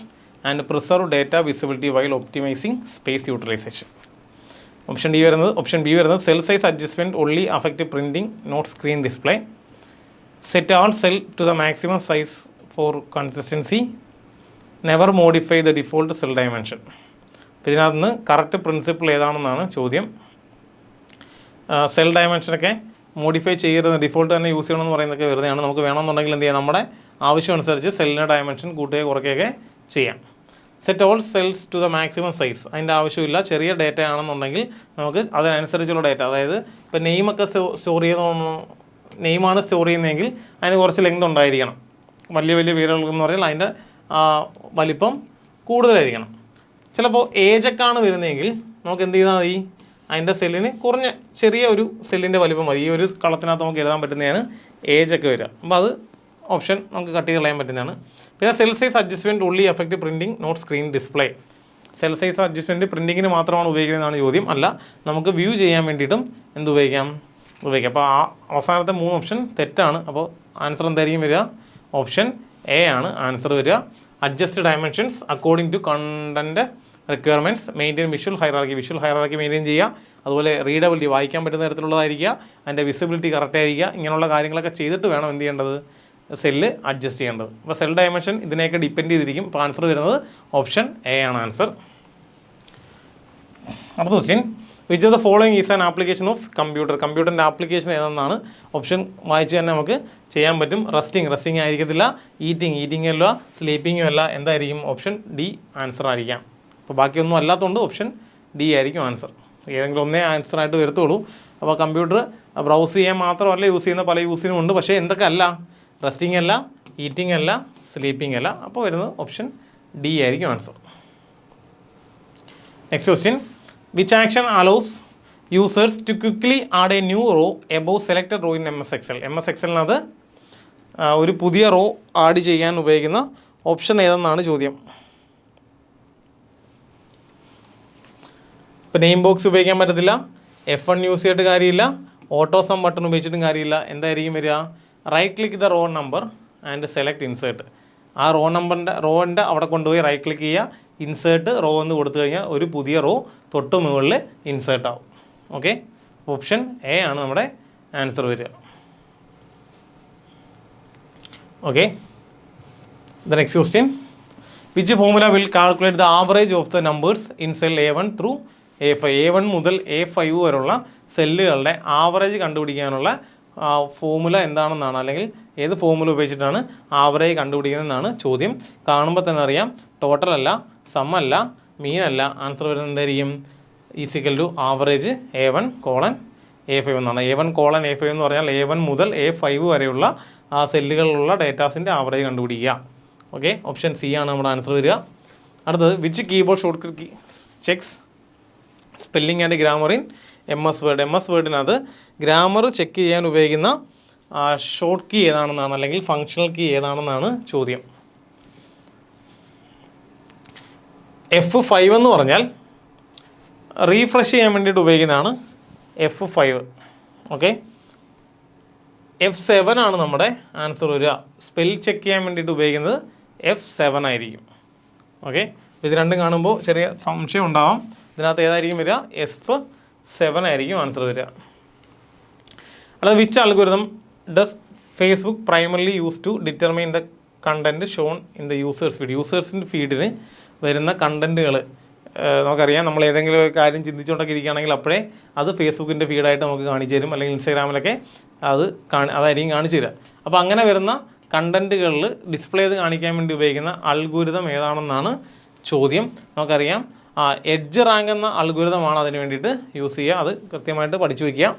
and preserve data visibility while optimizing space utilization. Option B വരുന്നത് cell size adjustment only affect printing not screen display, set all cell to the maximum size for consistency, never modify the default cell dimension. അപ്പോൾ ഇതിനകത്ത് നിന്ന് correct principle ഏതാണെന്നാണ് ചോദ്യം. Cell ഡയമെൻഷനൊക്കെ modify ചെയ്യരുത്, default തന്നെ use ചെയ്യണമെന്ന് പറയുന്നതൊക്കെ വെറുതെയാണ്. നമുക്ക് വേണമെന്നുണ്ടെങ്കിൽ എന്ത് ചെയ്യാം, നമ്മുടെ ആവശ്യം അനുസരിച്ച് സെല്ലിൻ്റെ ഡയമെൻഷൻ കൂട്ടുകയോ കുറയ്ക്കുകയൊക്കെ ചെയ്യാം. Set all cells to the maximum size, അതിൻ്റെ ആവശ്യമില്ല. ചെറിയ ഡേറ്റ ആണെന്നുണ്ടെങ്കിൽ നമുക്ക് അതിനനുസരിച്ചുള്ള ഡേറ്റ, അതായത് ഇപ്പോൾ നെയിമൊക്കെ സ്റ്റോർ ചെയ്യുന്ന നെയിമാണ് സ്റ്റോർ ചെയ്യുന്നതെങ്കിൽ അതിന് കുറച്ച് ലെങ്ത് ഉണ്ടായിരിക്കണം. വലിയ പേരുകൾക്കെന്ന് പറഞ്ഞാൽ അതിൻ്റെ വലിപ്പം കൂടുതലായിരിക്കണം. ചിലപ്പോൾ ഏജൊക്കെയാണ് വരുന്നതെങ്കിൽ നമുക്ക് എന്ത് ചെയ്താൽ മതി, അതിൻ്റെ സെല്ലിന് ചെറിയ ഒരു സെല്ലിൻ്റെ വലിപ്പം മതി. ഈ ഒരു കളത്തിനകത്ത് നമുക്ക് എഴുതാൻ പറ്റുന്നതാണ് ഏജൊക്കെ വരിക. അപ്പോൾ അത് ഓപ്ഷൻ നമുക്ക് കട്ട് ചെയ്ത് കളയാൻ പറ്റുന്നതാണ്. പിന്നെ cell size adjustment only affect printing not screen display. Cell size adjustment പ്രിൻറ്റിങ്ങിന് മാത്രമാണ് ഉപയോഗിക്കുന്നതെന്നാണ് ചോദ്യം. അല്ല, നമുക്ക് വ്യൂ ചെയ്യാൻ വേണ്ടിയിട്ടും ഉപയോഗിക്കാം. അപ്പോൾ അവസാനത്തെ 3 ഓപ്ഷൻ തെറ്റാണ്. അപ്പോൾ ആൻസർ എന്തായിരിക്കും വരിക? ഓപ്ഷൻ എ ആണ് ആൻസർ വരിക. Adjust dimensions according to content requirements, maintain visual hierarchy maintain ചെയ്യുക. അതുപോലെ റീഡബിലിറ്റി, വായിക്കാൻ പറ്റുന്ന തരത്തിലുള്ളതായിരിക്കുക. അതിൻ്റെ വിസിബിലിറ്റി കറക്റ്റ് ആയിരിക്കുക. ഇങ്ങനെയുള്ള കാര്യങ്ങളൊക്കെ ചെയ്തിട്ട് വേണം എന്ത് ചെയ്യേണ്ടത്? സെല്ല് അഡ്ജസ്റ്റ് ചെയ്യേണ്ടത്. അപ്പോൾ സെൽ ഡയമെൻഷൻ ഇതിനെയൊക്കെ ഡിപ്പെൻഡ് ചെയ്തിരിക്കും. അപ്പോൾ ആൻസർ വരുന്നത് ഓപ്ഷൻ എ ആണ് ആൻസർ. അടുത്ത question, which of the following is an application of computer. കമ്പ്യൂട്ടറിൻ്റെ ആപ്ലിക്കേഷൻ ഏതെന്നാണ്. ഓപ്ഷൻ വായിച്ച് തന്നെ നമുക്ക് ചെയ്യാൻ പറ്റും. റെസ്റ്റിംഗ് ആയിരിക്കത്തില്ല. ഈറ്റിംഗ് അല്ല. സ്ലീപ്പിങ്ങും അല്ല. എന്തായിരിക്കും? ഓപ്ഷൻ ഡി ആൻസർ ആയിരിക്കാം. അപ്പോൾ ബാക്കിയൊന്നും അല്ലാത്തതുകൊണ്ട് ഓപ്ഷൻ ഡി ആയിരിക്കും ആൻസർ. ഏതെങ്കിലും ഒന്നേ ആൻസറായിട്ട് വരത്തുള്ളൂ. അപ്പോൾ കമ്പ്യൂട്ടർ ബ്രൗസ് ചെയ്യാൻ മാത്രമല്ല യൂസ് ചെയ്യുന്ന പല യൂസിനും ഉണ്ട്. പക്ഷേ എന്തൊക്കെ അല്ല? റെസ്റ്റിംഗ് അല്ല, ഈറ്റിംഗ് അല്ല, സ്ലീപ്പിംഗ് അല്ല. അപ്പോൾ വരുന്നത് ഓപ്ഷൻ ഡി ആയിരിക്കും answer. Next question, which action allows users to quickly add a new row above selected row in MS Excel. MS Excelനകത്ത് ഒരു പുതിയ റോ ആഡ് ചെയ്യാൻ ഉപയോഗിക്കുന്ന ഓപ്ഷൻ ഏതെന്നാണ് ചോദ്യം. ഇപ്പോൾ നെയിം ബോക്സ് ഉപയോഗിക്കാൻ പറ്റത്തില്ല, F1 യൂസ് ചെയ്തിട്ട് കാര്യമില്ല, ഓട്ടോ സം ബട്ടൺ ഉപയോഗിച്ചിട്ടും കാര്യമില്ല. എന്തായിരിക്കും വരിക? Right click the row number and select insert. ആ റോൻ്റെ അവിടെ കൊണ്ടുപോയി റൈറ്റ് ക്ലിക്ക് ചെയ്യുക, ഇൻസേർട്ട് റോ എന്ന് കൊടുത്തു കഴിഞ്ഞാൽ ഒരു പുതിയ റോ തൊട്ട് മുകളിൽ ഇൻസേർട്ട് ആവും. ഓക്കെ, ഓപ്ഷൻ എ ആണ് നമ്മുടെ ആൻസർ വരിക. Okay, the next question, which formula will calculate the average of the numbers in cell A1 through A5. A1 മുതൽ A5 വരെയുള്ള സെല്ലുകളുടെ ആവറേജ് കണ്ടുപിടിക്കാനുള്ള ഫോർമുല എന്താണെന്നാണ്, അല്ലെങ്കിൽ ഏത് ഫോർമുല ഉപയോഗിച്ചിട്ടാണ് ആവറേജ് കണ്ടുപിടിക്കുന്നതെന്നാണ് ചോദ്യം. കാണുമ്പോൾ തന്നെ അറിയാം, ടോട്ടൽ അല്ല, സം അല്ല, മീൻ അല്ല. ആൻസർ വരുന്നത് എന്തായിരിക്കും? Is equal to average A1 colon A5 എന്നാണ്. A1 കോളൻ A5 എന്ന് പറഞ്ഞാൽ A1 മുതൽ A5 വരെയുള്ള ആ സെല്ലുകളിലുള്ള ഡേറ്റാസിൻ്റെ ആവറേജ് കണ്ടുപിടിക്കുക. ഓക്കെ, ഓപ്ഷൻ സി ആണ് നമ്മുടെ ആൻസർ വരിക. അടുത്തത്, which keyboard shortcut checks spelling and grammar in MS Word. MS Wordനകത്ത് ഗ്രാമർ ചെക്ക് ചെയ്യാൻ ഉപയോഗിക്കുന്ന ഷോർട്ട് കീ ഏതാണെന്നാണ്, അല്ലെങ്കിൽ ഫങ്ഷണൽ കീ ഏതാണെന്നാണ് ചോദ്യം. F5 എന്ന് പറഞ്ഞാൽ റീഫ്രഷ് ചെയ്യാൻ വേണ്ടിയിട്ട് ഉപയോഗിക്കുന്നതാണ് F5. ഓക്കെ, F7 ആണ് നമ്മുടെ ആൻസർ വരിക. സ്പെൽ ചെക്ക് ചെയ്യാൻ വേണ്ടിയിട്ട് ഉപയോഗിക്കുന്നത് F7 ആയിരിക്കും. ഓക്കെ, ഇത് രണ്ടും കാണുമ്പോൾ ചെറിയ സംശയം ഉണ്ടാവാം. ഇതിനകത്ത് ഏതായിരിക്കും വരിക? F7 ആയിരിക്കും ആൻസർ വരിക. അതായത് which algorithm does Facebook primarily use to determine the content shown in the users feed. യൂസേഴ്സിൻ്റെ ഫീഡിന് വരുന്ന കണ്ടൻറ്റുകൾ നമുക്കറിയാം. നമ്മൾ ഏതെങ്കിലും ഒരു കാര്യം ചിന്തിച്ചുകൊണ്ടൊക്കെ ഇരിക്കുകയാണെങ്കിൽ അപ്പോഴേ അത് ഫേസ്ബുക്കിൻ്റെ ഫീഡായിട്ട് നമുക്ക് കാണിച്ചു തരും, അല്ലെങ്കിൽ ഇൻസ്റ്റാഗ്രാമിലൊക്കെ അതായിരിക്കും കാണിച്ചു തരിക. അപ്പോൾ അങ്ങനെ വരുന്ന കണ്ടൻറ്റുകളിൽ ഡിസ്പ്ലേ ചെയ്ത് കാണിക്കാൻ വേണ്ടി ഉപയോഗിക്കുന്ന അൽഗോരിതം ഏതാണെന്നാണ് ചോദ്യം. നമുക്കറിയാം, എഡ്ജ് റാങ്ക് എന്ന അൽഗോരിതമാണ് അതിന് വേണ്ടിയിട്ട് യൂസ് ചെയ്യുക. അത് കൃത്യമായിട്ട് പഠിച്ചു വയ്ക്കുക.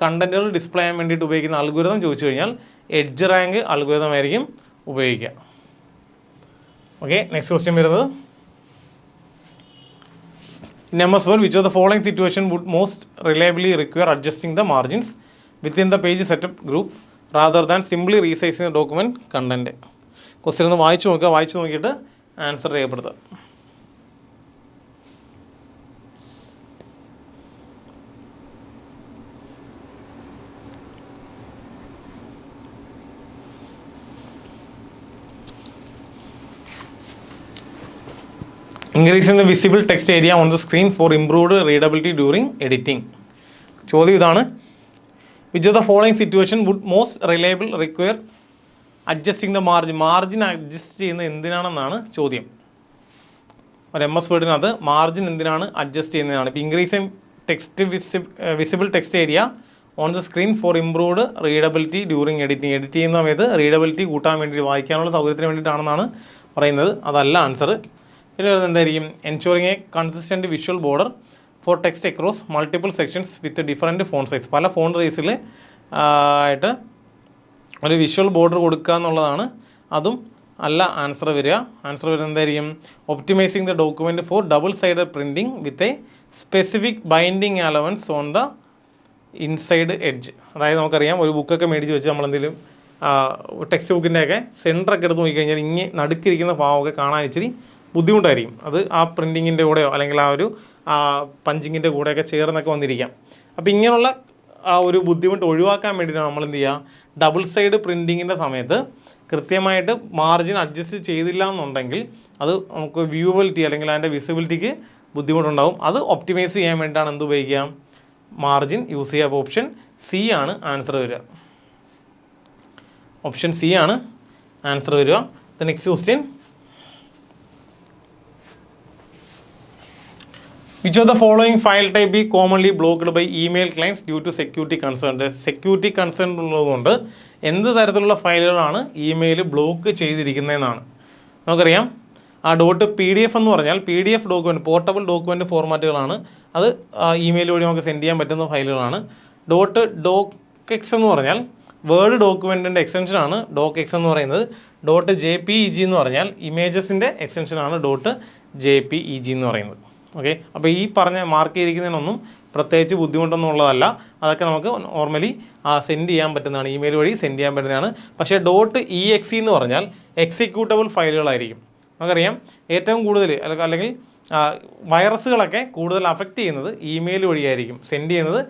കണ്ടൻറ്റുകൾ ഡിസ്പ്ലേ ചെയ്യാൻ വേണ്ടിയിട്ട് ഉപയോഗിക്കുന്ന അൽഗോരിതം ചോദിച്ചു കഴിഞ്ഞാൽ എഡ്ജ് റാങ്ക് അൽഗോരിതം ആയിരിക്കും ഉപയോഗിക്കുക. ഓക്കെ, നെക്സ്റ്റ് ക്വസ്റ്റ്യൻ വരുന്നത്, in MS Word, which of the following situation would most reliably require adjusting the margins within the page setup group rather than simply resizing the document content? Question ഒന്ന് വായിച്ചു നോക്കിയിട്ട് answer രേഖപ്പെടുത്തുക. Increasing the visible text area on the screen for improved readability during editing. ചോദ്യം ഇതാണ്, which of the following situation would most reliable require adjusting the margin. Margin adjust ചെയ്യുന്നത് എന്തിനാണെന്നാണ് ചോദ്യം. ഒരു MS Wordനകത്ത് മാർജിൻ എന്തിനാണ് അഡ്ജസ്റ്റ് ചെയ്യുന്നതാണ്. ഇപ്പോൾ increasing text visible text area on the screen for improved readability during editing. Edit ചെയ്യുന്ന സമയത്ത് റീഡബിലിറ്റി കൂട്ടാൻ വേണ്ടി, വായിക്കാനുള്ള സൗകര്യത്തിന് വേണ്ടിയിട്ടാണെന്നാണ് പറയുന്നത്. അതല്ല ആൻസർ. പിന്നെ വരുന്നത് എന്തായിരിക്കും? Ensuring a consistent visual border for text across multiple sections with different font size. പല ഫോണ്ട് സൈസിൽ ആയിട്ട് ഒരു വിഷ്വൽ ബോർഡർ കൊടുക്കുക എന്നുള്ളതാണ്. അതും അല്ല ആൻസർ വരിക. ആൻസർ വരുന്നത് എന്തായിരിക്കും? Optimising the document four double side printing with a specific binding allowance on the inside edge. അതായത് നമുക്കറിയാം, ഒരു ബുക്കൊക്കെ മേടിച്ച് വെച്ച് നമ്മളെന്തെങ്കിലും ടെക്സ്റ്റ് ബുക്കിൻ്റെയൊക്കെ സെൻറ്ററൊക്കെ എടുത്ത് നോക്കിക്കഴിഞ്ഞാൽ ഇങ്ങനെ നടുക്കിരിക്കുന്ന ഭാവമൊക്കെ കാണാൻ ഇച്ചിരി ബുദ്ധിമുട്ടായിരിക്കും. അത് ആ പ്രിൻറ്റിങ്ങിൻ്റെ കൂടെയോ അല്ലെങ്കിൽ ആ ഒരു പഞ്ചിങ്ങിൻ്റെ കൂടെയൊക്കെ ചേർന്നൊക്കെ വന്നിരിക്കാം. അപ്പോൾ ഇങ്ങനെയുള്ള ആ ഒരു ബുദ്ധിമുട്ട് ഒഴിവാക്കാൻ വേണ്ടിയിട്ടാണ് നമ്മൾ എന്ത് ചെയ്യുക, ഡബിൾ സൈഡ് പ്രിൻറ്റിങ്ങിൻ്റെ സമയത്ത് കൃത്യമായിട്ട് മാർജിൻ അഡ്ജസ്റ്റ് ചെയ്തില്ല എന്നുണ്ടെങ്കിൽ അത് നമുക്ക് വ്യൂവബിലിറ്റി അല്ലെങ്കിൽ അതിൻ്റെ വിസിബിലിറ്റിക്ക് ബുദ്ധിമുട്ടുണ്ടാകും. അത് ഒപ്റ്റിമൈസ് ചെയ്യാൻ വേണ്ടിയിട്ടാണ് എന്ത് ഉപയോഗിക്കാം, മാർജിൻ യൂസ് ചെയ്യുക. അപ്പോൾ ഓപ്ഷൻ സി ആണ് ആൻസർ വരിക. ഓപ്ഷൻ സി ആണ് ആൻസർ വരിക. The next question, which of the following file type be commonly blocked by email clients due to security concern? Security concern ഉള്ളതുകൊണ്ട് എന്ത് തരത്തിലുള്ള ഫയലുകളാണ് ഇമെയിൽ ബ്ലോക്ക് ചെയ്തിരിക്കുന്നതെന്നാണ്. നമുക്കറിയാം .pdf എന്ന് പറഞ്ഞാൽ PDF ഡോക്യുമെൻറ്റ്, പോർട്ടബിൾ ഡോക്യുമെൻറ്റ് ഫോർമാറ്റുകളാണ്. അത് email വഴി നമുക്ക് സെൻഡ് ചെയ്യാൻ പറ്റുന്ന ഫയലുകളാണ്. .docx എന്ന് പറഞ്ഞാൽ വേർഡ് ഡോക്യുമെൻറ്റിൻ്റെ എക്സ്റ്റൻഷനാണ് .docx എന്ന് പറയുന്നത്. .jpeg എന്ന് പറഞ്ഞാൽ ഇമേജസിൻ്റെ എക്സ്റ്റൻഷനാണ് .jpeg എന്ന് പറയുന്നത്. ഓക്കെ, അപ്പോൾ ഈ പറഞ്ഞ മാർക്ക് ചെയ്തിരിക്കുന്നതിനൊന്നും പ്രത്യേകിച്ച് ബുദ്ധിമുട്ടൊന്നും ഉള്ളതല്ല. അതൊക്കെ നമുക്ക് നോർമലി സെൻഡ് ചെയ്യാൻ പറ്റുന്നതാണ്, ഇമെയിൽ വഴി സെൻഡ് ചെയ്യാൻ പറ്റുന്നതാണ്. പക്ഷേ .exe എന്ന് പറഞ്ഞാൽ എക്സിക്യൂട്ടബിൾ ഫയലുകളായിരിക്കും. നമുക്കറിയാം ഏറ്റവും കൂടുതൽ അല്ലെങ്കിൽ വൈറസുകളൊക്കെ കൂടുതൽ അഫക്റ്റ് ചെയ്യുന്നത് ഇമെയിൽ വഴിയായിരിക്കും, സെൻഡ് ചെയ്യുന്നത്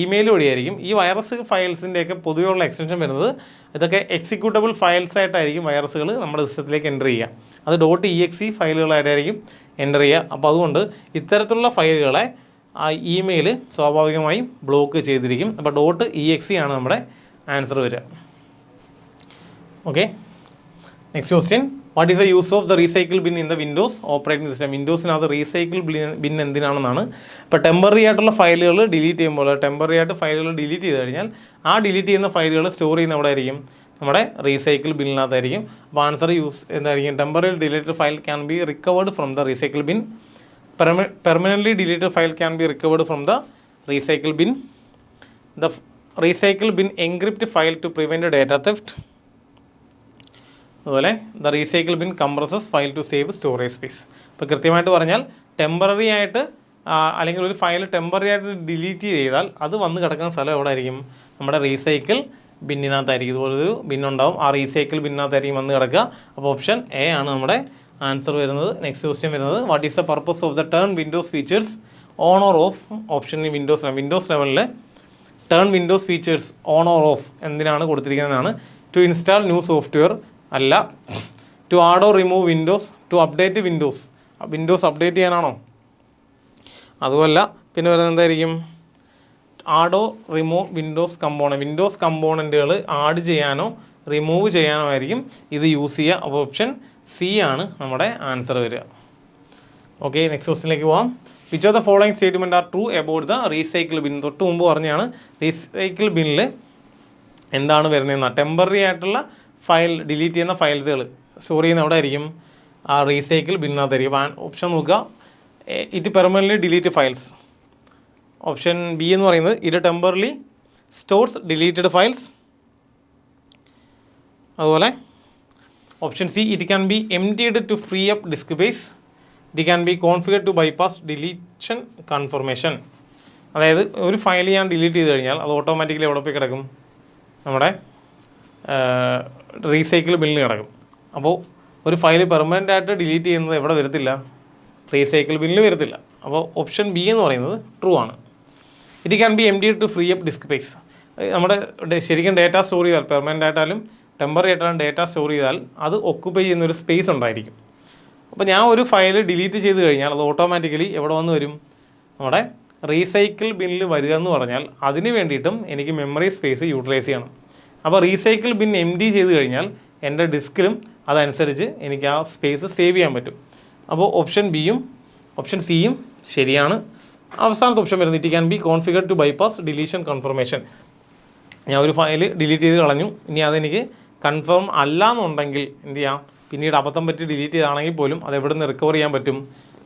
ഇമെയിൽ വഴിയായിരിക്കും. ഈ വൈറസ് ഫയൽസിൻ്റെയൊക്കെ പൊതുവെയുള്ള എക്സ്റ്റൻഷൻ വരുന്നത് ഇതൊക്കെ എക്സിക്യൂട്ടബിൾ ഫയൽസ് ആയിട്ടായിരിക്കും വൈറസുകൾ നമ്മുടെ സിസ്റ്റത്തിലേക്ക് എൻ്റർ ചെയ്യുക. അത് .exe ഫയലുകളായിട്ടായിരിക്കും എൻ്റർ ചെയ്യുക. അപ്പോൾ അതുകൊണ്ട് ഇത്തരത്തിലുള്ള ഫയലുകളെ ആ ഇമെയിൽ സ്വാഭാവികമായും ബ്ലോക്ക് ചെയ്തിരിക്കും. അപ്പോൾ .exe ആണ് നമ്മുടെ ആൻസർ വരിക. Okay, next question, what is the use of the recycle bin in the Windows operating system? വിൻഡോസിനകത്ത് റീസൈക്കിൾ ബിൻ എന്തിനാണെന്നാണ്. ഇപ്പോൾ ടെമ്പററി ആയിട്ടുള്ള ഫയലുകൾ ഡിലീറ്റ് ചെയ്യുമ്പോൾ, ടെമ്പററി ആയിട്ട് ഫയലുകൾ ഡിലീറ്റ് ചെയ്ത് കഴിഞ്ഞാൽ ആ ഡിലീറ്റ് ചെയ്യുന്ന ഫയലുകൾ സ്റ്റോർ ചെയ്യുന്ന എവിടെ ആയിരിക്കും, നമ്മുടെ റീസൈക്കിൾ ബിന്നിനകത്തായിരിക്കും. അപ്പോൾ ആൻസർ യൂസ് എന്തായിരിക്കും, temporary deleted file can be recovered from the recycle bin. Permanently deleted file can be recovered from the recycle bin. The recycle bin encrypt file to prevent data theft. അതുപോലെ the recycle bin compresses file to save storage space. ഇപ്പോൾ കൃത്യമായിട്ട് പറഞ്ഞാൽ temporary ആയിട്ട് അല്ലെങ്കിൽ ഒരു file temporary ആയിട്ട് delete ചെയ്താൽ അത് വന്ന് കിടക്കുന്ന സ്ഥലം എവിടെ ആയിരിക്കും, നമ്മുടെ റീസൈക്കിൾ ബിന്നിനകത്തായിരിക്കും. ഇതുപോലൊരു ബിന്നുണ്ടാവും, ആ റീസൈക്കിൾ ബിന്നിനകത്തായിരിക്കും വന്ന് കിടക്കുക. അപ്പോൾ ഓപ്ഷൻ എ ആണ് നമ്മുടെ ആൻസർ വരുന്നത്. നെക്സ്റ്റ് ക്വസ്റ്റ്യൻ വരുന്നത്, what is the purpose of the turn Windows features on or off? Option Windows ലെവലിൽ turn Windows features on or off എന്തിനാണ് കൊടുത്തിരിക്കുന്നതാണ്. ടു ഇൻസ്റ്റാൾ ന്യൂ സോഫ്റ്റ്വെയർ അല്ല, to add or remove Windows, to update Windows update ചെയ്യാനാണോ? അതുമല്ല. പിന്നെ വരുന്നത് എന്തായിരിക്കും, ആഡോ റിമൂവ് വിൻഡോസ് കമ്പോണൻറ്റുകൾ ആഡ് ചെയ്യാനോ റിമൂവ് ചെയ്യാനോ ആയിരിക്കും ഇത് യൂസ് ചെയ്യുക. അപ്പോൾ ഓപ്ഷൻ സി ആണ് നമ്മുടെ ആൻസർ വരിക. ഓക്കെ, നെക്സ്റ്റ് ക്വസ്റ്റിനിലേക്ക് പോകാം. Which of the following statement are true about the recycle bin? തൊട്ട് മുമ്പ് പറഞ്ഞാണ് റീസൈക്കിൾ ബിന്നിൽ എന്താണ് വരുന്നതെന്നാണ്. ടെമ്പററി ആയിട്ടുള്ള ഫയൽ ഡിലീറ്റ് ചെയ്യുന്ന ഫയൽസുകൾ സ്റ്റോർ ചെയ്യുന്ന എവിടെ ആയിരിക്കും, ആ റീസൈക്കിൾ ബിന്നിനകത്തായിരിക്കും. ഓപ്ഷൻ നോക്കുക, it permanently delete files. Option B എന്ന് പറയുന്നത് ഇത് ടെമ്പറലി സ്റ്റോർസ് ഡിലീറ്റഡ് ഫയൽസ്. അതുപോലെ option C it can be emptied to free up disk space. It can be configure to bypass deletion confirmation. അതായത് ഒരു file ഞാൻ delete ചെയ്ത് കഴിഞ്ഞാൽ അത് ഓട്ടോമാറ്റിക്കലി എവിടെ പോയി കിടക്കും, നമ്മുടെ റീസൈക്കിൾ ബിന്നിൽ കിടക്കും. അപ്പോൾ ഒരു ഫയൽ പെർമനൻ്റ് ആയിട്ട് ഡിലീറ്റ് ചെയ്യുന്നത് എവിടെ വരത്തില്ല, റീസൈക്കിൾ ബിന്നിൽ വരത്തില്ല. അപ്പോൾ ഓപ്ഷൻ ബി എന്ന് പറയുന്നത് ട്രൂ ആണ്. It can be emptied to free up disk space. നമ്മുടെ ശരിക്കും ഡേറ്റ സ്റ്റോർ ചെയ്താൽ, പെർമനൻ്റ് ആയിട്ടാലും ടെമ്പററി ആയിട്ടാലും ഡേറ്റ സ്റ്റോർ ചെയ്താൽ അത് ഒക്കുപ്പൈ ചെയ്യുന്നൊരു സ്പേസ് ഉണ്ടായിരിക്കും. അപ്പോൾ ഞാൻ ഒരു ഫയൽ ഡിലീറ്റ് ചെയ്ത് കഴിഞ്ഞാൽ അത് ഓട്ടോമാറ്റിക്കലി എവിടെ വന്ന് വരും, നമ്മുടെ റീസൈക്കിൾ ബിന്നിൽ വരിക എന്ന് പറഞ്ഞാൽ അതിന് വേണ്ടിയിട്ടും എനിക്ക് മെമ്മറി സ്പേസ് യൂട്ടിലൈസ് ചെയ്യണം. അപ്പോൾ റീസൈക്കിൾ ബിൻ എംപ്റ്റി ചെയ്ത് കഴിഞ്ഞാൽ എൻ്റെ ഡിസ്കിലും അതനുസരിച്ച് എനിക്ക് ആ സ്പേസ് സേവ് ചെയ്യാൻ പറ്റും. അപ്പോൾ ഓപ്ഷൻ ബിയും ഓപ്ഷൻ സിയും ശരിയാണ്. അവസാനത്തെ ഓപ്ഷൻ വരുന്നത് it can be configure to bypass deletion confirmation. ഞാൻ ഒരു ഫയൽ ഡിലീറ്റ് ചെയ്ത് കളഞ്ഞു, ഇനി അതെനിക്ക് കൺഫേം അല്ല എന്നുണ്ടെങ്കിൽ എന്ത് ചെയ്യാം, പിന്നീട് അബദ്ധം പറ്റി ഡിലീറ്റ് ചെയ്താണെങ്കിൽ പോലും അത് എവിടെ നിന്ന് റിക്കവർ ചെയ്യാൻ പറ്റും,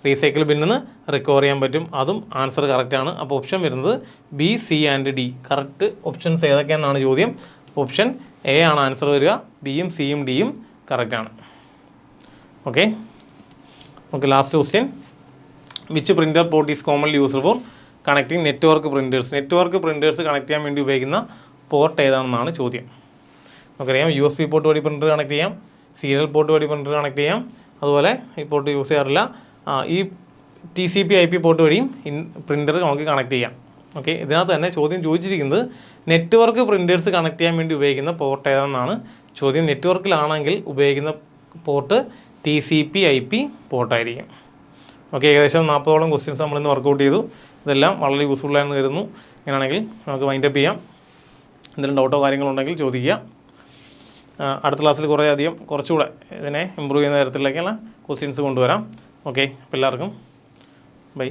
റീസൈക്കിൾ ബിന്നിൽ നിന്ന് റിക്കവർ ചെയ്യാൻ പറ്റും. അതും ആൻസർ കറക്റ്റാണ്. അപ്പോൾ ഓപ്ഷൻ വരുന്നത് B, C and D. Correct options ഏതൊക്കെയാണെന്നാണ് ചോദ്യം. ഓപ്ഷൻ എ ആണ് ആൻസർ വരിക. ബിയും സിയും ഡിയും കറക്റ്റാണ്. ഓക്കെ, നമുക്ക് last question, which printer port is commonly used for connecting network printers? Network printers connect ചെയ്യാൻ വേണ്ടി ഉപയോഗിക്കുന്ന പോർട്ട് ഏതാണെന്നാണ് ചോദ്യം. നമുക്കറിയാം USB പോർട്ട് വഴി പ്രിൻ്റർ കണക്ട് ചെയ്യാം, സീരിയൽ പോർട്ട് വഴി പ്രിൻ്റർ കണക്ട് ചെയ്യാം, അതുപോലെ ഈ പോർട്ട് യൂസ് ചെയ്യാറില്ല, ഈ TCP/IP പോർട്ട് വഴിയും പ്രിൻ്റർ നമുക്ക് കണക്ട് ചെയ്യാം. ഓക്കെ, ഇതിനകത്ത് തന്നെ ചോദ്യം ചോദിച്ചിരിക്കുന്നത് നെറ്റ്വർക്ക് പ്രിൻറ്റേഴ്സ് കണക്ട് ചെയ്യാൻ വേണ്ടി ഉപയോഗിക്കുന്ന പോർട്ട് ഏതാണെന്നാണ് ചോദ്യം. നെറ്റ്വർക്കിലാണെങ്കിൽ ഉപയോഗിക്കുന്ന പോർട്ട് TCP/IP പോർട്ടായിരിക്കും. ഓക്കെ, ഏകദേശം 40ഓളം ക്വസ്റ്റ്യൻസ് നമ്മളിന്ന് വർക്കൗട്ട് ചെയ്തു. ഇതെല്ലാം വളരെ യൂസ്ഫുൾ ആണെന്ന് കരുതുന്നു. അങ്ങനെയാണെങ്കിൽ നമുക്ക് വൈൻഡപ്പ് ചെയ്യാം. എന്തെങ്കിലും ഡൗട്ടോ കാര്യങ്ങളുണ്ടെങ്കിൽ ചോദിക്കുക. അടുത്ത ക്ലാസ്സിൽ കുറച്ചുകൂടെ ഇതിനെ ഇമ്പ്രൂവ് ചെയ്യുന്ന തരത്തിലേക്കുള്ള ക്വസ്റ്റ്യൻസ് കൊണ്ടുവരാം. ഓക്കെ, അപ്പോൾ എല്ലാവർക്കും ബൈ.